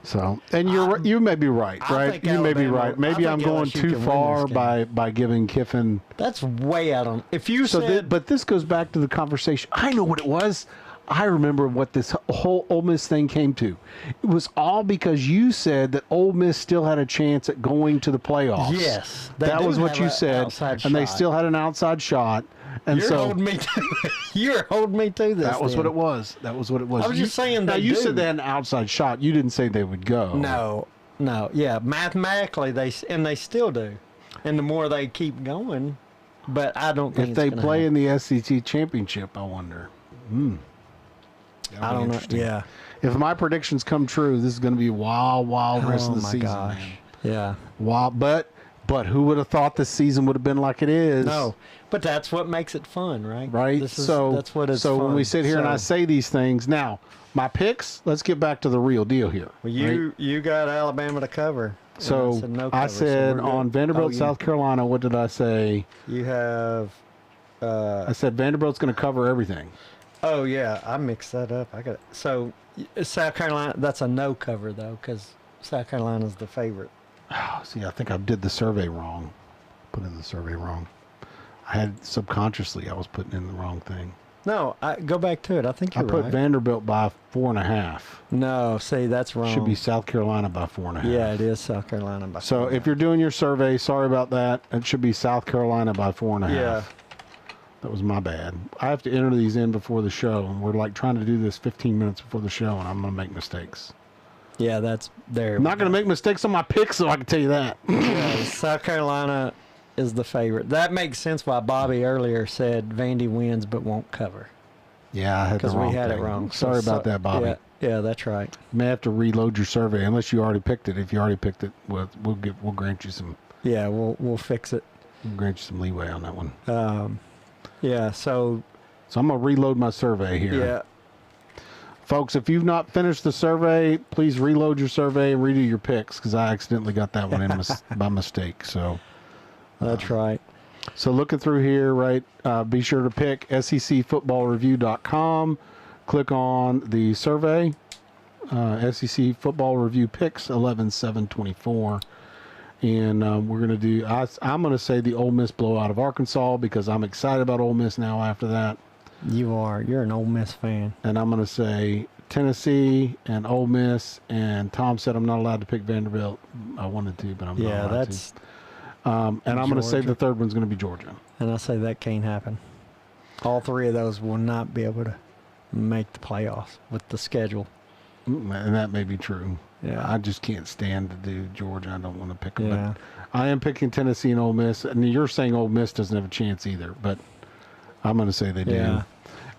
So, and you may be right, I right? think You may be Alabama- right. Maybe I I'm think going LSU too can win far this game. by giving Kiffin. that's way out on. If you said, But this goes back to the conversation. I know what it was. I remember what this whole Ole Miss thing came to. It was all because you said that Ole Miss still had a chance at going to the playoffs. yes, they that do was what have you a said, outside and they shot. still had an outside shot. And You're so holding me to. You're holding me to this. that was then. what it was. That was what it was. I was just saying Now they you do. said they had an outside shot. You didn't say they would go. No, yeah, mathematically they still do, and the more they keep going, but I don't think If it's they gonna play happen. in the SEC championship, I wonder. I don't know. Yeah. If my predictions come true, this is going to be a wild rest of the season, man. Yeah. Wild, but who would have thought this season would have been like it is? No, but that's what makes it fun, right? Right. That's what it's. So when fun. we sit here and I say these things, now my picks. Let's get back to the real deal here. well, right? you got Alabama to cover. and So I said, no I cover, so said we're good. on Vanderbilt, Oh, South Carolina. What did I say? You have. I said Vanderbilt's going to cover everything. Oh yeah, I mixed that up. I got it. So South Carolina. That's a no cover though, because South Carolina's the favorite. Oh, see, I think I did the survey wrong. Put in the survey wrong. I had subconsciously I was putting in the wrong thing. No, I go back to it. I think I you're put right. Vanderbilt by 4.5. No, see, that's wrong. Should be South Carolina by 4.5. Yeah, it is South Carolina by. So 4.5. if you're doing your survey, sorry about that. It should be South Carolina by 4.5. Yeah. That was my bad. I have to enter these in before the show, and we're like trying to do this 15 minutes before the show, and I'm going to make mistakes. Yeah, that's there. I'm not going to make mistakes on my picks, so I can tell you that. South Carolina is the favorite. That makes sense why Bobby earlier said Vandy wins but won't cover. Yeah, I had the Because wrong we had thing. it wrong. Sorry about that, Bobby. Yeah, that's right. You may have to reload your survey unless you already picked it. If you already picked it, we'll grant you some Yeah, we'll fix it. leeway on that one. Yeah, so So I'm gonna reload my survey here. yeah. Folks, if you've not finished the survey, please reload your survey and redo your picks because I accidentally got that one in by mistake. So That's right. So looking through here, right, be sure to pick secfootballreview.com. Click on the survey, SEC Football Review Picks 11-7-24. And we're going to do, I'm going to say the Ole Miss blowout of Arkansas because I'm excited about Ole Miss now after that. You're an Ole Miss fan. And I'm going to say Tennessee and Ole Miss. And Tom said I'm not allowed to pick Vanderbilt. I wanted to, but I'm not allowed that's to. And I'm going to say Georgia. the third one's going to be Georgia. and I say that can't happen. All three of those will not be able to make the playoffs with the schedule. And that may be true. Yeah. I just can't stand to do Georgia. I don't want to pick them. Yeah. But I am picking Tennessee and Ole Miss. And you're saying Ole Miss doesn't have a chance either, but I'm going to say they do. Yeah.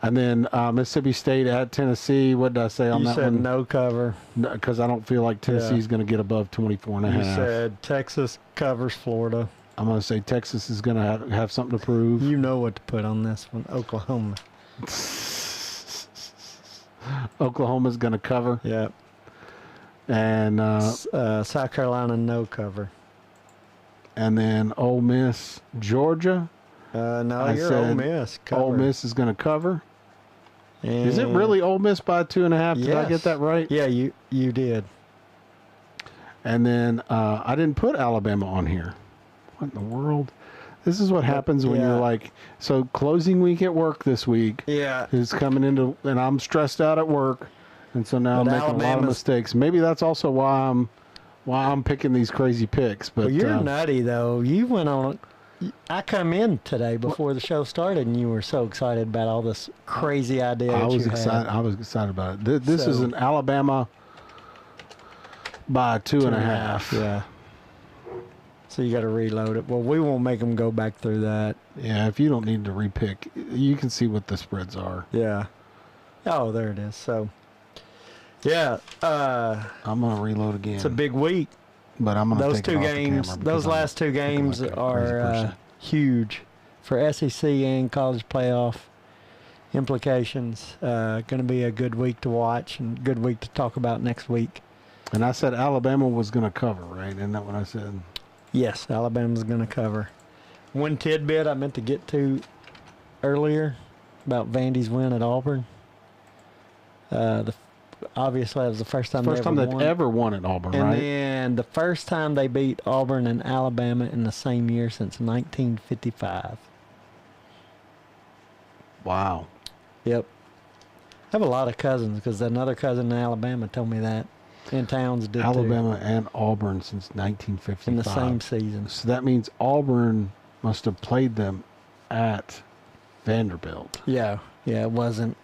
And then Mississippi State at Tennessee. What did I say on You that said one? no cover. Because I don't feel like Tennessee's going to get above 24.5. You said Texas covers Florida. I'm going to say Texas is going to have something to prove. You know what to put on this one. Oklahoma. Oklahoma's going to cover. Yep. And South Carolina no cover. and then Ole Miss, Georgia. No, I you're said Ole Miss. Cover. Ole Miss is going to cover. Is it And- really Ole Miss by 2.5? Did I Yes. get that right? Yeah, you did. And then I didn't put Alabama on here. What in the world? This is what happens when yeah. you're like, so closing week at work this week Yeah. is coming into, and I'm stressed out at work, and so now But I'm making a lot of Alabama's- mistakes. Maybe that's also why I'm picking these crazy picks. But Well, you're nutty though. You went on. I come in today before the show started, and you were so excited about all this crazy idea. I that was you excited. Had. I was excited about it. This is So- an Alabama by two and a half. Yeah. So you got to reload it. Well, we won't make them go back through that. Yeah, if you don't need to repick, you can see what the spreads are. Yeah. Oh, there it is. So, yeah. I'm gonna reload again. It's a big week. but I'm gonna Those take it two off the games, camera those because I'm last two thinking games like a crazy are person. huge for SEC and college playoff implications. Going to be a good week to watch and good week to talk about next week. And I said Alabama was gonna cover, right? Isn't that what I said? Yes, Alabama's going to cover. One tidbit I meant to get to earlier about Vandy's win at Auburn. Obviously, that was the first time First time they they've won. ever won at Auburn, And right? then the first time they beat Auburn and Alabama in the same year since 1955. Wow. Yep. I have a lot of cousins because another cousin in Alabama told me that. And Towns did Alabama and Auburn since 1955. too. In the same season. So that means Auburn must have played them at Vanderbilt. Yeah. Yeah, it wasn't.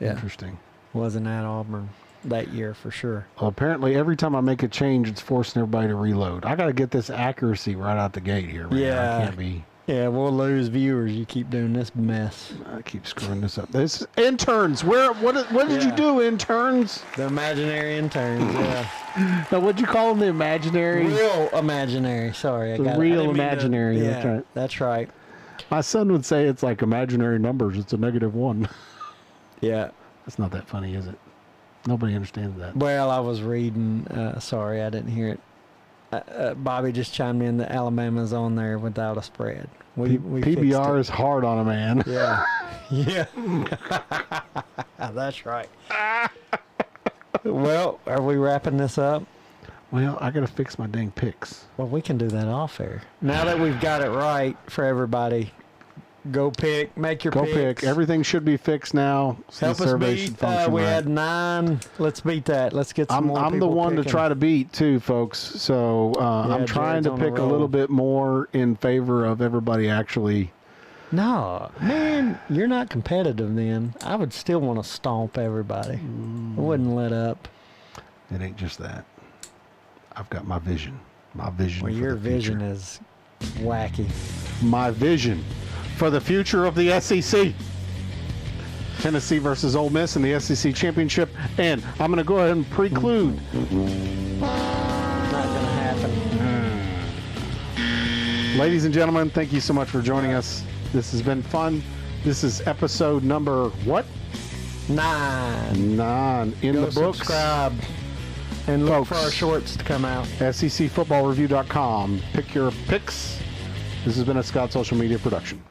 Yeah, Interesting. wasn't at Auburn that year for sure. Well, apparently, every time I make a change, it's forcing everybody to reload. I got to get this accuracy right out the gate here, man. Yeah. I can't be. Yeah, we'll lose viewers. You keep doing this mess. I keep screwing this up. This interns. What did you Yeah. do, interns? The imaginary interns. Yeah. Now, what'd you call them? The imaginary. Real imaginary. Sorry, I The got real I didn't mean to- imaginary, that's yeah, right. That's right. My son would say it's like imaginary numbers. It's a -1. Yeah. That's not that funny, is it? Nobody understands that. Well, I was reading. Sorry, I didn't hear it. Bobby just chimed in that Alabama's on there without a spread. We fixed PBR it. is hard on a man. Yeah. Yeah. That's right. Well, are we wrapping this up? Well, I got to fix my dang picks. Well, we can do that off air. Now that we've got it right for everybody, go pick, make your Go picks. pick. Everything should be fixed now. So Help the us survey beat. should function We right. had 9. Let's beat that. Let's get some more I'm the people one to picking. try to beat too, folks. So I'm trying Jared's to on a pick a roll. little bit more in favor of everybody actually. No, man, you're not competitive then. I would still want to stomp everybody. I wouldn't let up. It ain't just that. I've got my vision. My vision. Well, for your the future. vision is wacky. My vision for the future of the SEC. Tennessee versus Ole Miss in the SEC championship, and I'm going to go ahead and preclude. Not going to happen. Ladies and gentlemen, thank you so much for joining us. This has been fun. This is episode number what? 9. 9 in Go the books. subscribe and look for Folks. our shorts to come out. SECfootballreview.com. Pick your picks. This has been a Scott Social Media production.